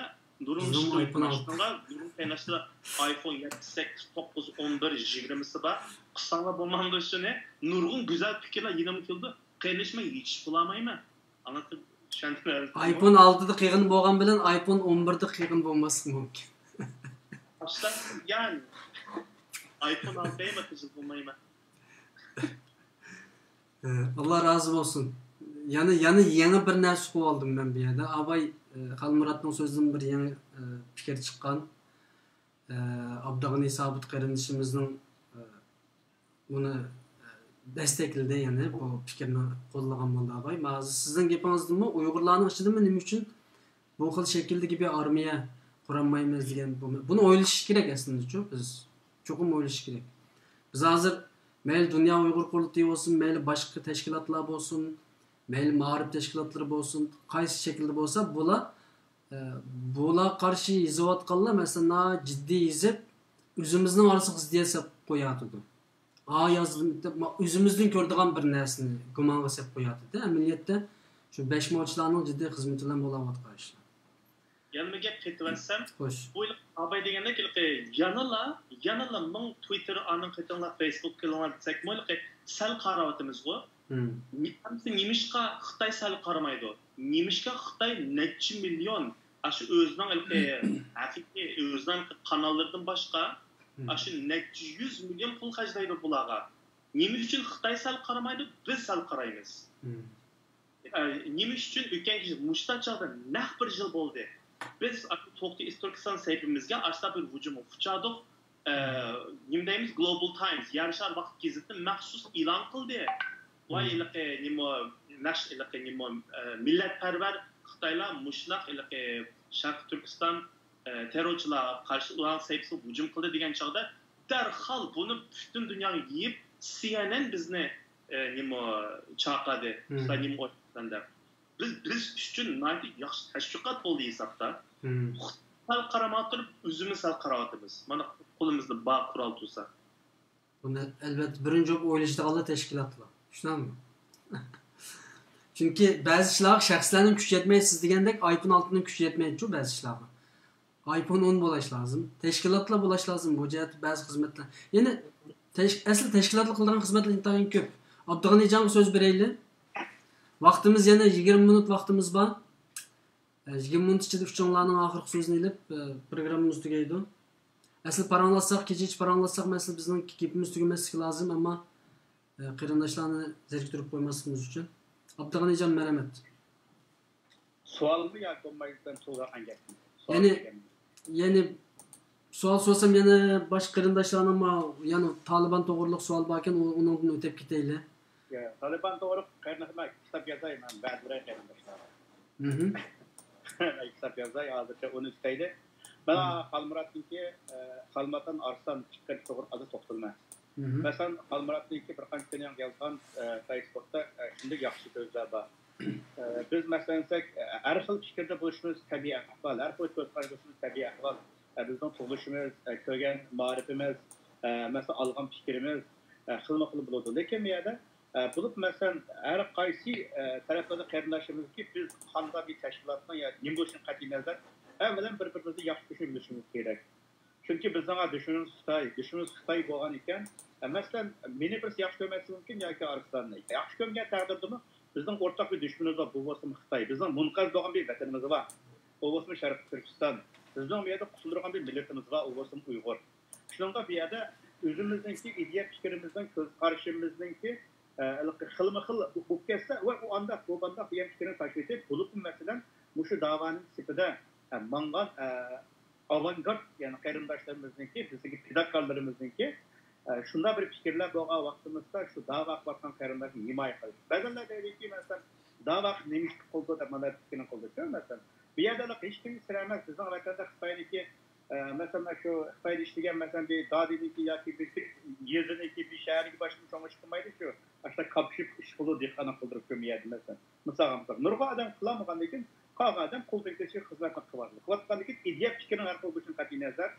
durum iPhone 6'da durum kaynaştı iPhone 7, 8, 9, 11, 20'si var. Kısalar bulmam da ne? Nurgun güzel fikirler yine mi kıldı? Kaynaşmayı hiç bulamayım mı? Anlatıp iPhone 6'da kıyğın boğan bilen iPhone 11'de kıyğın bulması mümkün. Aslında yani iPhone 6'ya mı kızıl bulmayı mı? Allah razı olsun. Yani yeni bir narsa qilib oldim ben bir yerda. Abay Xalmuratning so'zidan bir yeni fikir chiqqan. Abdug'ani Sobit qarindishimizning uni destekledi, yani bu fikrni qo'llagan bo'ldi abay. Ma'zi sizning gapingizdami Uyg'urlarning ichidami nima uchun bu xil shakldagi bir armiya qurolmaymiz degan buni o'ylash kerak aslında biz cho'qim o'ylash kerak. Biz hozir mayli Dünya Uyghur Qurultayı olsun, mayli boshqa tashkilotlar bo'lsin, mayli ma'rif tashkilotlari bo'lsin, qaysi shaklda bo'lsa, bular qarshi yozayotganlar masalan jiddiy yozib, o'zimizning orasiga desa qo'yatdi. Yazdım, o'zimizdan ko'radigan bir narsani gumonga solib qo'yatdi. Amaliyotda shu 5 mochlarning jiddiy xizmati bilan bo'layotgan ishlar. Yanıma gap ketibetsem, bu abay degende yanıla mın Twitter anın kıtınla Facebook kılınlar desek mi sel karavatımız bu. Nimişka Xitay sel karamaydı. Nimişka Xitay neçi milyon aşı özden kanallardan başka aşı neçi 100 milyon pul hacdaydı bulağa. Nimiş için Xitay sel karamaydı, biz sel karayımız. Nimiş için ülken kişi muşta çağda nah bir yıl oldu. Biz Tokyo Türkistan sayfamızga aslında bir hücum uçadık. Nimdeyimiz Global Times yarışar vakit gazetini maxsus ilan kıldı. Vay ilaqe nimo milletperver Xitaylar muşlaq ilaqe Şarkı Türkistan terörçüler karşı ulan sayfası hücum kıldı degan çağda derhal bunu bütün dünyayı yiyip CNN bizni nimo çağırdı. Xitay nimo ortasında. Biz üçün naydi yaxşı təşviqat oldu hesabda. Sal qaramat turib, özümüz sal qaravatımız. Mana qolumuzda bağ kural tursa. Bunu elbette birinci o'ylashdiganlar tashkilotlar. Tushunammi? Chunki ba'zi ishlar shaxslarning kuchi yetmaydi, siz degandek iPhone 6ning kuchi yetmaydi-ku ba'zi ishlarga. iPhone 10 bo'lish lozim. Tashkilotlar bo'lish lozim. Bu jihat ba'zi xizmatlar. Ya'ni asli tashkilotlar qilgan xizmatlar intayin ko'p. Abdug'anijonga so'z beraylik. Vaktimiz yana 20 minut vaktimiz var. 20 minut içinde üçüncülerinin ahırki sözünü elip programımız tügeydi. Asıl paranlasak, gece hiç paranlasak mesela bizim kipimiz tügemesi lazım ama kırındaşlarını zeriktirip koymasımız için. Abdug'anijon merhamet. Sualımı yakınmayızdan sonra hangi? Yani sual sorsam yana başka kırındaşlarına ama yani Taliban doğruluk sual varken onun ötep giteyli. Ya, Taliban doğru kaynaklar kitap yazayım ben Bedre kaynaklar. Kitap yazayım hazırca onu isteydi. Bana Xalmurat'ınki Xalmurat'tan Arslan çıkan doğru adı toxtulma. Mesela Xalmurat'ınki bir qancha yazgan Facebook'ta şimdi yaxshi sözler var. Biz mesela her xil fikrde buluşumuz tabiiy ahval, her xil ko'zqarashimiz tabiiy ahval. Bizning tug'ilishimiz, ko'rgan ma'rifimiz, mesela algan fikrimiz xilma-xil bo'ladi. Lekin bu yerda bulup mesela her qaysi taraflarda qarindoshimiz ki biz qanday bir tashkilotdan ya nima bo'lishini qat'iy nazar avvalan bir-birimizni yaxshi tushunib bilishimiz kerak. Chunki bizning dushmanimiz Xitoy bo'lgan ekan, masalan meni birisi yaxshi ko'rmasligi mumkin yoki Arslonni. Yaxshi ko'rgan taqdirdami bizning o'rtaq bir düşmanımız var, bu bo'lsin Xitoy. Bizning munqaz bo'lgan bir vatanimiz var. O bo'lsin Sharq Turkiston. Bizning bu yerda qutuldirgan bir millatimiz var, o bo'lsin Uyg'ur. Shuningdek bu yerda o'zimizningki ideya fikrimizdan ko'z qarashimizningki xilma-xil bo'lib ketsa va u anda bu banda degan fikrni tashkil etib, bo'lib masalan, mushu da'voning sifida mangan avangard, ya'ni qarindoshlarimizningki, bizdagi pedagoglarimizningki shunda bir fikrlar bo'lgan vaqtimizda shu da'vo qilayotgan qarindoshni himoya qilish. Ba'zanlar deydiki, masalan, da'vo nima qildi deb mana fikrini qildi-ku, masalan. Bu yerda hech kim sir emas, bizning vatanda Xitoyniki mesela şu Xitoyda ishlagan masalan bir dadiniki yoki bir yeziniki bir shaharga boshqa cho'ng'ish qilmaydi shu. Ashta kapishib ish qilib dehqona qildirib ko'mayadi masalan. Misol nurg'a odam qilamagan lekin qolgan odam qo'ldan kelgan xizmatni qiladi. Qilayotgan lekin ideya fikrini har xil bo'lishini qat'iy nazar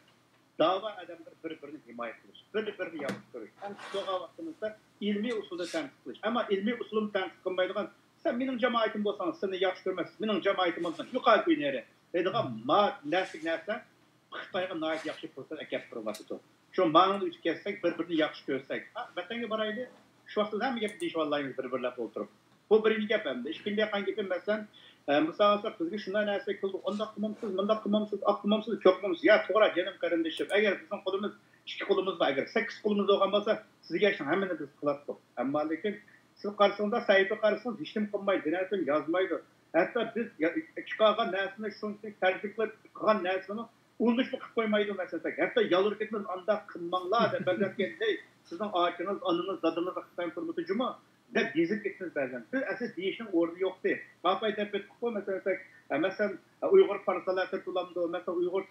da'vo odamlar bir-birini himoya qilish, bir-birini yaxshi ko'rish. Ham shuga vaqtimizda ilmiy usulda tanqid qilish. Ammo ilmiy usulni tanqid qilmaydigan sen mening jamoatim bo'lsang, seni yaxshi ko'rmaysiz. Mening jamoatim bo'lsa, yuqori qo'ynari. Deydigan narsa Xitoyga nəhayət yaxşı fürsət əkəb turmatıdır. Şu mağnını üç kəssək, bir-birini yaxşı görsək. Vətənə baraydı, şu vaxtda həmi gəp deyiş vallayımız bir-birləb oturup. Bu birinci gəp həmdə. İkinci yakan gəpim məsələn, müsavasaq bizgi şundan nəsə qıldık, onda qılmamsız, bunda qılmamsız, qılmamsız, çox qılmamsız. Ya toğra, canım qarındaşım, əgər bizim qolumuz, iki qolumuz var, əgər 8 qolumuz olğan bolsa, sizə yaşın həmini biz qılatdıq. Amma lekin, siz qarşısında səhifə qarşısında dişlim qılmaydı, nəsim yazmaydı. Hətta biz çıxarğan nəsini, şunun tərciklər qılan nəsini Uğurluş qılıb qoymaydı məsələn. Hətta yalır getmez anda qılmaqlar da bəlkə sizin ağacınız, anınız, dadınız Xitoy turmutu cuma da gezib getdiniz bəzən. Siz əsas deyişin ordu yoxdur. Qapay təpət qoy məsələn Uyğur partiyaları tutulamdı, məsələn Uyğur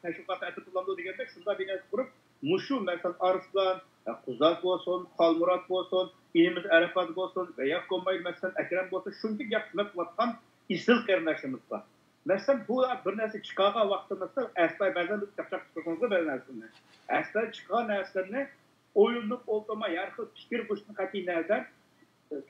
təşkilatı tutulamdı deyəndə şunda bir nəsə qurub muşu məsələn Arslan, Quzaq olsun, Xalmurat olsun, İlimiz Ərəfat olsun və ya qoymaydı məsələn Əkrəm olsun, şunki yaxşılıq qılatqan isil qardaşımız var. Mesela bu bir nəsə çıxağa vaxtımızda əsla bəzən çapçaq çıxınızda bəzən nəsini. Əsla çıxağa nəsini oyunluq olma, yarxı fikir quşunu qati nəzər,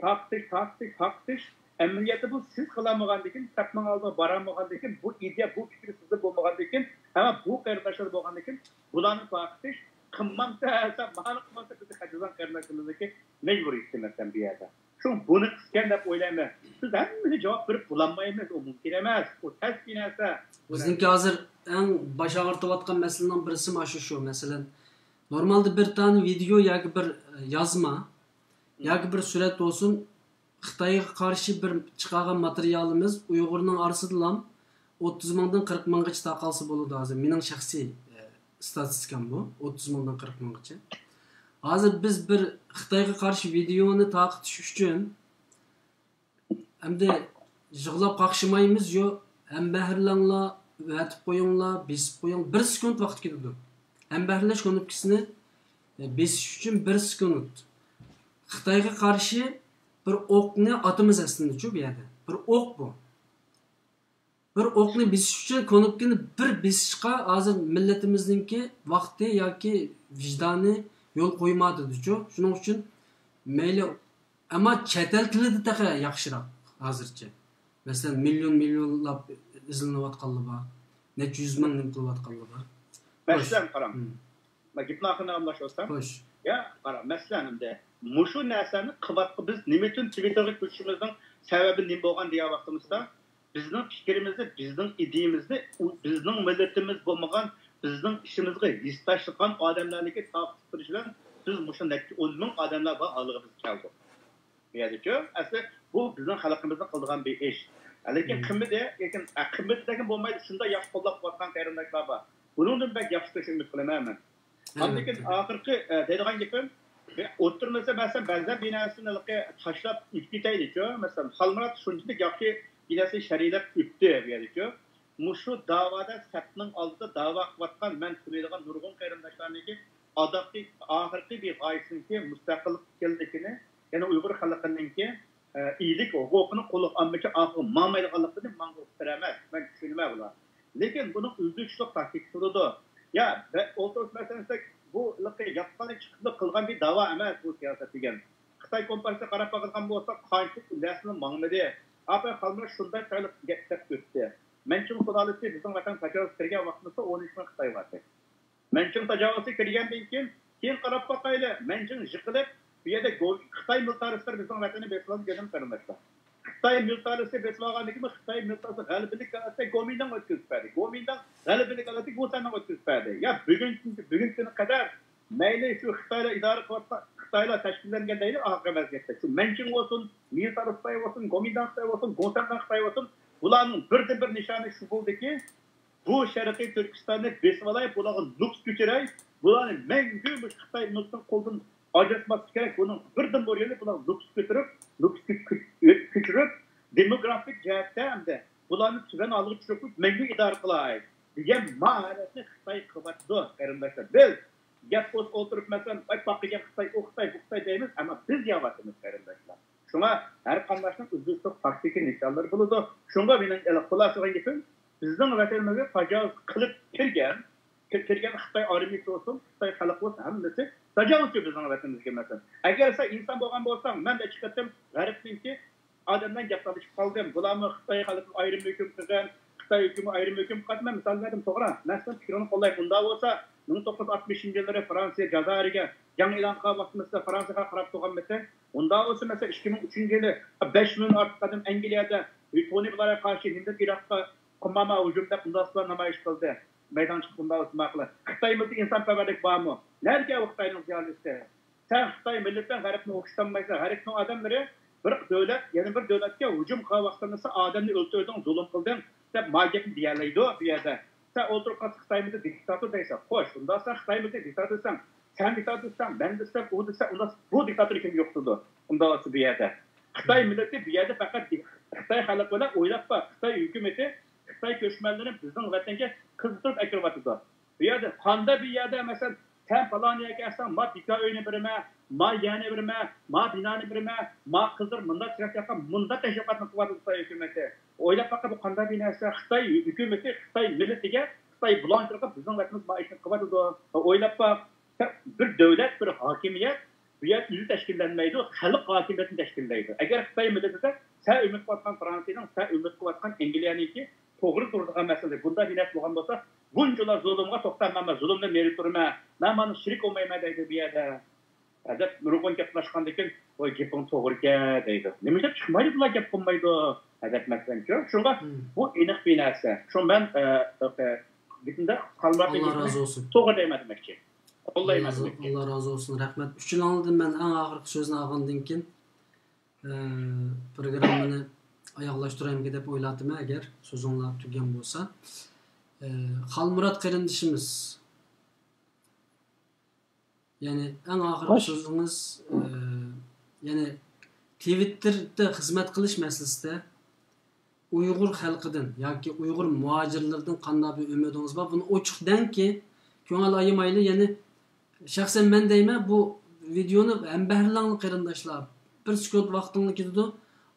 taktiş. Əməliyyatı bu siz qılamağandıkın, tapman aldığı baramağandıkın, bu ideya, bu fikir sizdə olmağandıkın, ama bu qardaşlar olmağandıkın, bulanın taktiş, qımmamsa, mağanı qımmamsa bizi qaçızan qardaşımızdaki mecbur istemezsen bir yerde. Çünkü bunu kısken de oylama. Siz hemimizi cevap verip bulanmayımız. O mümkün emez. O ters binası. Bizimki hazır en baş ağırtıvatkan meseleden birisi maşı şu. Mesela normalde bir tane video ya ki bir yazma ya ki bir süret olsun Xitay'a karşı bir çıkaran materyalimiz Uygur'un arasıdılan 30 mingdan 40 minggacha taqalsı boludu hazır. Mening şahsiy statistikam bu. 30 mingdan 40 minggacha. Hazır biz bir Xitay'a karşı videonu taqitish uchun hamda yig'lab qaqshimaymiz yo ham bahrlanglar, vatib qo'yinglar, besib qo'ying. 1 sekund vaqt ketadi. Ham bahrlash knopkasini besish uchun 1 sekund. Xitay'a qarshi bir o'qni atimiz aslında bu yerda. Bir o'q bu. Bir o'qni besish uchun knopkani bir besishga hozir millatimizningki vaqti yoki vijdoni yo'l qo'ymadi-chu. Shuning uchun mayli ama chet el tilida taqa yaxshiroq hozircha. Masalan, millionlab izlanayotganlar bor. Necha 100 ming qilayotganlar bor. Masalan, qarang. Gapni oxirida anglashsam. Xo'sh. Ya, qarang, masalan, mushu narsani qilyapti biz nima uchun Twitterga ko'chishimizning sababi nima bo'lgan degan vaqtimizda bizning fikrimizni, bizning ideyamizni, bizning millatimiz bo'lmagan, bizning ishimizga hisslaşıqan odamlarniki taqib bilan biz mushu 10 ming odamlar bor alg'i biz keldik. Deydi-ku, asli bu bizning xalqimizning qildigan bir ish. Lekin qimmatdagi bo'lmaydi, shunda yaxshi qo'llab qo'ygan qarindoshlar bor. Buningdan bak yaxshi ko'rishni umid qilaman. Lekin oxirgi deydigan gapim o'tirmasa masalan ba'zan binasini tashlab ketaydi-ku. Masalan, Xalmurat shunchalik yaxshi binasi sharilat o'tdi deydi-ku. Mushu da'voda safning oldida da'vo qilayotgan men tulaydigan nurg'un qarindoshlarniki odatli oxirgi bir g'oyasiniki mustaqillik keldikini, ya'ni Uyg'ur xalqininki iyilik huquqini qo'llab olmoqchi oxir ma'maydiganligini men uqtiraman. Men tushunmayman bular. Lekin buni uzluksizlik ta'kidladi. Ya, o'rtoq masalan bu yapqani chiqib qilgan bir da'vo emas bu siyosat degan. Xitoy kompartiyasiga qarab qolgan bo'lsa, qancha narsani mangmadi. Apa Xalmurat shunday qilib gapdab o'tdi. Menchun qudalisi bizning vatan tajovuz qilgan vaqtimizda 13 ming Xitoy bor. Menchun tajovuzga kirgandan keyin qarab boqayli. Menchun yiqilib bu yerda Xitoy militaristlar bizning vatanni besib gelin qarindoshlar. Xitoy militaristi besib olgandan keyin Xitoy militaristi g'alabalik qilsa Gomindan o'tkazibdi. Gomindan g'alabalik qilsa Gosandan o'tkazibdi. Ya bugun kuni qadar mayli shu Xitoylar idora qilayotgan Xitoylar tashkillangan deydi oxirgi vaziyatda. Shu Manching bo'lsin, militar Xitoy bo'lsin, Gomindan Xitoy bo'lsin, Gosandan Xitoy bo'lsin, bularning birdan-bir nishoni shu bo'ldiki, bu Sharqiy Turkistonni besib olay, bularga nuqs ko'chiray, bularni mangu bu Xitoy nuqsini qo'ldan ajratmaslik kerak. Bunun birdan bir yeri bular nuqs ko'chirib, demografik jihatda hamda bularni tugan olg'i tushirib, mangu idora qilay degan ma'nosini Xitoy qilyapti, qarindoshlar. Biz gap o'tirib masalan, aytmoqqiga Xitoy, bu Xitoy deymiz, ammo biz yavatimiz qarindoshlar. Shunga har qandayning o'zbekiston faktiki nishonlari bo'ladi. Shunga mening xulosaga gapim, bizning vatanimizga tajovuz qilib kirgan Xitoy armiyasi bo'lsin, Xitoy xalq bo'lsin, hammasi tajovuzchi bizning vatanimizga masalan. Agar sen inson bo'lgan bo'lsang, men de chiqadim, g'aribniki odamdan gaplashib qoldim. Bularni Xitoy xalqi ayrim hukm qilgan, Xitoy hukumi ayrim hukm qilgan, misol berdim, to'g'ri. Nasıl fikrini qo'llayman. Bunda bo'lsa 1960-yillarda Fransiya Jazairga jang e'lon qilgan vaqtimizda Fransiyaga qarab turganmizda, unda bo'lsa mesela 2003-yili 5 million ortiq odam Angliyada Tony Blairga qarshi Hind Iroqqa qilmama hujumda qundoslar namoyish qildi. Meydan chiqib bunda o'tmoqli. Xitoy millati insonparvarlik bormi? Nerga Xitoyning ziyolisi? Sen Xitoy millatidan g'arbni o'xshamaysan. G'arbning odamlari bir davlat, yana bir davlatga hujum qilgan vaqtida odamni o'ldirding, zulm qilding deb ma'jabni deyolmaydi bu yerda. Sen o'tirib qolsa Xitoy millati diktator deysan. Xo'sh, unda sen Xitoy millati diktatorsan. Sen diktatorsan, ben desam, u desa, unda bu diktatorlik yo'qdir. Unda o'zi bu yerda. Xitoy millati bu yerda faqat Xitoy xalqi bilan o'ylab baq. Xitoy hukumati Xitoy ko'chmanlarini bizning vatanga qiziqtirib akiribdi. Bu yerda qanda bir yerda masalan sen falan yerga kelsan, ma bika uyini birma, ma yana birma, ma binani birma, ma qizdir munda chiqayotgan munda tashviqotni qiladi Xitoy hukumati. O'ylab baqa bu qanday binasi Xitoy hukumati Xitoy millatiga Xitoy blonchirga bizning vatanimiz maishatni qiladi. O'ylab baq bir davlat, bir hokimiyat bu yer o'zi tashkillanmaydi, xalq hokimiyatini tashkillaydi. Agar Xitoy millatida sen umid qilayotgan Fransiyaning, sen umid qilayotgan Angliyaniki to'g'ri turadigan masala. Bunda binat bo'lgan bo'lsa, bunchalar zulmga to'xtanmama, zulmni meri turma, men mana shirik olmayman deydi bu yerda. Adab nurg'un gaplashgandan keyin, "Voy, gaping to'g'ri-ku" deydi. Nima deb chiqmaydi bular gap qilmaydi. Adab masalanchi, shunga bu aniq bir narsa. Shu men bitinda qalmoqli Allah razı olsun. To'g'ri deyman demoqchi. Allah razı olsun. Rahmet. Üçün aldım ben en ağırlık sözünü ağından keyin programını ayaqlaşdırayım deb o'yladim agar so'zinglar tugan bo'lsa. Xalmurat qarindishimiz. Ya'ni eng oxirgi so'zingiz ya'ni Twitterda xizmat qilish masalasida Uyg'ur xalqidan yoki Uyg'ur muhojirlardan qanday bir umidingiz bor? Buni ochiqdanki ko'ngil aymayli, ya'ni shaxsan men deyman bu videoni hambarlang qarindoshlar bir sekund vaqtingni ketdi.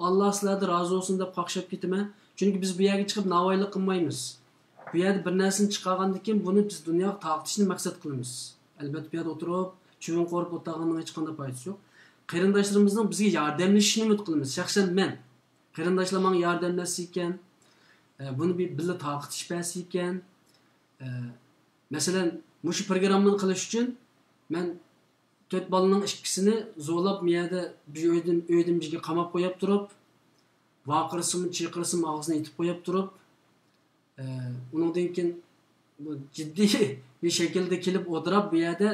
Allah sizlardan razı olsun deb qaqshab ketaman. Chunki biz bu yerga chiqib navoiylik qilmaymiz. Bu yerda bir narsani chiqargandan keyin buni biz dunyoga taqtishni maqsad qilamiz. Albatta bu yerda o'tirib, chuvin qorib o'tirganning hech qanday foydasi yo'q. Qarindoshlarimizning bizga yordamlashishini umid qilamiz. Shaxsan men qarindoshlar menga yordamlashsa ekan, buni bir birga taqtish bersa ekan, masalan, mushu programmani qilish uchun men 4 balaning ikkisini zo'lab miyada bir o'ydimjiga qamab qo'yib turib, vaqirsim, chiqirsim og'zini itib qo'yib turib, undan keyin bu jiddiy bir shaklda kelib o'tirib bu yerda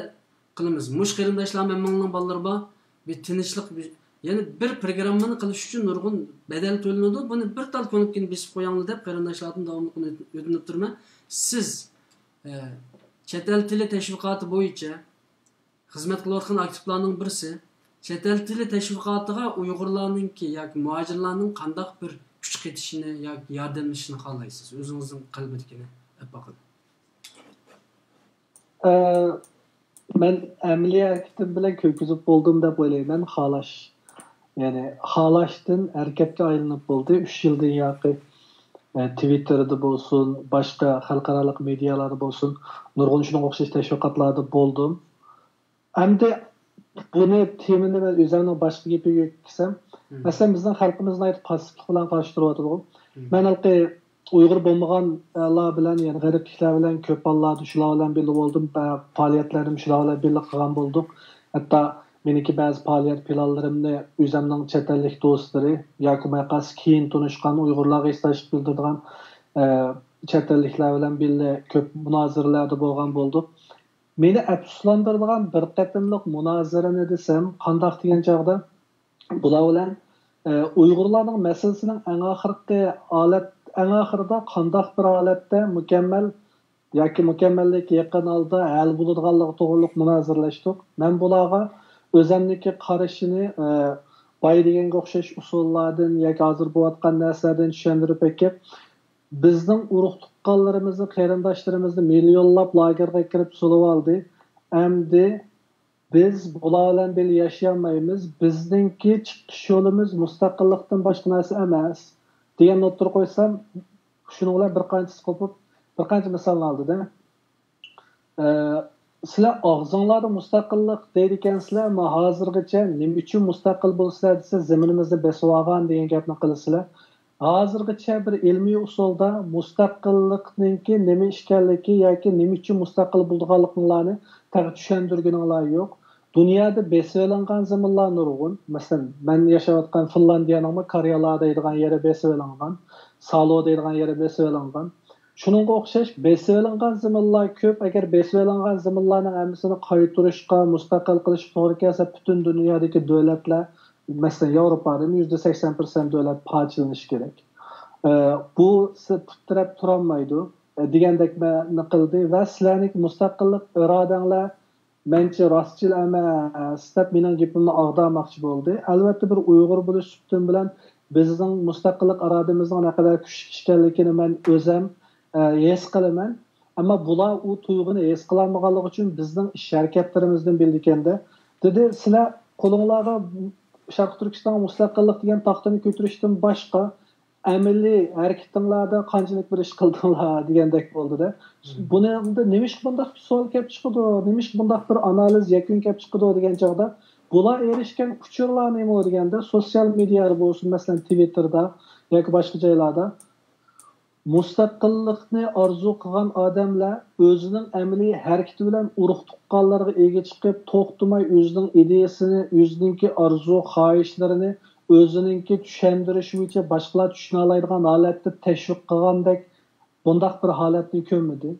qilamiz. Mush qarindoshlar menning bolalari bor, bir tinchlik, ya'ni bir programmani qilish uchun nurg'un badal to'lanadi. Buni bir tal ko'nikni besib qo'yinglar deb qarindoshlardan davomli o'tinib turman. Siz chet el tili tashviqoti bo'yicha xizmat qilayotgan aktivlarning birisi chet el tili tashviqotiga Uyg'urlarningki yoki muhojirlarning qanday bir kuch ketishini yoki yordamlashishini xohlaysiz? O'zingizning qalbidagini aytib men amaliyatim bilan ko'kizib bo'ldim deb o'ylayman. Xalash. Ya'ni xalashdan harakatga aylanib bo'ldi. 3 yildan yoqi Twitter'da bo'lsin, boshqa xalqaro medialarda bo'lsin, nurg'un shunga o'xshash tashviqotlarda bo'ldim. Hamda buni temini men o'zimning boshqa gapiga yetkazsam, masalan bizning xalqimizni aytib passivlik bilan qarshi turyapti. Men halqi Uyg'ur bo'lmaganlar bilan, ya'ni g'aribliklar bilan ko'p ballarni shular bilan birga bo'ldim, faoliyatlarim shular bilan birga qilgan bo'ldik. Hatto meniki ba'zi faoliyat planlarimni o'zimning chet ellik do'stlari yoki mayqas keyin tunishgan Uyg'urlarga istash bildirgan chet elliklar bilan birga ko'p munozaralarda bo'lgan bo'ldi. Meni afsuslantirgan bir qatimliq munozarani desam, qandoq degan chog'da bular bilan Uyg'urlarning masalasining eng oxirida qandoq bir holatda mukammal yoki mukammallik yaqin olda hal bo'ladiganligi to'g'riliq munozaralashdik. Men bularga o'zimniki qarashini boy deganga o'xshash usullardan yoki hozir bo'layotgan narsalardan tushuntirib ekib, bizning urug' tuqqanlarimizni, qarindoshlarimizni millionlab lagerga kirib sulib oldi. Endi biz bular bilan birga yashayolmaymiz. Bizningki chiqish yo'limiz mustaqillikdan boshqa narsa emas degan notni qo'ysam, shuni bilan bir qancha misol oldida. Sizlar og'zinglarda mustaqillik deydi ekansizlar, ammo hozirgacha nima uchun mustaqil bo'lsizlar desa, zaminimizni besib olgan degan gapni qilasizlar. Hozirgacha bir ilmiy usulda mustaqillikninki nima ekanligi yoki nima uchun mustaqil bo'lganliklarini tushuntirganlar yo'q. Dunyoda besib olingan zaminlar nurg'un. Masalan, men yashayotgan Finlandiyaning Karyalar deydigan yeri besib olingan, Salo deydigan yeri besib olingan. Shuningga o'xshash besib olingan zaminlar ko'p. Agar besib olingan zaminlarning hammasini qaytarishga, mustaqil qilishga to'g'ri kelsa, butun dunyodagi davlatlar, masalan, Yevropada %80% davlat parchalanishi kerak. Bu putirab turolmaydi degandek qildi va sizlarning mustaqillik irodanglar mencha rostchil emas deb mening gapimni og'darmoqchi bo'ldi. Albatta bir Uyg'ur bo'lish suhbatim bilan bizning mustaqillik irodamizning ne qadar kuchli ekanligini men o'zim his qilaman. Ammo bular u tuyg'uni his qilolmaganligi uchun bizning ish harakatlarimizdan bildikanda dedi, sizlar qo'linglarga Sharq Turkiston mustaqillik degan taxtani ko'tarishdan boshqa amaliy harakatinglarda qanchalik bir ish qildinglar degandek bo'ldi-da. Buni nima ish bunday savol kelib chiqdi, nima ish bunday bir analiz yakun kelib chiqdi degan chog'da bular erishgan kuchurlar nima deganda sotsial mediada bo'lsin, masalan Twitterda yoki boshqa joylarda mustaqillikni orzu qilgan odamlar o'zining amaliy harakati bilan urug' tuqqanlarga ega chiqib, to'xtamay o'zining ideyasini, o'zininki orzu xohishlarini o'zininki tushuntirish bo'yicha boshqalar tushuna oladigan holatda tashviq qilgandek bunday bir holatni ko'rmadi.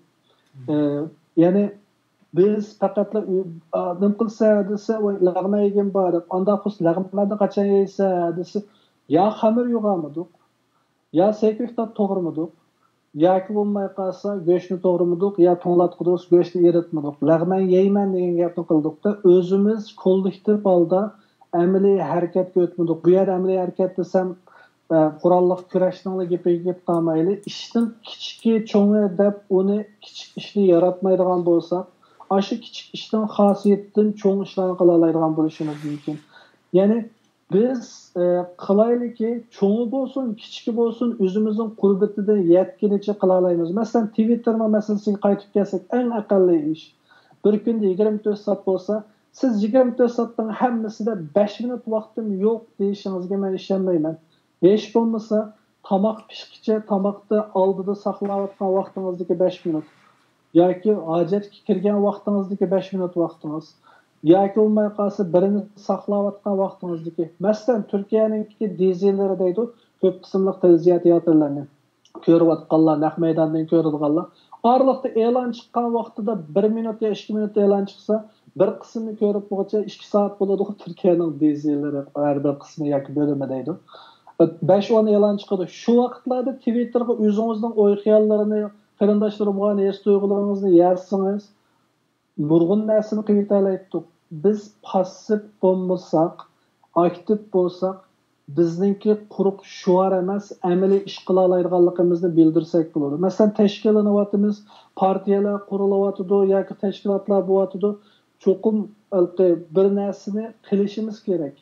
Ya'ni biz faqat nima qilsa desa, lag'ma yegan bor, unda qus lag'mani qachon yeysa desa, yo xamir yo'g'amidik, yo sekvikda to'g'rimidik, yoki bo'lmay qolsa go'shtni to'g'rimidik, yo to'nglatqidik, go'shtni eritmidik. Lag'man yeyman degan gapni qildikda, o'zimiz kollektiv holda amaliy harakatga o'tmadik. Bu yer amaliy harakat desam, qurolliq kurashning gapiga kelib qolmayli. Ishning kichiki cho'ngi deb uni kichik ishni yaratmaydigan bo'lsak, shu kichik ishning xosiyatidan cho'ng ishlarni qila oladigan bo'lishimiz mumkin. Ya'ni biz qilaylikki, cho'ngi bo'lsin, kichiki bo'lsin, o'zimizning qurbatidan yetganicha qila olamiz. Masalan, Twitter masalasiga qaytib kelsak, eng aqalli ish. Bir kunda 24 soat bo'lsa, siz 24 soatning hammasida 5 minut vaqtim yo'q deyishingizga men ishonmayman. Hech bo'lmasa, tomoq pishqicha tomoqni oldida saqlayotgan vaqtingizdagi 5 minut yoki hojatga kirgan vaqtingizdagi 5 minut vaqtingiz yoki bo'lmay qolsa birini saqlayotgan vaqtingizdagi. Masalan, Turkiyaninki dizellari deydi, ko'p qismli televiziya teatrlarini ko'rayotganlar, naq maydondan ko'radiganlar. Oraliqda e'lon chiqqan vaqtida 1 minut yo 2 minut e'lon chiqsa, bir qismini ko'rib bo'lguncha 2 soat bo'ladi Turkiyaning dizellari har bir qismi yoki bo'limi deydi. 5-10 e'lon chiqadi. Shu vaqtlarda Twitterga o'zingizning o'y xiyollarini, qarindoshlarim bilan es tuyg'ularingizni yazsangiz, nurg'un narsani qiytalaydi. Biz passiv bo'lmasak, aktiv bo'lsak, bizningki quruq shuar emas, amaliy ish qila oladiganligimizni bildirsak bo'ladi. Masalan, tashkillanayotimiz, partiyalar qurilayotdi yoki tashkilotlar bo'layotdi. Cho'qim bir narsani qilishimiz kerak.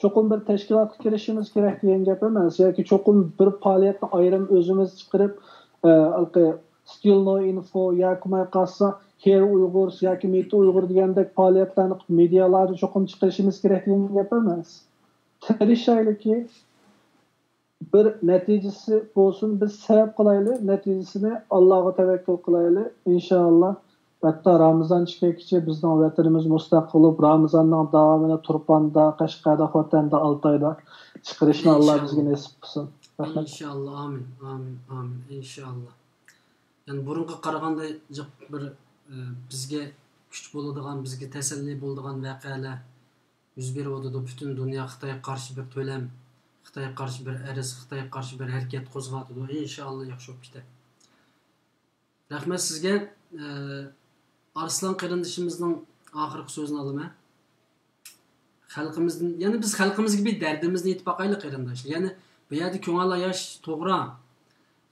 Cho'qim bir tashkilotga kirishimiz kerak degan gap emas, yoki cho'qim bir faoliyatni ayrim o'zimiz chiqarib, Still No Info yoki mayqasa Here Uyghurs yoki Meet Uyg'ur degandek faoliyatlarni medialarda cho'qim chiqarishimiz kerak degan gap emas. Tirishaylikki bir natijasi bo'lsin, biz sabab qilaylik, natijasini Allohga tavakkul qilaylik. Inshaalloh Hatta Ramazan chiqagicha bizning vatanimiz mustaqil bo'lib, Ramazonning davomini Turpanda, Qashqarda, Xotanda, Altayda chiqarishni Alloh bizga nasib qilsin. Rahmat. İnşallah, amin, amin, amin, inşallah. Yani burunga qaraganda bir bizga kuch bo'ladigan, bizga tasalli bo'ladigan voqealar yuz berib o'tadi. Butun dunyo Xitoyga qarshi bir to'lam, Xitoyga qarshi bir ariz, Xitoyga qarshi bir harakat qo'zg'atadi. İnşallah yaxshi bo'lib ketadi. Rahmat sizga. Arslan qarindishimizning oxirgi so'zini olaman. Xalqimizning, ya'ni biz xalqimiz gibi dardimizni aytib boqaylik qarindoshlar. Ya'ni bu yerda ko'ngil yosh to'g'ri.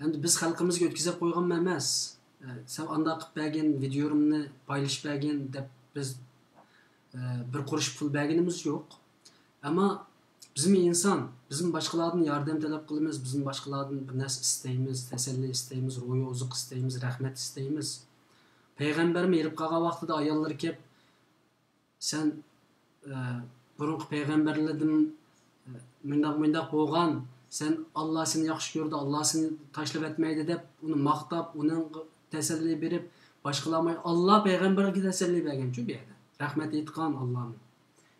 Endi biz xalqimizga o'tkazib qo'ygan emas. Sen anda qilib bergan videomni paylaşib bergan deb biz bir qurush pul berganimiz yo'q. Ammo bizim inson, bizim boshqalardan yordam talab qilamiz, bizim boshqalardan bir narsa istaymiz, tasalli istaymiz, ro'yi oziq istaymiz, rahmat istaymiz. Peygamberimi yerib qalgan vaqtida ayollar kelib, sen burunqi peygamberlardan mundaq bo'lgan, sen Allah seni yaxshi ko'rdi, Allah seni tashlab etmaydi deb uni maqtab, uning tasalli berib, boshqalamay Allah peygamberga tasalli bergan-ku bu yerda. Rahmat aytgan Allohning.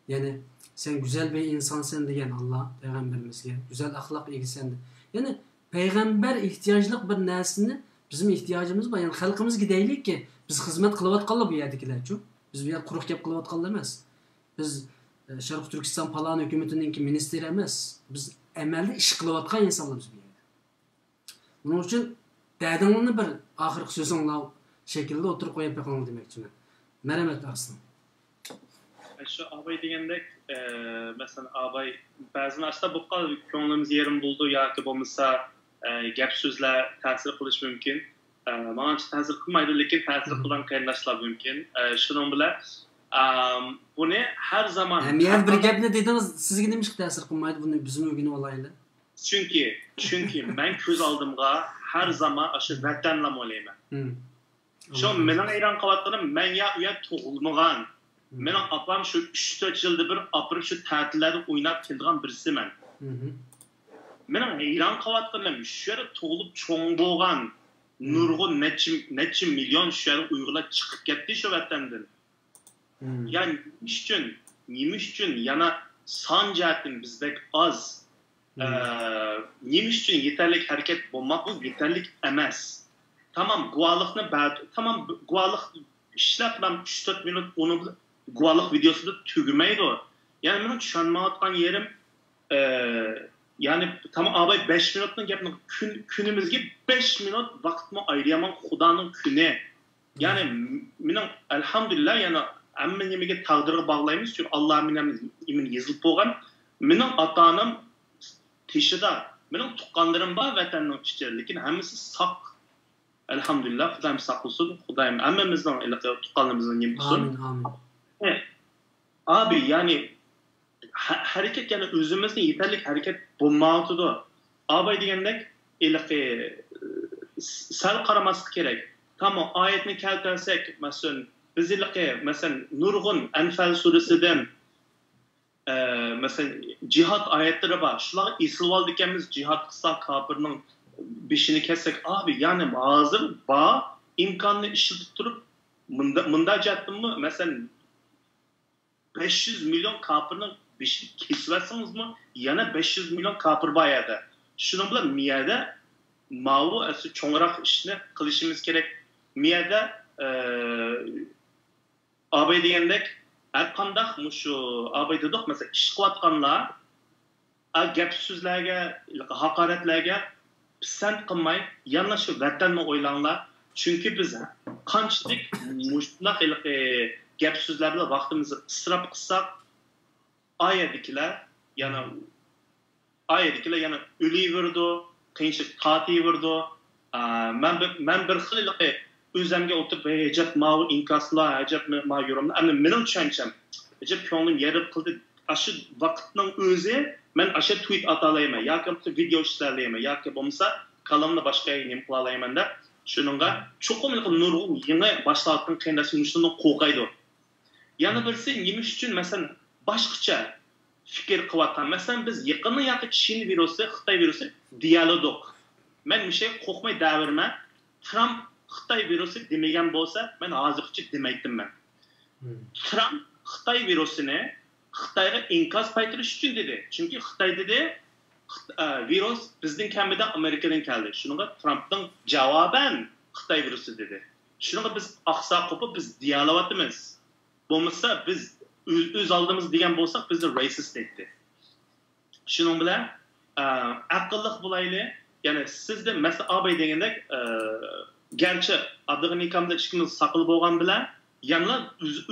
Ya'ni sen güzel bir insansın degan Allah peygamberimizga, güzel ahlak egisan. Yani peygamber ihtiyaclık bir narsani bizim ihtiyacımız var. Yani xalqimiz gideylik ki biz xizmat qilayotganlar bu yerdagilar-ku. Biz bu yer quruq gap qilayotganlar emas. Biz Sharq Turkiston palon hukumatining ministri emas. Biz amalda ish qilayotgan insonlarmiz bu yerda. Buning uchun dadingni bir oxirgi so'zinglar shaklida o'tirib qo'yib qo'ying demoqchiman. Marhamat Arslan. Şu abay degandek, mesela abay ba'zan aslında bu kadar ko'nglimiz yerim buldu ya ki bo'lmasa gap so'zlar ta'sir qilish mumkin. Menimcha ta'sir qilmaydi, lekin ta'sir qilgan qarindoshlar mumkin. Shuning bilan buni har zaman men bir gapni dedingiz, sizga nima ta'sir qilmaydi, buni bizning o'g'ini olaylik. Çünkü men ko'z oldimga har zaman shu vatanlarni o'ylayman. Shu mening ayron qilayotganim, men ya u yer tug'ilmagan. Mening apam shu 3-4 yilda bir aprib shu ta'tillarda o'ynab kelgan birisiman. Mening ayron qilayotganim shu yerda tug'ilib cho'ng bo'lgan nurg'un necha million shu yerda Uyg'urlar chiqib ketdi shu vatandan. Yani nima uchun yana son jihatdan bizdek oz. Nima uchun yetarli harakat bo'lmoq bu yetarli emas. Tamam guvohlik ishlab bilan 3-4 minut onu guvohlik videosida tugamaydi. Yani men tushunmayotgan yerim yani tamam abay 5 minutning gapini kunimizga 5 minut vaqtni ayiraman Xudoning kuni. Yani mening alhamdulillah yani amma nimaga taqdirga bog'laymiz, chunki Alloh mening yozilib bo'lgan. Mening ota-onam teshida, mening tuqqanlarim bor vatanning ichida, lekin hammasi saq. Elhamdülillah, Xudoyim saqlasin, Xudoyim hammamizning tuqqanlarimizning nima qilsin. Amin. Abi yani hareket yani o'zimizni yetarli harakat bo'lmayotdi. Abay degandek, sal qaramaslik kerak. Tamam, oyatni keltirsak, masalan, bizilqi, masalan, nurg'un Anfal surasidan masalan, jihad oyatlari bor. Shular eslab oldik-miz, jihad qilsa kofirning beshini kessak, abi yani hozir bor imkonni ishlatib turib munda jatdimmi? Masalan 500 milyon kofirning beshini kesvatsingizmi? Yana 500 milyon kofir bor edi. Shuning bilan miyada ma'vu asli cho'ngroq ishni qilishimiz kerak. Miyada abay degandek har qanday shu abay dedik, masalan, ish qilayotganlar gap so'zlarga, haqoratlarga pisand qilmay, yana shu vatanni o'ylanglar. Chunki biz qanchalik mushtlaq gap so'zlarga vaqtimizni isrof qilsak, oyatdagilar yana o'layverdi, qiyinchilik tortaverdi. Men bir xil o'zimga o'tirib hajab ma'u inkoslar, hajab ma'yurimni ana mening tushuncham. Hajab ko'nglim yarib qildi. Shu vaqtning o'zi men asha tweet atalayman yoki video ishlayman yoki bo'lmasa qalamni boshqa nima qila olayman deb shuningga cho'qim nurg'un yangi boshlayotgan qiynashni shuni qo'rqaydi. Yana birisi nima uchun masalan boshqacha fikr qilyapman. Masalan biz yaqinni Chin virusi, Xitoy virusi dialog. Men bir şey qo'rqmay davrman. Trump Xitoy virusi demagan bo'lsa, men hozircha demayapman. Trump Xitoy virusini Xitoyga inkas qaytarish uchun dedi. Chunki Xitoy dedi, virus bizning kamida Amerikadan keldi. Shunga Trumpning javoban Xitoy virusi dedi. Shunga biz aqsa qo'pib biz dialogatimiz. Bo'lmasa biz o'z oldimiz degan bo'lsak bizni racist deydi. Shuning bilan aqlli bo'layli. Ya'ni sizda mesela abay degandek gerçi Abdug'ani kamda ishimiz saqlab bo'lgan bilan yana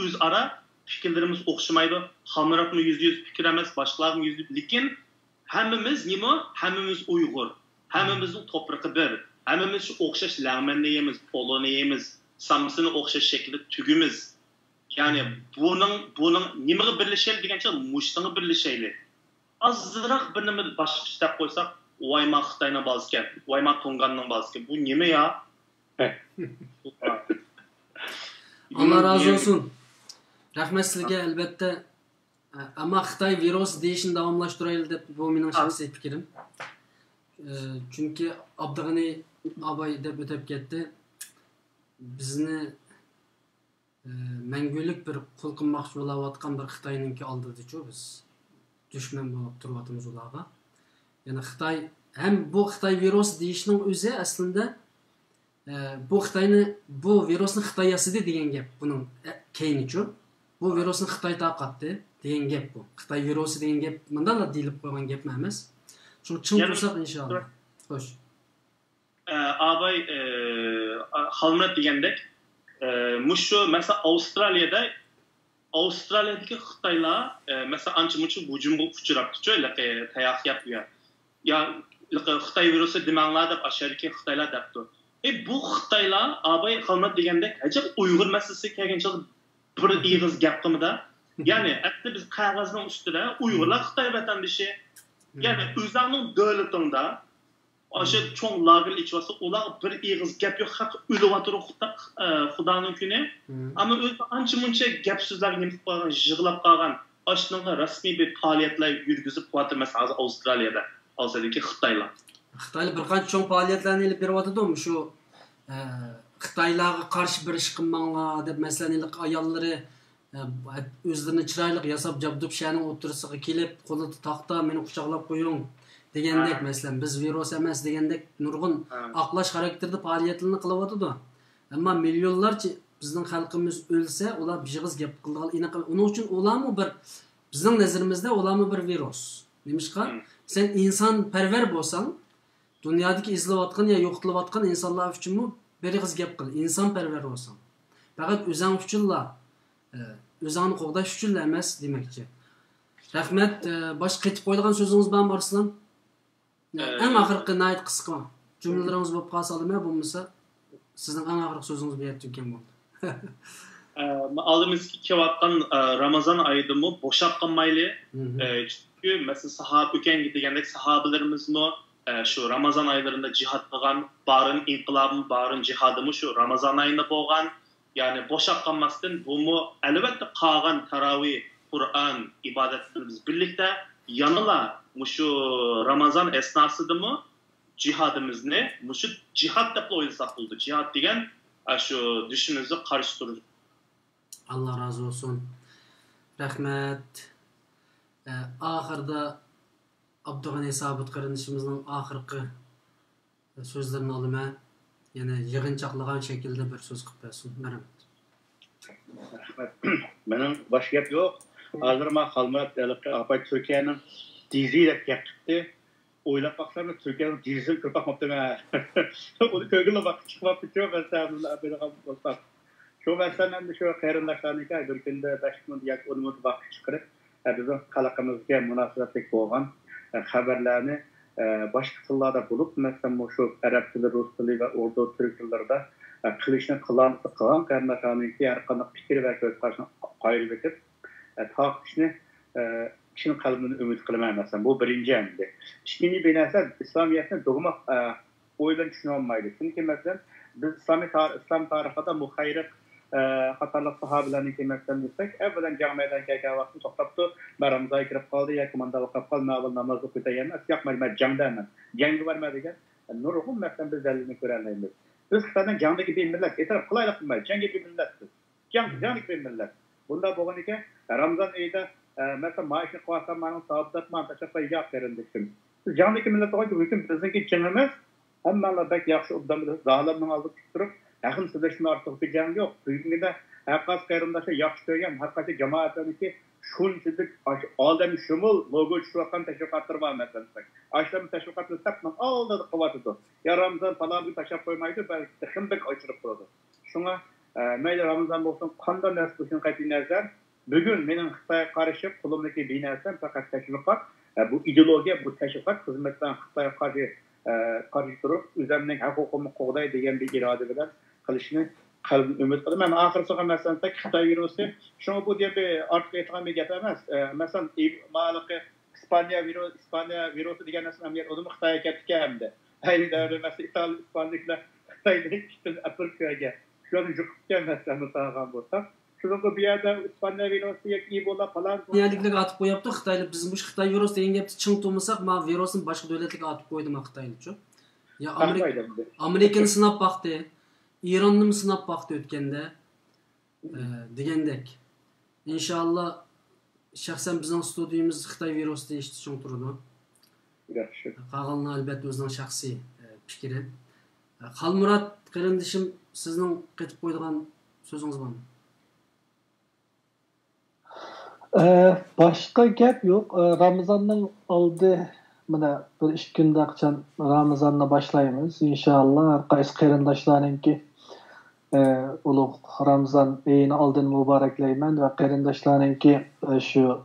o'zaro fikrlarimiz o'xshamaydi. Hamroqmi %100 fikr emas, boshqalarning %100, lekin hammamiz nima? Hammamiz Uyg'ur. Hammamizning toprog'i bir. Hammamiz shu o'xshash lag'manni yeymiz, poloni yeymiz, samsini o'xshash shaklda tugimiz. Ya'ni buning nimaga birlashaylik degancha mushtinga birlashaylik. Azroq bir nima boshqa istab qo'ysak, Vayma Xitoyning bazısı, Vayma Tonganning bazısı. Bu nima ya? Allah razı olsun. Rahmet sizlarga albatta. Ama Xitoy virus deyishni davomlashtiraylik deb bu mening shaxsiy fikrim. Chunki Abdug'ani abay deb o'tib ketdi. Bizni mangulik bir qul qilmoqchi bo'layotgan bir Xitoyninki oldida-ku biz dushman bo'lib turibmiz ularga. Yani Xitoy hem bu Xitoy virus deyishning o'zi aslında bu Xitoyni bu virusni Xitoy yasadi degan gap buning keyinichu. Bu virusni Xitoy taqatdi degan gap bu. Xitoy virusi degan gap bundan da deyilib qo'ygan gap emas. Shu chin bo'lsak inshaalloh. Xo'sh. Abay xalmat degandek mushu mesela Avustralya'daki Xitoylar mesela ancha-muncha hujumga uchrabdi-ku, tayoq yapıyor. Ya Xitoy virusi demanglar deb ashariki Xitoylar debdi. Bu Xitoylar abay xalmat degandek ajab Uyg'ur masalasi kelgancha bir ig'iz gap qilmada. Ya'ni hatto biz qog'ozning ustida Uyg'urlar Xitoy vatandoshi, ya'ni o'zlarining davlatida o'sha cho'ng lager ichvasi ular bir ig'iz gap yo'q haq o'lyapti Xudoning kuni. Ammo o'zi ancha-muncha gap so'zlarga nima qilgan, yig'lab qolgan, ashunga rasmiy bir faoliyatlar yurgizib qo'yapti masalan Avstraliyada. Hozirgi Xitoylar. Xitoylar bir qancha cho'ng faoliyatlarni olib beryapti-ku, shu Xitoylarga qarshi bir ish qilmanglar deb masalan ayollari o'zlarini chiroyli yasab jabdub shaning o'tirisiga kelib, qo'lida taxta meni quchoqlab qo'ying degandek masalan biz virus emas degandek nurg'un aqlash xarakterda faoliyatlarni qilyapti-ku. Ammo millionlarcha bizning xalqimiz o'lsa, ular yig'iz gap qilgan. Uning uchun ularmi bir bizning nazarimizda ularmi bir virus. Nimishqa? Sen inson parvar bo'lsang, dunyodagi izlayotgan ya yo'qtilayotgan insonlar uchun bir yig'iz gap qil. Inson parvar bo'lsang. Faqat o'zing uchunla, o'zingni qo'g'dash uchun emas demakchi. Rahmat, boshqa qaytib qo'yilgan so'zingiz bormi Arslan? Eng oxirgi nayt qisqa jumlalaringiz bo'lib qolsa-da, bo'lmasa sizning eng oxirgi so'zingiz berib ekan bo'ldi. Aldığımızki kevattan Ramazan ayıdımı boşap kalmaylı. Çünkü mesela sahabe öken gidigendek sahabelerimiz mi şu Ramazan aylarında cihat kılgan, barın inkılabı, barın cihadımı şu Ramazan ayında boğan. Yani boşap kalmasın bu mu elbette kağan taravih, Kur'an ibadetlerimiz birlikte yanıla şu Ramazan esnasıdı mı cihadımız ne? Şu cihat da oylasak oldu. Cihat degen şu düşünümüzü karıştırır. Allah razı olsun. Rahmet. Ahırda Abdug'ani Sabit qarindishimizning oxirgi so'zlarini olaman. Yana yig'inchoqlagan shaklda bir so'z qilib bersin. Marhamat. Rahmat. Mening boshqa gap yo'q. Hozir men xalmat apay Turkiyaning dizi deb gapdi. O'ylab baqsam Turkiyaning dizini ko'rib qolmabdimi? Uni ko'ngilga boqib chiqib ketdi masalan. Şu mesela şu qarindoshlarniki bir kunda 5 minut yoki 10 minut vaqt chiqarib, bizning xalqimizga munosabatli bo'lgan xabarlarni boshqa tillarda bo'lib, masalan, shu arab tili, rus tili va urdu turk tillarida qilishni qilgan qarindoshlarniki har qanday fikr va ko'z qarashini qoyil etib, taqishni kishinin qalbidan umid qilaman masalan. Bu birinchi endi. Ikkinchi binasi islomiyatni dogma o'ylan tushuna olmaydi. Chunki masalan biz İslam tarixida muhayrib qatorliq sahobalarni kelmasdan desak, avvalan jang maydoniga kelgan vaqtda to'xtabdi, Ramazonga kirib qoldi yoki manda o'qib qoldi, navbat namoz o'qiyotgan emas, yo'q men jangdaman. Jangga borma degan nurg'un masalan biz dalilni ko'ra olmaymiz. Biz Xitoydan jangdagi bir millat, e'tirof qilaylik qilmaydi. Jangga bir millatdir. Jangdagi bir millat. Bunda bo'lgan ekan, Ramazon oyida mesela maaşını koyarsan bana sabıdat mantıklı paycak verilmiştim. Biz jangdagi millat olarak hüküm bizdeki jangimiz hammalar bek yaxshi obdamda dağlarının aldık tutup yakın sözleşme artık bir jang yok. Bugün de herkes qayrındaşa yaxshi ko'rgan, herkes jamoatniki shunchalik odam shumul logo tushayotgan tashviqotlar bor masalan. Ashlam tashviqotni tapman oldida qilyapti. Ya Ramazon falan bir tashab qo'ymaydi, balki himbek ochirib qo'yadi. Shunga mayli Ramazon bo'lsin, qanday narsa bo'lsin qat'iy nazar bugün mening Xitoyga qarshi qo'limdagi binarsam faqat tashviqot, bu ideologiya, bu tashviqot xizmatdan Xitoyga qarshi turib, o'zimning huquqimni qo'g'day degan bir iroda bilan qilishni qalbim umid qilaman. Men oxirgi masalan Xitoy virusi, shunga bu deb ortiq aytgan bir gap emas. Masalan, ma'laqi İspanya virusi degan narsa ham o'zim Xitoyga ketdi hamda. Ayni davrda masalan Italiya ispanliklar Xitoydan chiqib Afrikaga shuni yuqib masalan tag'an bo'lsa Şurada bir yerde İspanya virusu Ebola falan. Dünyaliklik atıp koyaptı Xitaylı. Bizim bu Xitay virüs deyin gepti çıng tutmasak ma virüsün başka devletlik atıp koydum Xitaylı çok. Ya Amerika'nı sınap baktı. İran'ı mı sınap baktı ötkende. Degendek. İnşallah şahsen bizim stüdyomuz Xitay virüsü değişti çıng turdu. Yaxşı. Qağalını elbette özünün şahsi fikri. Qalmurat qarindishim sizning qetib qo'ydigan so'zingiz bormi? Başka gap yo'q. Ramazonning oldi mana bir 2 kunda qachon Ramazonni boshlaymiz. Inshaalloh har qaysi qarindoshlarningki ulug' Ramazon oyini oldin muboraklayman va qarindoshlarningki shu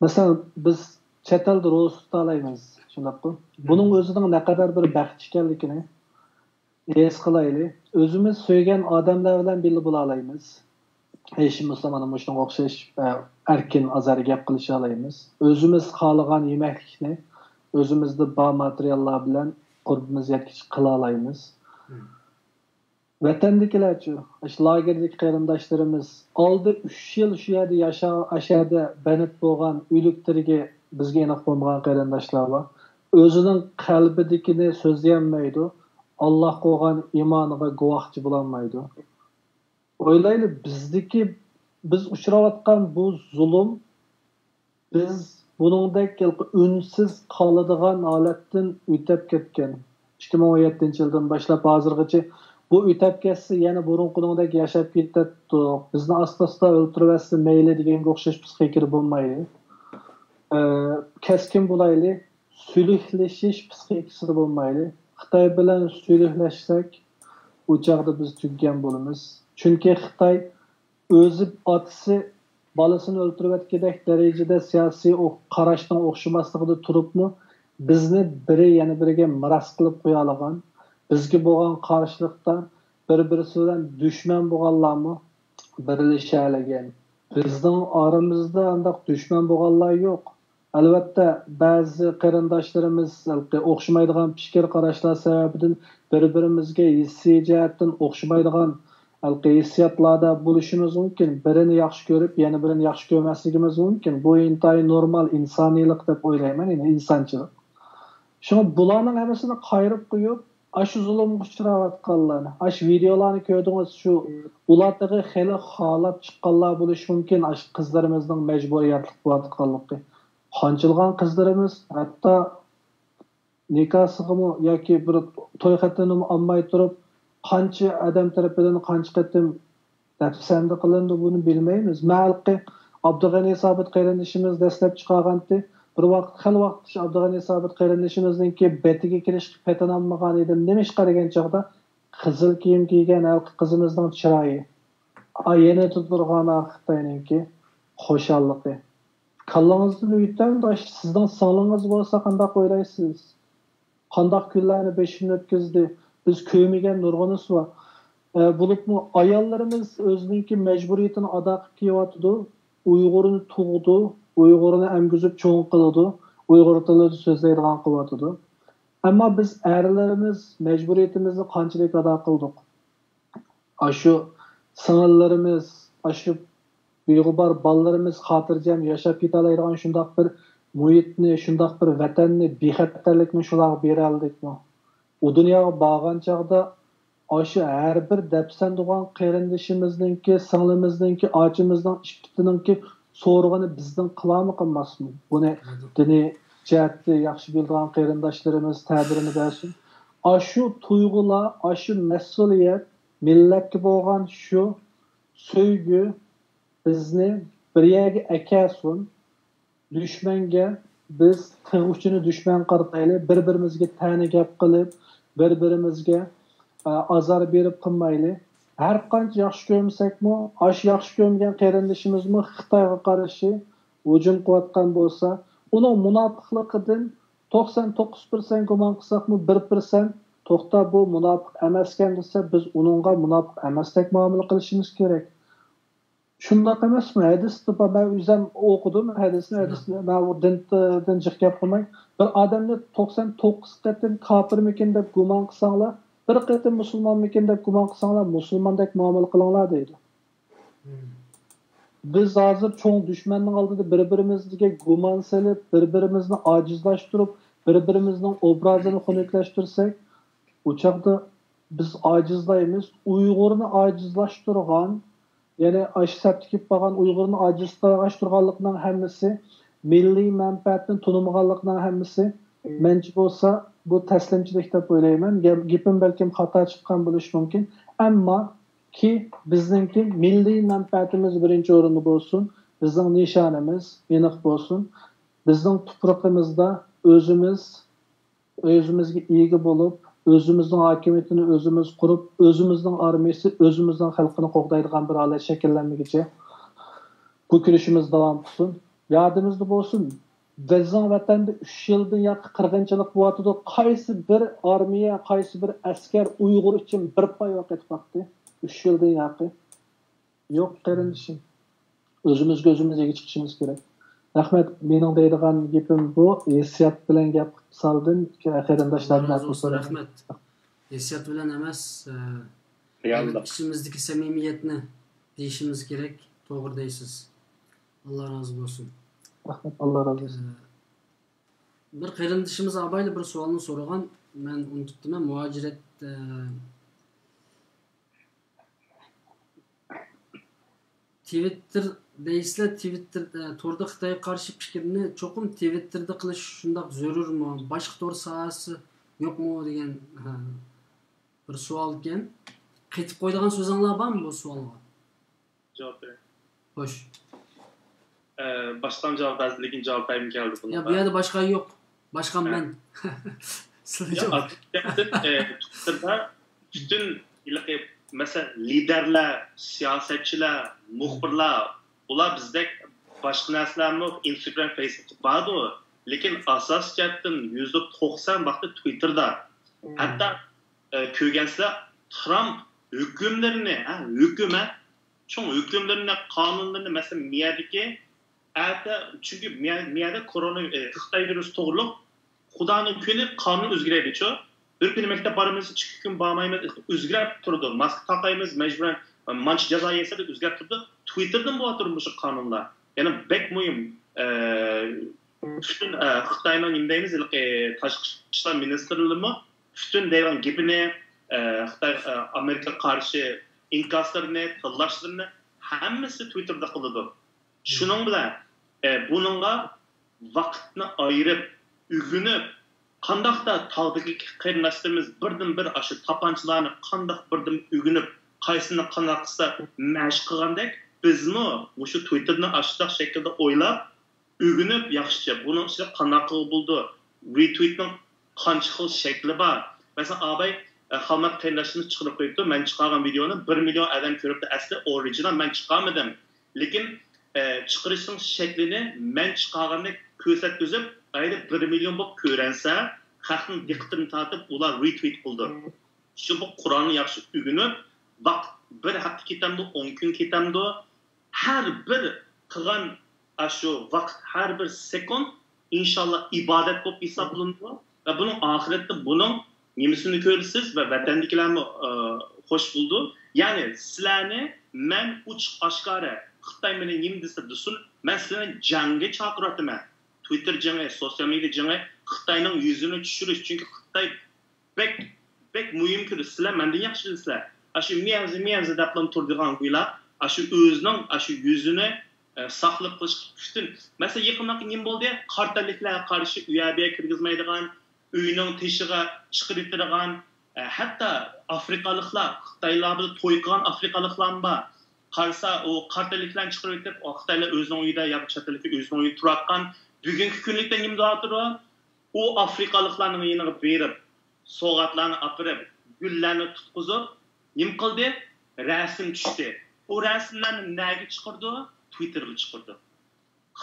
masalan biz chet elda ro'za tutalaymiz, shundaqmi? Buning o'zining naqadar bir baxt ekanligini his qilaylik. O'zimiz so'ygan odamlar bilan birga bo'la olamiz. Hech musulmon shunga o'xshash erkin azar gap qilisha olamiz. O'zimiz xohlagan yemeklikni o'zimizda bor materiallar bilan qurbimiz yetkiz qila olamiz. Vatandakilarchi, shu lagerdagi qarindoshlarimiz oldi 3 yil shu yerda yashada banit bo'lgan uyliklarga bizga aniq bo'lmagan qarindoshlar bor. O'zining qalbidagini so'zlayolmaydi. Allah qo'ygan iymoniga guvohchi bo'lolmaydi. O'ylaylik, biz uchrayotgan bu zulm, biz buningdek unsiz qoladigan holatdan o'tib ketgan. 2017-yildan boshlab hozirgacha bu o'tib ketsa yana burunqidek yashab ketdi. Bizni asta-asta o'ltirib mayli deganga o'xshash psixikir bo'lmaydi. Keskin bo'laylik, sulhlashish psixikasida bo'lmaydi. Xitoy bilan sulhlashsak, u chaqda biz tuggan bo'lamiz. Chunki Xitoy o'zi otasi bolasini o'ltirib ketgandek darajada siyosiy qarashdan o'xshamasligida turibmi, bizni biri yana biriga miras qilib qo'ya olgan, bizga bo'lgan qarshilikdan bir-birisi bilan dushman bo'lganlarmi birlasha olgan. Bizning oramizda undaq dushman bo'lganlar yo'q. Albatta ba'zi qarindoshlarimiz o'xshamaydigan fikr qarashlar sababidan bir-birimizga hissiy jihatdan o'xshamaydigan hissiyotlarda bo'lishimiz mumkin. Birini yaxshi ko'rib, yana birini yaxshi ko'rmasligimiz mumkin. Bu intayin normal insoniylik deb o'ylayman, ya'ni insonchilik. Shuni bularning hammasini qayrib qo'yib, shu zulmga uchrayotganlarni, shu videolarni ko'rdingiz, shu ulardagi xili xolab chiqqanlar bo'lishi mumkin, shu qizlarimizning majburiyatlik bo'layotganligi. Qanchilgan qizlarimiz hatto nikohsig'imi yoki bir to'y xatini olmay turib qancha odam tarafidan qancha qatim dafsanda qilindi buni bilmaymiz. Ma'lqi Abdug'ani Sobit qarindishimiz dastlab chiqargandi. Bir vaqt xil vaqt Abdug'ani Sobit qarindishimizningki betiga kirish patanolmagan edim. Nemish qaragan chaqda qizil kiyim kiygan qizimizning chiroyi. Yana turgan Xitoyningki xo'shalliqi. Kallanızdan uyutdan sizden sağlığınız olsa qandaq o'ylaysiz? Qandaq kunlarni 5 kun o'tkazdi. Biz ko'migan nurg'unimiz bor. Bulupmu ayollarimiz o'zininki majburiyatini ado qilib kelyapti. Uyg'urni tug'di, Uyg'urni emgizib cho'ng qildi, Uyg'ur tilida so'zlaydigan qilyapti. Ammo biz erlarimiz majburiyatimizni qanchalik ado qildik? Shu singillarimiz, shu Uyghur balalarımız xotirjam yashab ketalaydigan shundoq bir muhitni, shundoq bir vatanni, bexatarlikni shular bera oldikmi? U dunyoga borgan chaqda aşı her bir depsen doğan qeyrindaşımızınki, singlimizninki, acımızdan, işbitininki so'rg'ini bizdan qilami qilmasmi? Buni dini jihatda yaxshi bilgan qeyrindaşlarımız ta'birini bersin. Aşı tuyg'ular, aşı mas'uliyat, millatga bo'lgan shu sevgi bizni bir yerga akasun, düşmanga biz tig'uchini dushman qartayli, bir-birimizga ta'ni gap qilib, bir-birimizga azar berib qilmayli. Har qancha yaxshi ko'rsakmi, ash yaxshi ko'rgan qarindishimizmi Xitoyga qarshi hujum qilayotgan bo'lsa, uning munofiqligidan 99% gumon qilsakmi 1% to'xta bu munofiq emaskan desa, biz uningga munofiq emasdek muomala qilishimiz kerak. Shundoq emasmi? Hadisda ben o'zim o'qidim, hadisni men din jiq gap qilmay, bir odamni 99 qatim kofirmikin deb gumon qilsanglar, bir qatim musulmonmikin deb gumon qilsanglar, musulmondek muomala qilinglar deydi. Biz hozir cho'ng dushmanning oldida bir-birimizga gumon silib, bir-birimizni ojizlashtirib, bir-birimizning obrazini xunuklashtirsak, o chaqda biz ojizlaymiz. Uyg'urni ojizlashtirgan, yani aşı septikip bakan Uygur'un acizlaştırganlıktan hemmisi, milli menfaatini tunumganlıktan hemmisi, mence olsa bu teslimçilik deb o'ylayman. Gapim belki hata çıkan bo'lishi mumkin. Ama ki bizninki milli menfaatimiz birinci o'rinda bo'lsin, bizning nishonimiz aniq bo'lsin. Bizning tuproqimizda o'zimizga ega bo'lib, özümüzün hakimiyetini özümüz kurup, özümüzün armiyası, özümüzün halkını qo'g'daydigan bir alet şekillenmekçe bu kuruşumuz devam etsin. Yadımızda olsun, bizning vatanda 3 yildan yakın qirg'inchilik bo'layotdi. Qaysi bir armiya, qaysi bir askar Uyg'ur uchun bir pay vaqt vaqti 3 yildan yakın. Yo'q qarindishim. O'zimizga o'zimizga chiqishimiz kerak. Rahmat, mening deydigan gapim bu. Hissiyat bilan gap soldim. Qarindoshlardan rahmat. Hissiyat bilan emas, içimizdeki samimiyetni deyishimiz kerak. To'g'ri deysiz. Allah razı olsun. Rahmat, Allah razı olsun. Bir qarindishimiz abayli bir savolni so'ragan, men unutdim. Muhaciret Twitter deysizlar, Twitter'da to'rda Xitoyga qarshi fikrni cho'qim Twitter'da qilish shundoq zarurmi? Boshqa to'r sohasi yo'qmi degan bir savol ekan. Qaytib qo'ydigan so'zinglar bormi bu savolga? Javob bering. Xo'sh. Baştan cevap verdim, lekin cevap vermem geldi buna. Ya bu yerda boshqa yo'q. Boshqa men. Twitter'da bütün mesela liderler, siyasetçiler, muhbirler, ular bizdek başka narsalarmi Instagram, Facebook vardı o. Lekin asas jihatdan %90 vaqti Twitter'da. Hatta ko'rgansizlar Trump hükümlerini, çoğu hükümlerini, kanunlarını mesela miyadaki çünkü miyada korona Xitoy virüs to'g'riliq Xudoning kuni qonun o'zgaradi cho. Bir kun maktab boramiz, 2 kun bormaymiz, o'zgarib turdi. Maska taqaymiz, majburan manch jazo yesa deb o'zgarib turdi. Twitterdan bo'latur bu qonunlar. Ya'ni bek muhim bütün Xitoyning nimdaymiz, tashqi ishlar ministrligi bütün deyvan gapini Xitoy Amerika qarshi inkaslarni, tillashlarni hammasi Twitterda qiladi. Shuning bilan buningga vaqtni ayirib, ügünüp, qandaqda tağdaki qarindoshlarimiz birdan bir aşı tapanchilarni qandaq birdan ügünüp, qaysini qandaq qilsa mashq qilgandek, bizmi o'sha Twitterni ashdaq shaklda o'ylab, ügünüp yaxshicha buni ichida qandaq qilib bo'ldi. Retweetning qancha xil shakli bor. Masalan, abay xalmat qarindoshimiz chiqarib qo'yibdi. Men chiqargan videoni 1 million odam ko'ribdi. Asli original men chiqarmadim. Lekin chiqarishning shaklini men chiqargandek ko'rsatib ayda 1 milyon bu ko'ransa, xalqning diqqatini tortib, ular retweet qildi. Shu bu Qur'onni yaxshi o'rganib, vaqt bir hafta ketamdi, 10 kun ketamdi, har bir qilgan shu vaqt, har bir sekund inshaalloh ibodat bo'lib hisoblanadi va buning oxiratda buning nimasini ko'rasiz va vatandagilarni xo'sh bo'ldi. Ya'ni sizlarni men uch oshkora Xitoy meni nim desa desin, men sizlarni jangga chaqiryapman. Twitter jangi, sosyal medya jangi Xitoyning yuzini tushirish, chunki Xitoy bek bek mühim ki sizler menden yaxşı bilsizler. Aşı miyamızı daplam turdigan guylar, aşı özünün, aşı yüzünü saqlab qilish kuchtin. Mesela yaqinda nim bo'ldi? Qartaliklarga qarshi UABga kirgizmaydigan, uyning teshiga chiqirtirgan, hatto afrikaliklar, Xitoylarda to'y qilgan afrikaliklar bor. Qarsa o qartaliklarni chiqarib o'tib, Xitoylar o'zining uyida yoki chet elliklar o'zining uyida turarkan, bugungi kunlikda nim bo'ladir? O afrikaliklarning yeniga berib, so'g'atlarni apirib, gullarni tutqizib, nim qildi? Rasm tushdi. O rasmlarni nega chiqardi? Twitter'ga chiqardi.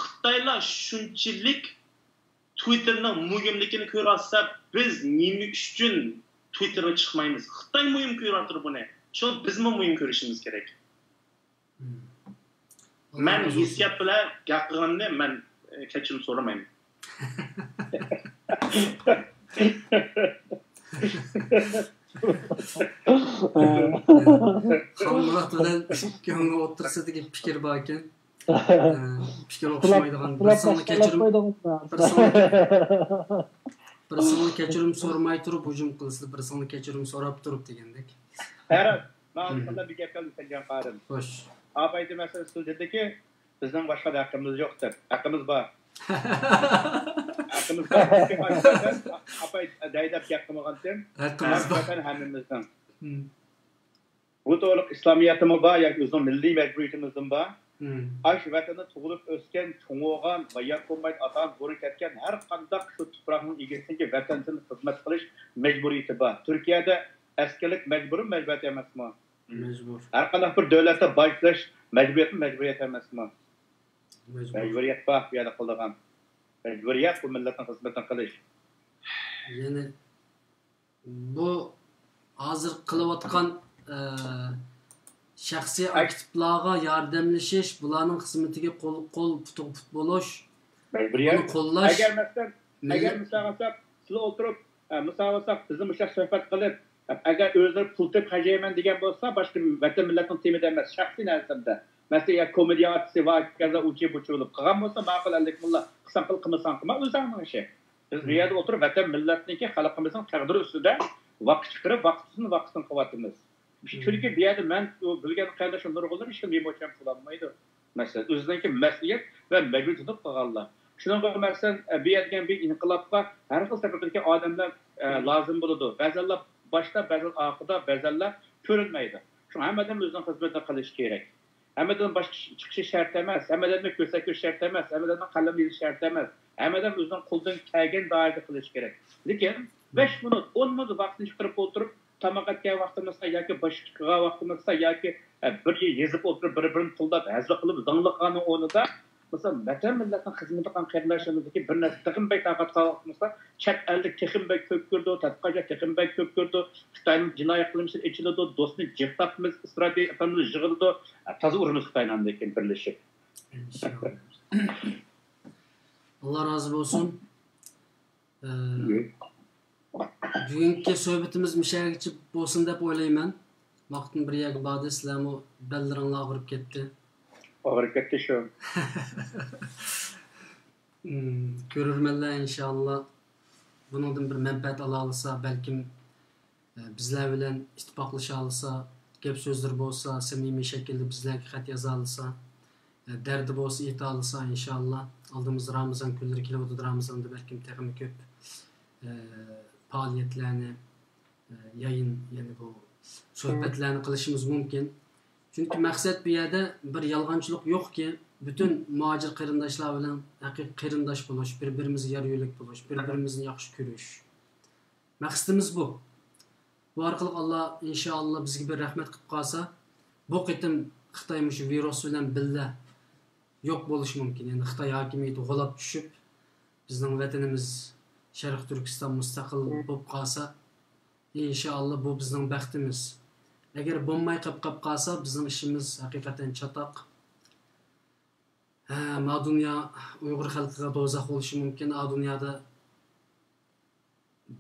Xitoylar shunchalik Twitter'ning muhimligini ko'rsa, biz nima uchun Twitter'ga chiqmaymiz? Xitoy muhim ko'ratir buni. Shu bizmi muhim ko'rishimiz kerak. Men hissiyat bilan gapirganimda men kechirim so'ramayman. Murat bilan ko'ngil o'tirsidagi fikr bor ekan. Fikr o'xshamaydigan bir sonli kechirim so'ramay turib hujum qilsa, bir sonli kechirim so'rab turib degandek. Hayrat, men qanday bir gap qilgan qarim. Xo'sh. Abayda mesela dediki, bizden başka da hakkımız yoktur. Hakkımız var. Hakkımız var. Abay daydap yakımıgan tem. Hakkımız var. Hemimizden. Bu doğruluk İslamiyetimiz var, ya uzun milli mecburiyetimizden var. Aş vatanı tuğulup ösken, çoğuğan, vayak olmayıp atan, boru ketken her kandak şu tuprağının ilgisindeki vatanını hizmet kılış mecburiyeti var. Türkiye'de eskilik mecburiyet emez mi? Mecbur. Her kadar bir devlete başlaş mecburiyet emez mi? Mecburiyet var bir yerde kıldıgan. Mecburiyet bu milletin hizmetini kılış. Yani bu hazır kılıvatkan şahsi aktivlarga yardımlaşış, bularning xizmatiga qo'l put bo'lish, mecburiyet. qo'llash. Agar misalga siz o'tirib, misalga bizim uşaq söhbət qilib, agar o'zlari pul tep hajayman degan bo'lsa, boshqa vatan millatning temida emas, shaxsiy narsamda. Mesela komediya artisti va kaza uchi buchulib qilgan bo'lsa, ma'qul allikmulla qilsan qilmasan qilma o'zingning ishi. Biz bu yerda o'tirib vatan millatniki xalqimizning taqdiri ustida vaqt chiqarib, vaqtini qilyapmiz. Çünkü bir yerde ben bilgen kardeşim nurgullar işin bir moçam kullanmaydı. Mesela özündeki mesliyet ve mecbur tutup kalırlar. Şuna görmezsen bir yerden bir inkılapla her kıl seferindeki adamlar lazım bulundu. Bezeller başta, bezeller arkada, bezeller görünmeydi. Şu hemen özünün hizmetine kalış gerek. Hemen başka çıkışı şart emez. Hemen gösterki şart emez. Hemen kalem yazı şart emez. Hemen özünün kuldan kelgen dairede kılış gerek. Lakin 5 minut, 10 minut vaktini çıkarıp oturup tamakatga vaqtimizda yoki boshqa vaqtimizda yoki bir yezib o'tirib bir-birini pullab hazil qilib zanglig'ani o'rnida masalan vatan millatning xizmati qilgan qarindoshlarimizdagi bir narsa taqinbay taqat qilmoqda chet ellik texinbay ko'p ko'rdi tadqiqotga texinbay ko'p ko'rdi xitoyning jinoiy qilmishi ichiladi do'stni jiqtapmiz strategiya apamiz yig'ildi toza urimiz xitoydan lekin birlashib Allah razı olsun. Bugungi sohbatimiz mishagicha bo'lsin deb o'ylayman. Vaqtim bir yerga bordi, sizlarmi ballaringlar og'rib ketdi. Og'rib ketdi shu. Ko'rurmanlar inshaalloh bundan bir manfaat ola olsa, balkim bizlar bilan ittifoqlasha olsa, gap so'zlar bo'lsa, samimiy shaklda bizlarga xat yoza olsa, dardi bo'lsa ayta olsa inshaalloh oldimizda Ramazon kunlari kelyapti. Ramazonda balkim texmi ko'p faaliyetlerini yayın yani bu sohbetlerini qilishimiz mumkin. Çünkü maksat bu yerde bir yalğancılık yok ki bütün muhacir qarindoshlar bilan haqiqiy qarindosh bo'lish, bir-birimizga yar yo'lak bo'lish, bir-birimizni yaxshi ko'rish. Maqsadimiz bu. Bu orqali Alloh inshaalloh bizga bir rahmat qilib qolsa, bu qitim Xitoy mush virus bilan billa yo'q bo'lishi mumkin. Yani Xitoy hokimiyati g'olab tushib bizning vatanimiz Şərq Türkistan müstəqil bo'lib qolsa, inşallah bu bizning baxtimiz. Agar bo'lmay qolib qolsa, bizning ishimiz haqiqatan chatoq. Ma dunyo Uyg'ur xalqiga do'zax bo'lishi mumkin. A dunyoda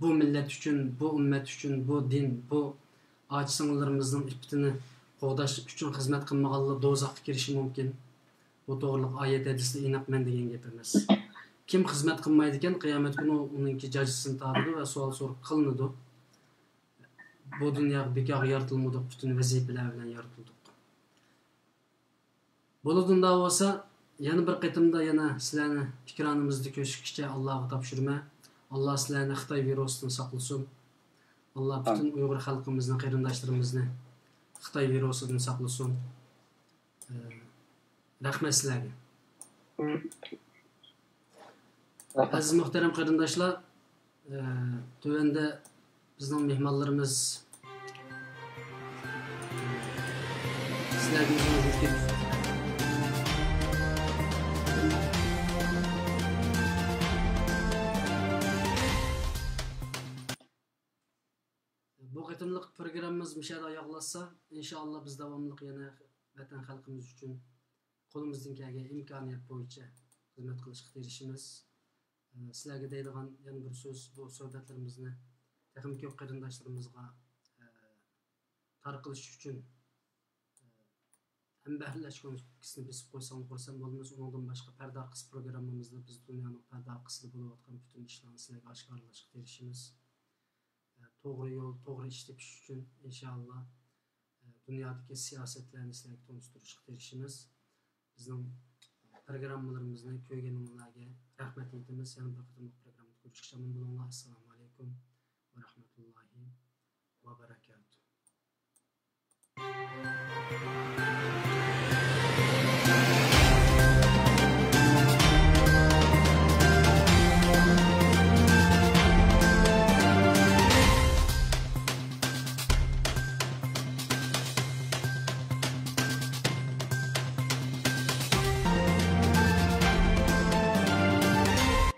bu millat uchun, bu ummat uchun, bu din, bu och sing'illarimizning ippitini qo'g'dash uchun xizmat qilmaganlar do'zaxga kirishi mumkin. Bu to'g'riliq oyat hadisda aniqman degan gap emas. Kim xizmat qilmaydi ekan, qiyomat kuni uningki jazosini topadi va savol so'roq qilinadi. bu dunyoga bekor yaratılmadık, bütün vazifeler bilan yaratıldık. Bo'ladiunda bo'lsa, yana bir qitimda yana sizlarni fikronimizni ko'shishga Allohga topshirma. Alloh sizlarni Xitoy virusidan saqlasin. Alloh bütün Uyg'ur xalqimizni, qarindoshlarimizni Xitoy virusidan saqlasin. Rahmat sizlarga. Aziz muhtaram qarindoshlar, tövəndə bizning mehmonlarimiz sizlarga bu qitimliq programmamiz mishada oyoqlashsa, inshaalloh biz davomli yana vatan xalqimiz uchun qo'limizdan kelgan imkoniyat bo'yicha xizmat qilishga tirishamiz. Sizlarga deydigan yana bir so'z, bu suhbatlarimizni texnik ko'p qarindoshlarimizga tarqalish uchun hem bahrilash ko'nikisini besib qo'ysam bo'lmas. Undan boshqa parda arkası programmamizda biz dunyoning parda arkasida bo'layotgan bütün ishlarni sizlarga oshkorlashga tirishamiz. To'g'ri yo'l, to'g'ri ish tepish uchun inshaalloh dunyodagi siyosatlarni sizlarga tanishtirishga tirishamiz. Bizning programmalarimizni ko'rganingizlarga rahmat aytamiz. Yana bir qator programma ko'rishga bo'linglar. Assalomu